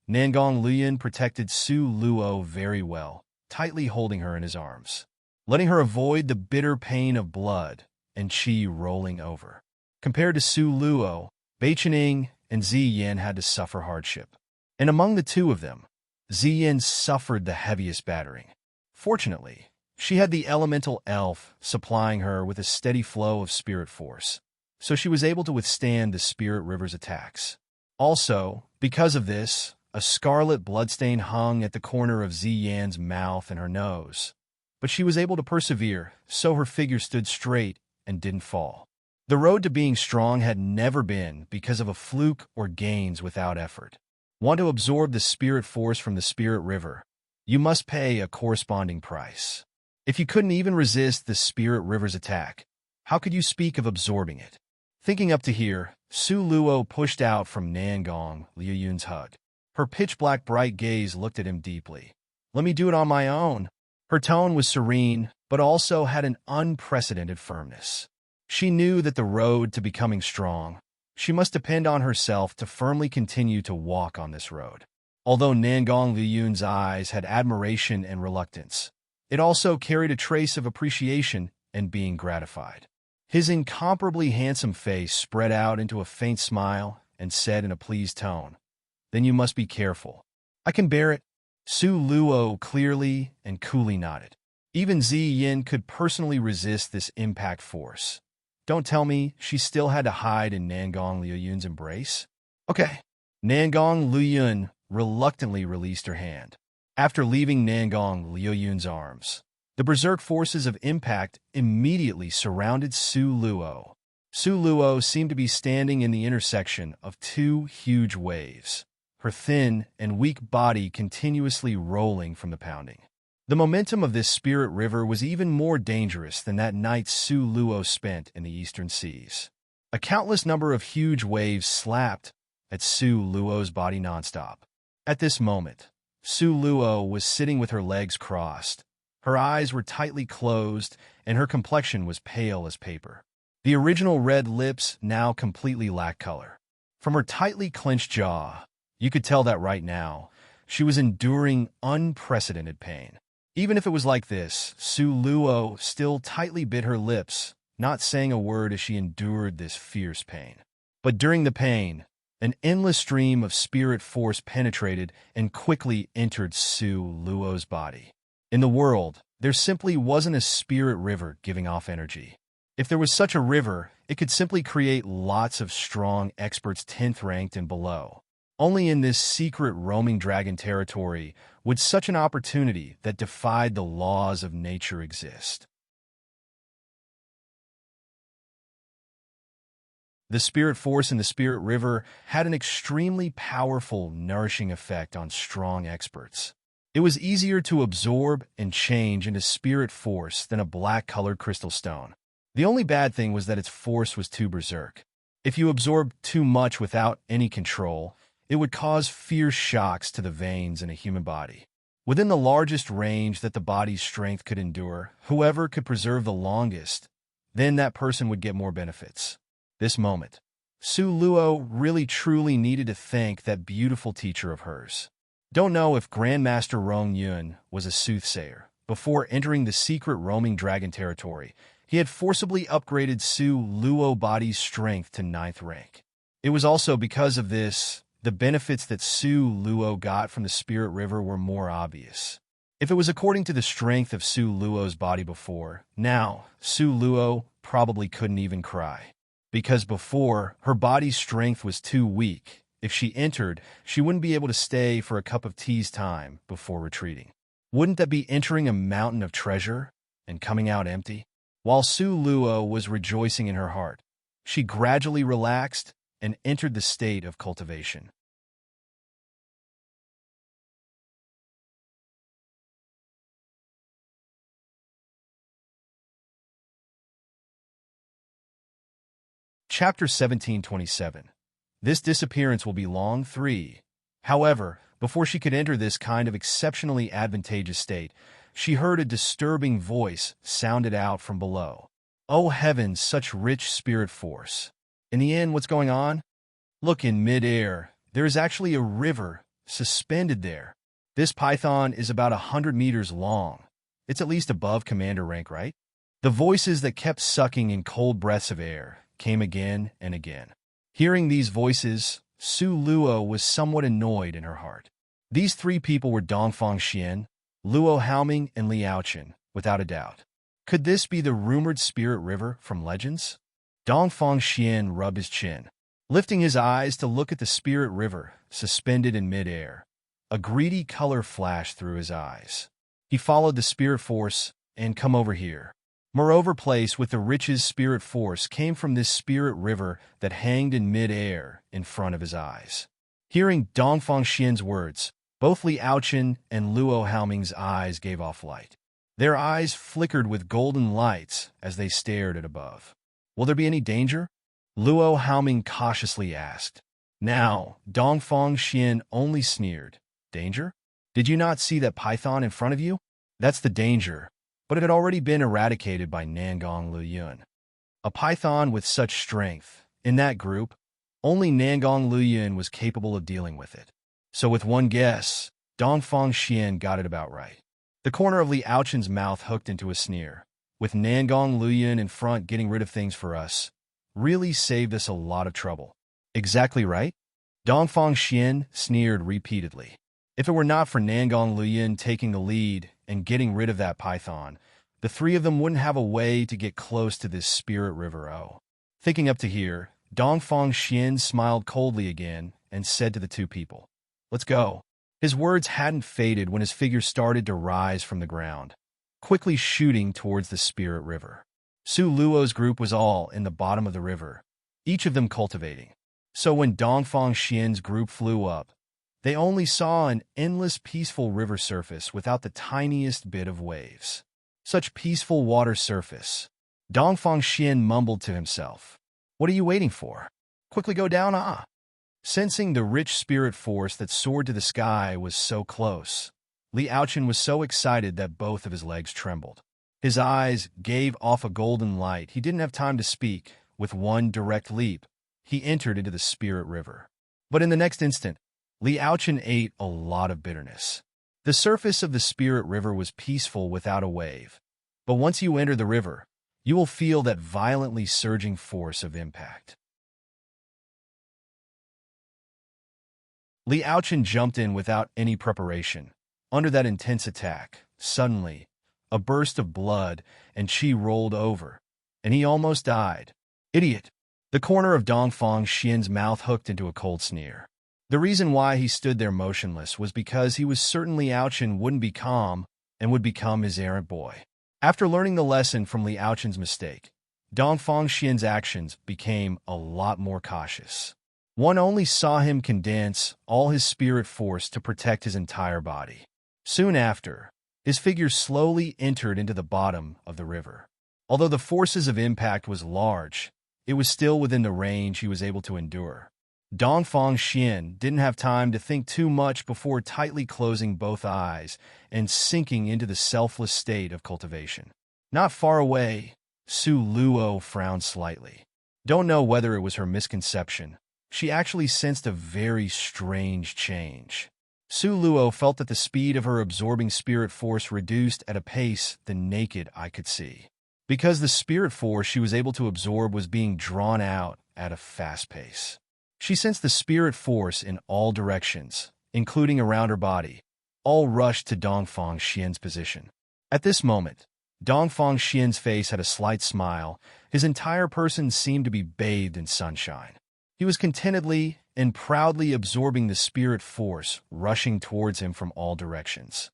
Nangong Luyun protected Su Luo very well, tightly holding her in his arms, letting her avoid the bitter pain of blood and qi rolling over. Compared to Su Luo, Bei Qining and Zi Yin had to suffer hardship. And among the 2 of them, Zi Yin suffered the heaviest battering. Fortunately, she had the elemental elf supplying her with a steady flow of spirit force, so she was able to withstand the spirit river's attacks. Also, because of this, a scarlet bloodstain hung at the corner of Zi Yan's mouth and her nose. But she was able to persevere, so her figure stood straight and didn't fall. The road to being strong had never been because of a fluke or gains without effort. Want to absorb the spirit force from the spirit river, you must pay a corresponding price. If you couldn't even resist the spirit river's attack, how could you speak of absorbing it? Thinking up to here, Su Luo pushed out from Nangong Liuyun's hug. Her pitch-black bright gaze looked at him deeply. "Let me do it on my own." Her tone was serene, but also had an unprecedented firmness. She knew that the road to becoming strong, she must depend on herself to firmly continue to walk on this road. Although Nangong Liyun's eyes had admiration and reluctance, it also carried a trace of appreciation and being gratified. His incomparably handsome face spread out into a faint smile and said in a pleased tone, "Then you must be careful." "I can bear it." Su Luo clearly and coolly nodded. Even Zi Yin could personally resist this impact force. Don't tell me she still had to hide in Nangong Liuyun's embrace? Okay. Nangong Luyun reluctantly released her hand. After leaving Nangong Luyun's arms, the berserk forces of impact immediately surrounded Su Luo. Su Luo seemed to be standing in the intersection of two huge waves, her thin and weak body continuously rolling from the pounding. The momentum of this spirit river was even more dangerous than that night Su Luo spent in the eastern seas. A countless number of huge waves slapped at Su Luo's body nonstop. At this moment, Su Luo was sitting with her legs crossed. Her eyes were tightly closed, and her complexion was pale as paper. The original red lips now completely lacked color. From her tightly clenched jaw, you could tell that right now, she was enduring unprecedented pain. Even if it was like this, Su Luo still tightly bit her lips, not saying a word as she endured this fierce pain. But during the pain, an endless stream of spirit force penetrated and quickly entered Su Luo's body. In the world, there simply wasn't a spirit river giving off energy. If there was such a river, it could simply create lots of strong experts 10th ranked and below. Only in this secret roaming dragon territory would such an opportunity that defied the laws of nature exist. The spirit force in the spirit river had an extremely powerful, nourishing effect on strong experts. It was easier to absorb and change into spirit force than a black-colored crystal stone. The only bad thing was that its force was too berserk. If you absorbed too much without any control, it would cause fierce shocks to the veins in a human body. Within the largest range that the body's strength could endure, whoever could preserve the longest, then that person would get more benefits. This moment, Su Luo really truly needed to thank that beautiful teacher of hers. Don't know if Grandmaster Rong Yun was a soothsayer. Before entering the secret roaming dragon territory, he had forcibly upgraded Su Luo body's strength to 9th rank. It was also because of this, the benefits that Su Luo got from the spirit river were more obvious. If it was according to the strength of Su Luo's body before, now, Su Luo probably couldn't even cry. Because before, her body's strength was too weak. If she entered, she wouldn't be able to stay for a cup of tea's time before retreating. Wouldn't that be entering a mountain of treasure and coming out empty? While Su Luo was rejoicing in her heart, she gradually relaxed and entered the state of cultivation. Chapter 1727. This disappearance will be long 3. However, before she could enter this kind of exceptionally advantageous state, she heard a disturbing voice sounded out from below. Oh heavens, such rich spirit force. In the end, what's going on? Look, in mid-air, there is actually a river suspended there. This python is about 100 meters long. It's at least above commander rank, right? The voices that kept sucking in cold breaths of air came again and again. Hearing these voices, Su Luo was somewhat annoyed in her heart. These 3 people were Dongfang Xian, Luo Haoming, and Liao Chen, without a doubt. Could this be the rumored spirit river from legends? Dongfang Xian rubbed his chin, lifting his eyes to look at the spirit river suspended in midair. A greedy color flashed through his eyes. He followed the spirit force and come over here. Moreover, place with the richest spirit force came from this spirit river that hanged in mid-air in front of his eyes. Hearing Dongfang Xian's words, both Liao Chen and Luo Haoming's eyes gave off light. Their eyes flickered with golden lights as they stared at above. Will there be any danger? Luo Haoming cautiously asked. Now, Dongfang Xian only sneered. Danger? Did you not see that python in front of you? That's the danger. But it had already been eradicated by Nangong Luyun. A python with such strength, in that group, only Nangong Luyun was capable of dealing with it. So with one guess, Dongfang Xian got it about right. The corner of Liao Chen's mouth hooked into a sneer. With Nangong Luyun in front getting rid of things for us, really saved us a lot of trouble. Exactly right? Dongfang Xian sneered repeatedly. If it were not for Nangong Luyun taking the lead and getting rid of that python, the 3 of them wouldn't have a way to get close to this spirit river. Thinking up to here, Dongfang Xian smiled coldly again and said to the two people, "Let's go." His words hadn't faded when his figure started to rise from the ground, quickly shooting towards the spirit river. Su Luo's group was all in the bottom of the river, each of them cultivating. So when Dongfang Xian's group flew up, they only saw an endless peaceful river surface without the tiniest bit of waves. Such peaceful water surface. Dongfang Xian mumbled to himself, "What are you waiting for? Quickly go down, ah." Sensing the rich spirit force that soared to the sky was so close, Li Aochen was so excited that both of his legs trembled. His eyes gave off a golden light. He didn't have time to speak. With one direct leap, he entered into the spirit river. But in the next instant, Li Aochen ate a lot of bitterness. The surface of the spirit river was peaceful without a wave. But once you enter the river, you will feel that violently surging force of impact. Li Aochen jumped in without any preparation. Under that intense attack, suddenly, a burst of blood and qi rolled over, and he almost died. "Idiot!" The corner of Dongfang Xian's mouth hooked into a cold sneer. The reason why he stood there motionless was because he was certain Li Aochen wouldn't be calm and would become his errant boy. After learning the lesson from Li Aochen's mistake, Dongfang Xian's actions became a lot more cautious. One only saw him condense all his spirit force to protect his entire body. Soon after, his figure slowly entered into the bottom of the river. Although the forces of impact was large, it was still within the range he was able to endure. Dongfang Xian didn't have time to think too much before tightly closing both eyes and sinking into the selfless state of cultivation. Not far away, Su Luo frowned slightly. Don't know whether it was her misconception. She actually sensed a very strange change. Su Luo felt that the speed of her absorbing spirit force reduced at a pace the naked eye could see. Because the spirit force she was able to absorb was being drawn out at a fast pace. She sensed the spirit force in all directions, including around her body, all rushed to Dongfang Xian's position. At this moment, Dongfang Xian's face had a slight smile. His entire person seemed to be bathed in sunshine. He was contentedly and proudly absorbing the spirit force rushing towards him from all directions.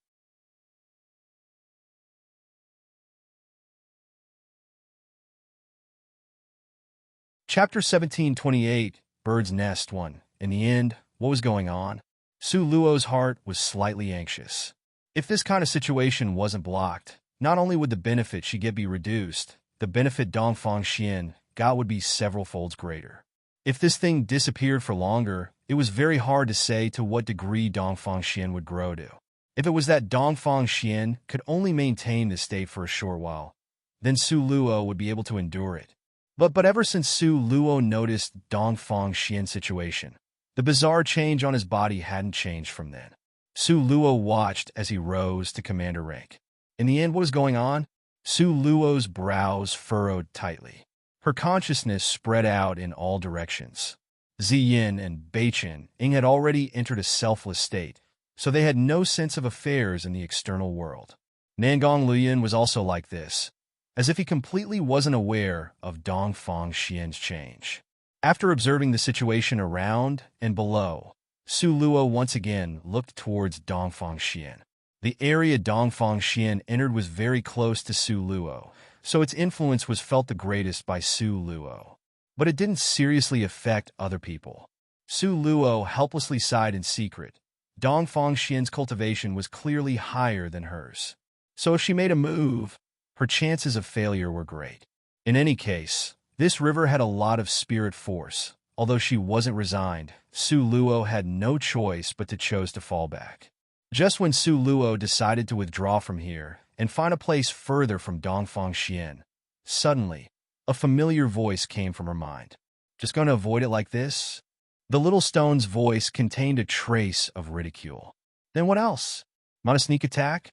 Chapter 1728, Bird's Nest 1. In the end, what was going on? Su Luo's heart was slightly anxious. If this kind of situation wasn't blocked, not only would the benefit she get be reduced, the benefit Dongfang Xian got would be several folds greater. If this thing disappeared for longer, it was very hard to say to what degree Dongfang Xian would grow to. If it was that Dongfang Xian could only maintain this state for a short while, then Su Luo would be able to endure it. But ever since Su Luo noticed Dongfang Xian's situation, the bizarre change on his body hadn't changed from then. Su Luo watched as he rose to commander rank. In the end, what was going on? Su Luo's brows furrowed tightly. Her consciousness spread out in all directions. Ziyin and Beichen Ying had already entered a selfless state, so they had no sense of affairs in the external world. Nangong Luoyun was also like this, as if he completely wasn't aware of Dongfang Xian's change. After observing the situation around and below, Su Luo once again looked towards Dongfang Xian. The area Dongfang Xian entered was very close to Su Luo, so its influence was felt the greatest by Su Luo. But it didn't seriously affect other people. Su Luo helplessly sighed in secret. Dongfang Xian's cultivation was clearly higher than hers. So if she made a move, her chances of failure were great. In any case, this river had a lot of spirit force. Although she wasn't resigned, Su Luo had no choice but to choose to fall back. Just when Su Luo decided to withdraw from here and find a place further from Dongfang Xian, suddenly, a familiar voice came from her mind. Just going to avoid it like this? The little stone's voice contained a trace of ridicule. Then what else? Want a sneak attack?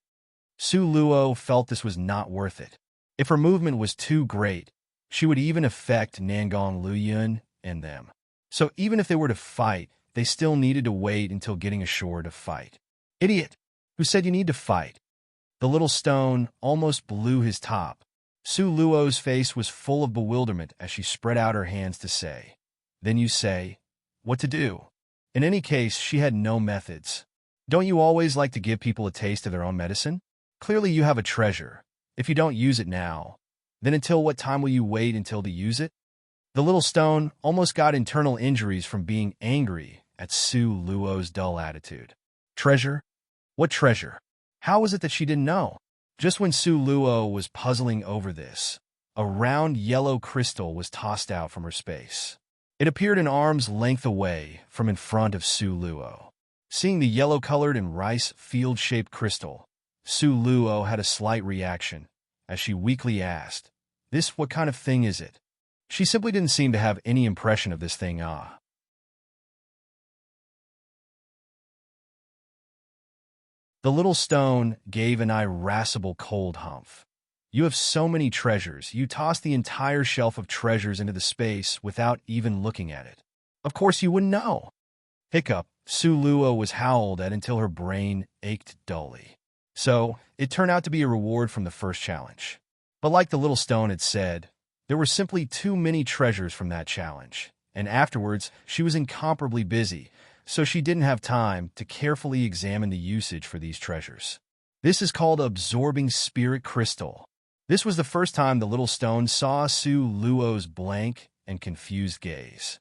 Su Luo felt this was not worth it. If her movement was too great, she would even affect Nangong Luoyun and them. So even if they were to fight, they still needed to wait until getting ashore to fight. Idiot! Who said you need to fight? The little stone almost blew his top. Su Luo's face was full of bewilderment as she spread out her hands to say, "Then you say, what to do?" In any case, she had no methods. Don't you always like to give people a taste of their own medicine? Clearly you have a treasure. If you don't use it now, then until what time will you wait until to use it? The little stone almost got internal injuries from being angry at Su Luo's dull attitude. Treasure? What treasure? How was it that she didn't know? Just when Su Luo was puzzling over this, a round yellow crystal was tossed out from her space. It appeared an arm's length away from in front of Su Luo. Seeing the yellow-colored and rice-field-shaped crystal, Su Luo had a slight reaction, as she weakly asked, what kind of thing is it? She simply didn't seem to have any impression of this thing. The little stone gave an irascible cold humph. You have so many treasures, you toss the entire shelf of treasures into the space without even looking at it. Of course you wouldn't know. Hiccup, Su Luo was howled at until her brain ached dully. So, it turned out to be a reward from the first challenge. But like the little stone had said, there were simply too many treasures from that challenge, and afterwards she was incomparably busy, so she didn't have time to carefully examine the usage for these treasures. This is called absorbing spirit crystal. This was the first time the little stone saw Su Luo's blank and confused gaze.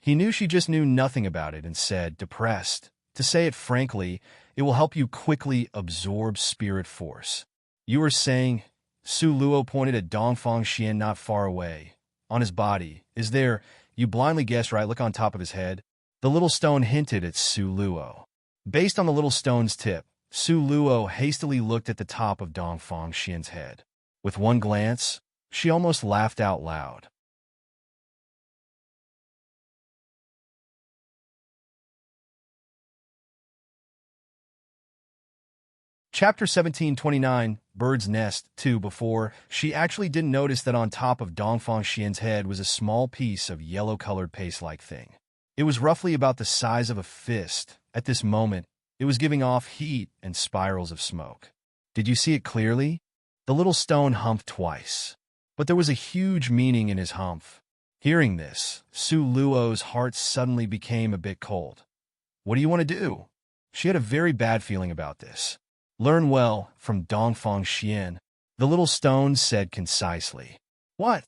He knew she just knew nothing about it and said, depressed, to say it frankly, it will help you quickly absorb spirit force. You are saying, Su Luo pointed at Dongfang Xian not far away. On his body, is there, you blindly guessed right, look on top of his head. The little stone hinted at Su Luo. Based on the little stone's tip, Su Luo hastily looked at the top of Dongfang Xian's head. With one glance, she almost laughed out loud. Chapter 1729, Bird's Nest, 2. Before, she actually didn't notice that on top of Dongfang Xian's head was a small piece of yellow-colored paste-like thing. It was roughly about the size of a fist. At this moment, it was giving off heat and spirals of smoke. Did you see it clearly? The little stone humphed twice. But there was a huge meaning in his humph. Hearing this, Su Luo's heart suddenly became a bit cold. What do you want to do? She had a very bad feeling about this. Learn well from Dongfang Xian, the little stone said concisely. What?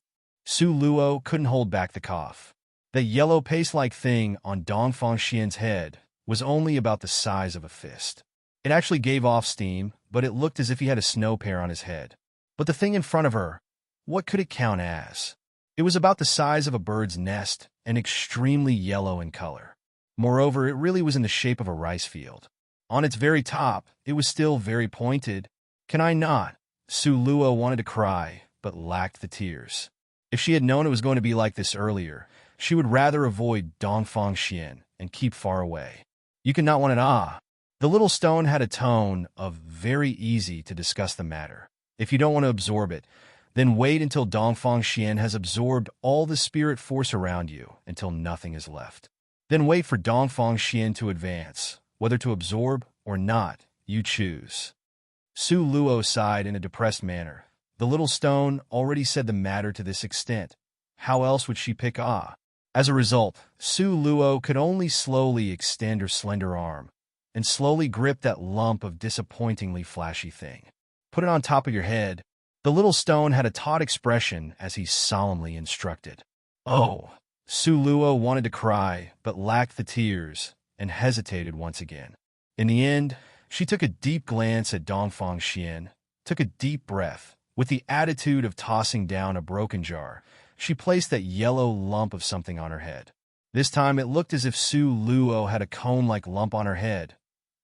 Su Luo couldn't hold back the cough. The yellow paste-like thing on Dongfang Xian's head was only about the size of a fist. It actually gave off steam, but it looked as if he had a snow pear on his head. But the thing in front of her, what could it count as? It was about the size of a bird's nest and extremely yellow in color. Moreover, it really was in the shape of a rice field. On its very top, it was still very pointed. Can I not? Su Luo wanted to cry, but lacked the tears. If she had known it was going to be like this earlier, she would rather avoid Dongfang Xian and keep far away. You cannot want it, The little stone had a tone of very easy to discuss the matter. If you don't want to absorb it, then wait until Dongfang Xian has absorbed all the spirit force around you until nothing is left. Then wait for Dongfang Xian to advance. Whether to absorb or not, you choose. Su Luo sighed in a depressed manner. The little stone already said the matter to this extent. How else would she pick As a result, Su Luo could only slowly extend her slender arm and slowly grip that lump of disappointingly flashy thing. Put it on top of your head. The little stone had a taut expression as he solemnly instructed. Oh! Su Luo wanted to cry, but lacked the tears and hesitated once again. In the end, she took a deep glance at Dongfang Xian, took a deep breath. With the attitude of tossing down a broken jar, she placed that yellow lump of something on her head. This time it looked as if Su Luo had a cone-like lump on her head,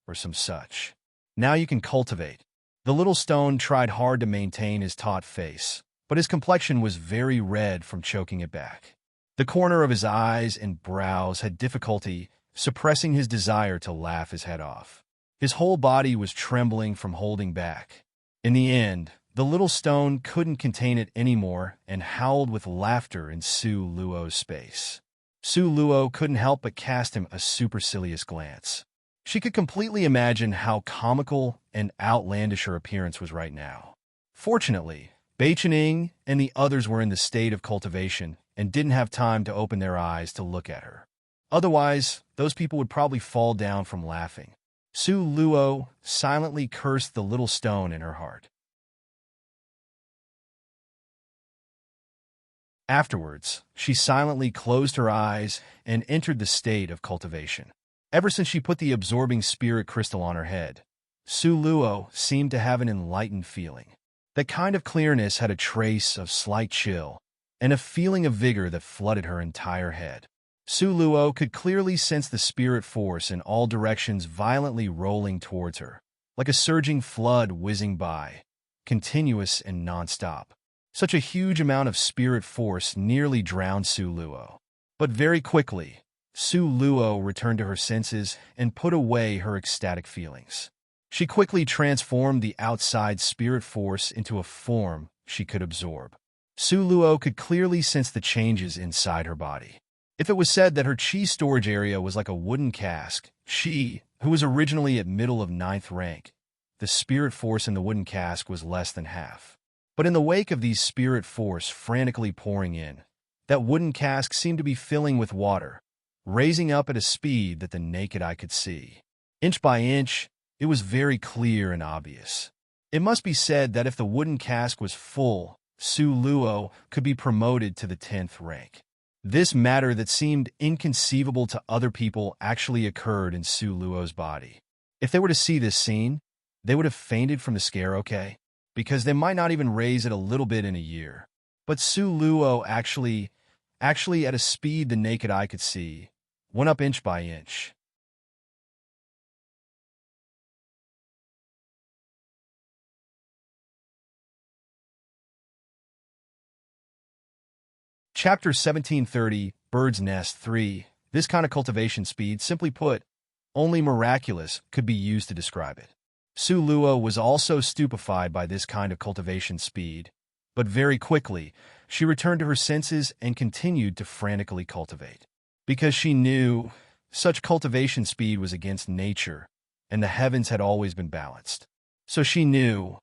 or some such. Now you can cultivate. The little stone tried hard to maintain his taut face, but his complexion was very red from choking it back. The corner of his eyes and brows had difficulty suppressing his desire to laugh his head off. His whole body was trembling from holding back. In the end, the little stone couldn't contain it anymore and howled with laughter in Su Luo's space. Su Luo couldn't help but cast him a supercilious glance. She could completely imagine how comical and outlandish her appearance was right now. Fortunately, Bei Chening and the others were in the state of cultivation and didn't have time to open their eyes to look at her. Otherwise, those people would probably fall down from laughing. Su Luo silently cursed the little stone in her heart. Afterwards, she silently closed her eyes and entered the state of cultivation. Ever since she put the absorbing spirit crystal on her head, Su Luo seemed to have an enlightened feeling. That kind of clearness had a trace of slight chill and a feeling of vigor that flooded her entire head. Su Luo could clearly sense the spirit force in all directions violently rolling towards her, like a surging flood whizzing by, continuous and nonstop. Such a huge amount of spirit force nearly drowned Su Luo. But very quickly, Su Luo returned to her senses and put away her ecstatic feelings. She quickly transformed the outside spirit force into a form she could absorb. Su Luo could clearly sense the changes inside her body. If it was said that her chi storage area was like a wooden cask, she, who was originally at middle of 9th rank, the spirit force in the wooden cask was less than half. But in the wake of these spirit force frantically pouring in, that wooden cask seemed to be filling with water, raising up at a speed that the naked eye could see. Inch by inch, it was very clear and obvious. It must be said that if the wooden cask was full, Su Luo could be promoted to the 10th rank. This matter that seemed inconceivable to other people actually occurred in Su Luo's body. If they were to see this scene, they would have fainted from the scare, okay? Because they might not even raise it a little bit in a year. But Su Luo actually at a speed the naked eye could see, went up inch by inch. Chapter 1730, Bird's Nest 3. This kind of cultivation speed, simply put, only miraculous could be used to describe it. Su Luo was also stupefied by this kind of cultivation speed, but very quickly, she returned to her senses and continued to frantically cultivate. Because she knew such cultivation speed was against nature, and the heavens had always been balanced. So she knew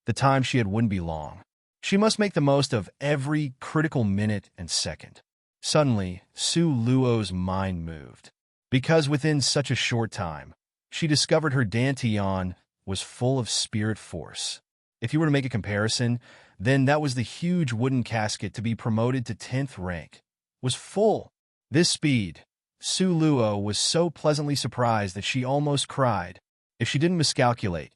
the time she had wouldn't be long. She must make the most of every critical minute and second. Suddenly, Su Luo's mind moved. Because within such a short time, she discovered her dantian was full of spirit force. If you were to make a comparison, then that was the huge wooden casket to be promoted to 10th rank. Was full. This speed, Su Luo was so pleasantly surprised that she almost cried. If she didn't miscalculate,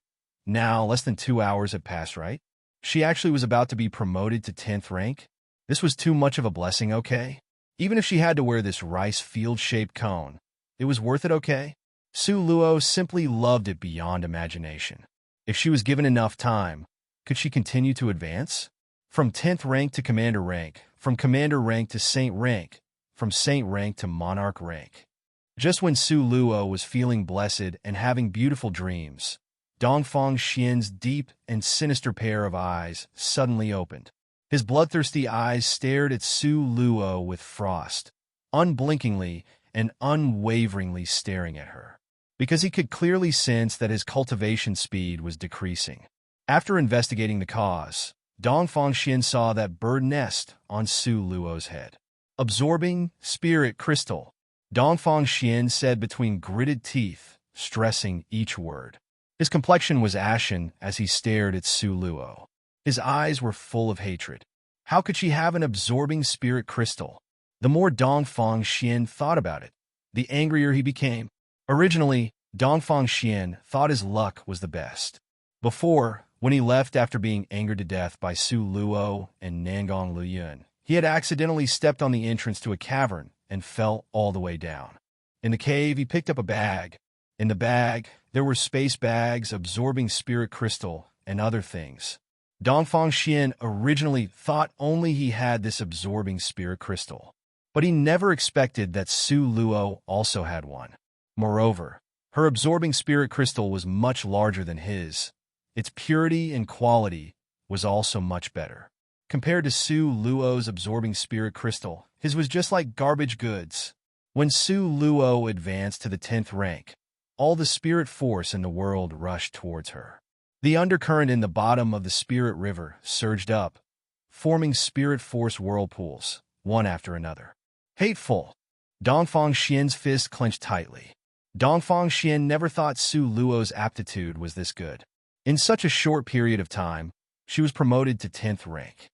now less than 2 hours had passed, right? She actually was about to be promoted to 10th rank. This was too much of a blessing, okay? Even if she had to wear this rice field-shaped cone, it was worth it, okay? Su Luo simply loved it beyond imagination. If she was given enough time, could she continue to advance? From 10th rank to commander rank, from commander rank to saint rank, from saint rank to monarch rank. Just when Su Luo was feeling blessed and having beautiful dreams, Dongfang Xian's deep and sinister pair of eyes suddenly opened. His bloodthirsty eyes stared at Su Luo with frost, unblinkingly and unwaveringly staring at her, because he could clearly sense that his cultivation speed was decreasing. After investigating the cause, Dongfang Xian saw that bird nest on Su Luo's head. Absorbing spirit crystal, Dongfang Xian said between gritted teeth, stressing each word. His complexion was ashen as he stared at Su Luo. His eyes were full of hatred. How could she have an absorbing spirit crystal? The more Dongfang Xian thought about it, the angrier he became. Originally, Dongfang Xian thought his luck was the best. Before, when he left after being angered to death by Su Luo and Nangong Luyun, he had accidentally stepped on the entrance to a cavern and fell all the way down. In the cave, he picked up a bag. In the bag, there were space bags, absorbing spirit crystal, and other things. Dongfang Xian originally thought only he had this absorbing spirit crystal, but he never expected that Su Luo also had one. Moreover, her absorbing spirit crystal was much larger than his. Its purity and quality was also much better. Compared to Su Luo's absorbing spirit crystal, his was just like garbage goods. When Su Luo advanced to the 10th rank, all the spirit force in the world rushed towards her. The undercurrent in the bottom of the spirit river surged up, forming spirit force whirlpools, one after another. Hateful! Dongfang Xian's fist clenched tightly. Dongfang Xian never thought Su Luo's aptitude was this good. In such a short period of time, she was promoted to 10th rank.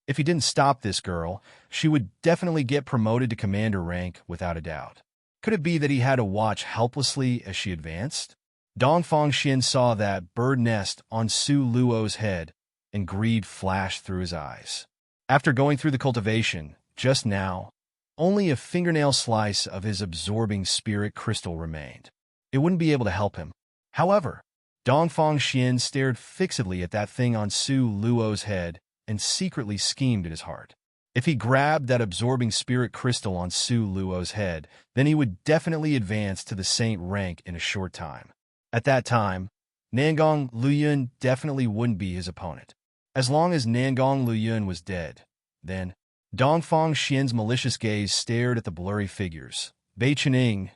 If he didn't stop this girl, she would definitely get promoted to commander rank without a doubt. Could it be that he had to watch helplessly as she advanced? Dongfang Xian saw that bird nest on Su Luo's head, and greed flashed through his eyes. After going through the cultivation, just now, only a fingernail slice of his absorbing spirit crystal remained. It wouldn't be able to help him. However, Dongfang Xian stared fixedly at that thing on Su Luo's head and secretly schemed in his heart. If he grabbed that absorbing spirit crystal on Su Luo's head, then he would definitely advance to the saint rank in a short time. At that time, Nangong Luyun definitely wouldn't be his opponent. As long as Nangong Luyun was dead, then Dongfang Xian's malicious gaze stared at the blurry figures. Bei Chening,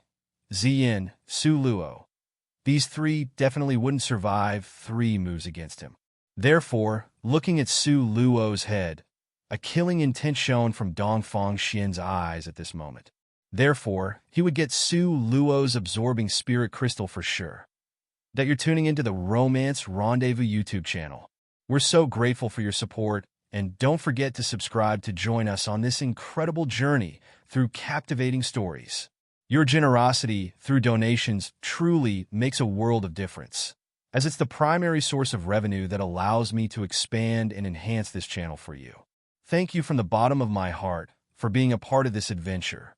Ziyin, Su Luo. These three definitely wouldn't survive 3 moves against him. Therefore, looking at Su Luo's head, a killing intent shone from Dongfang Xian's eyes at this moment. Therefore, he would get Su Luo's absorbing spirit crystal for sure. That you're tuning into the Romance Rendezvous YouTube channel. We're so grateful for your support, and don't forget to subscribe to join us on this incredible journey through captivating stories. Your generosity through donations truly makes a world of difference, as it's the primary source of revenue that allows me to expand and enhance this channel for you. Thank you from the bottom of my heart for being a part of this adventure.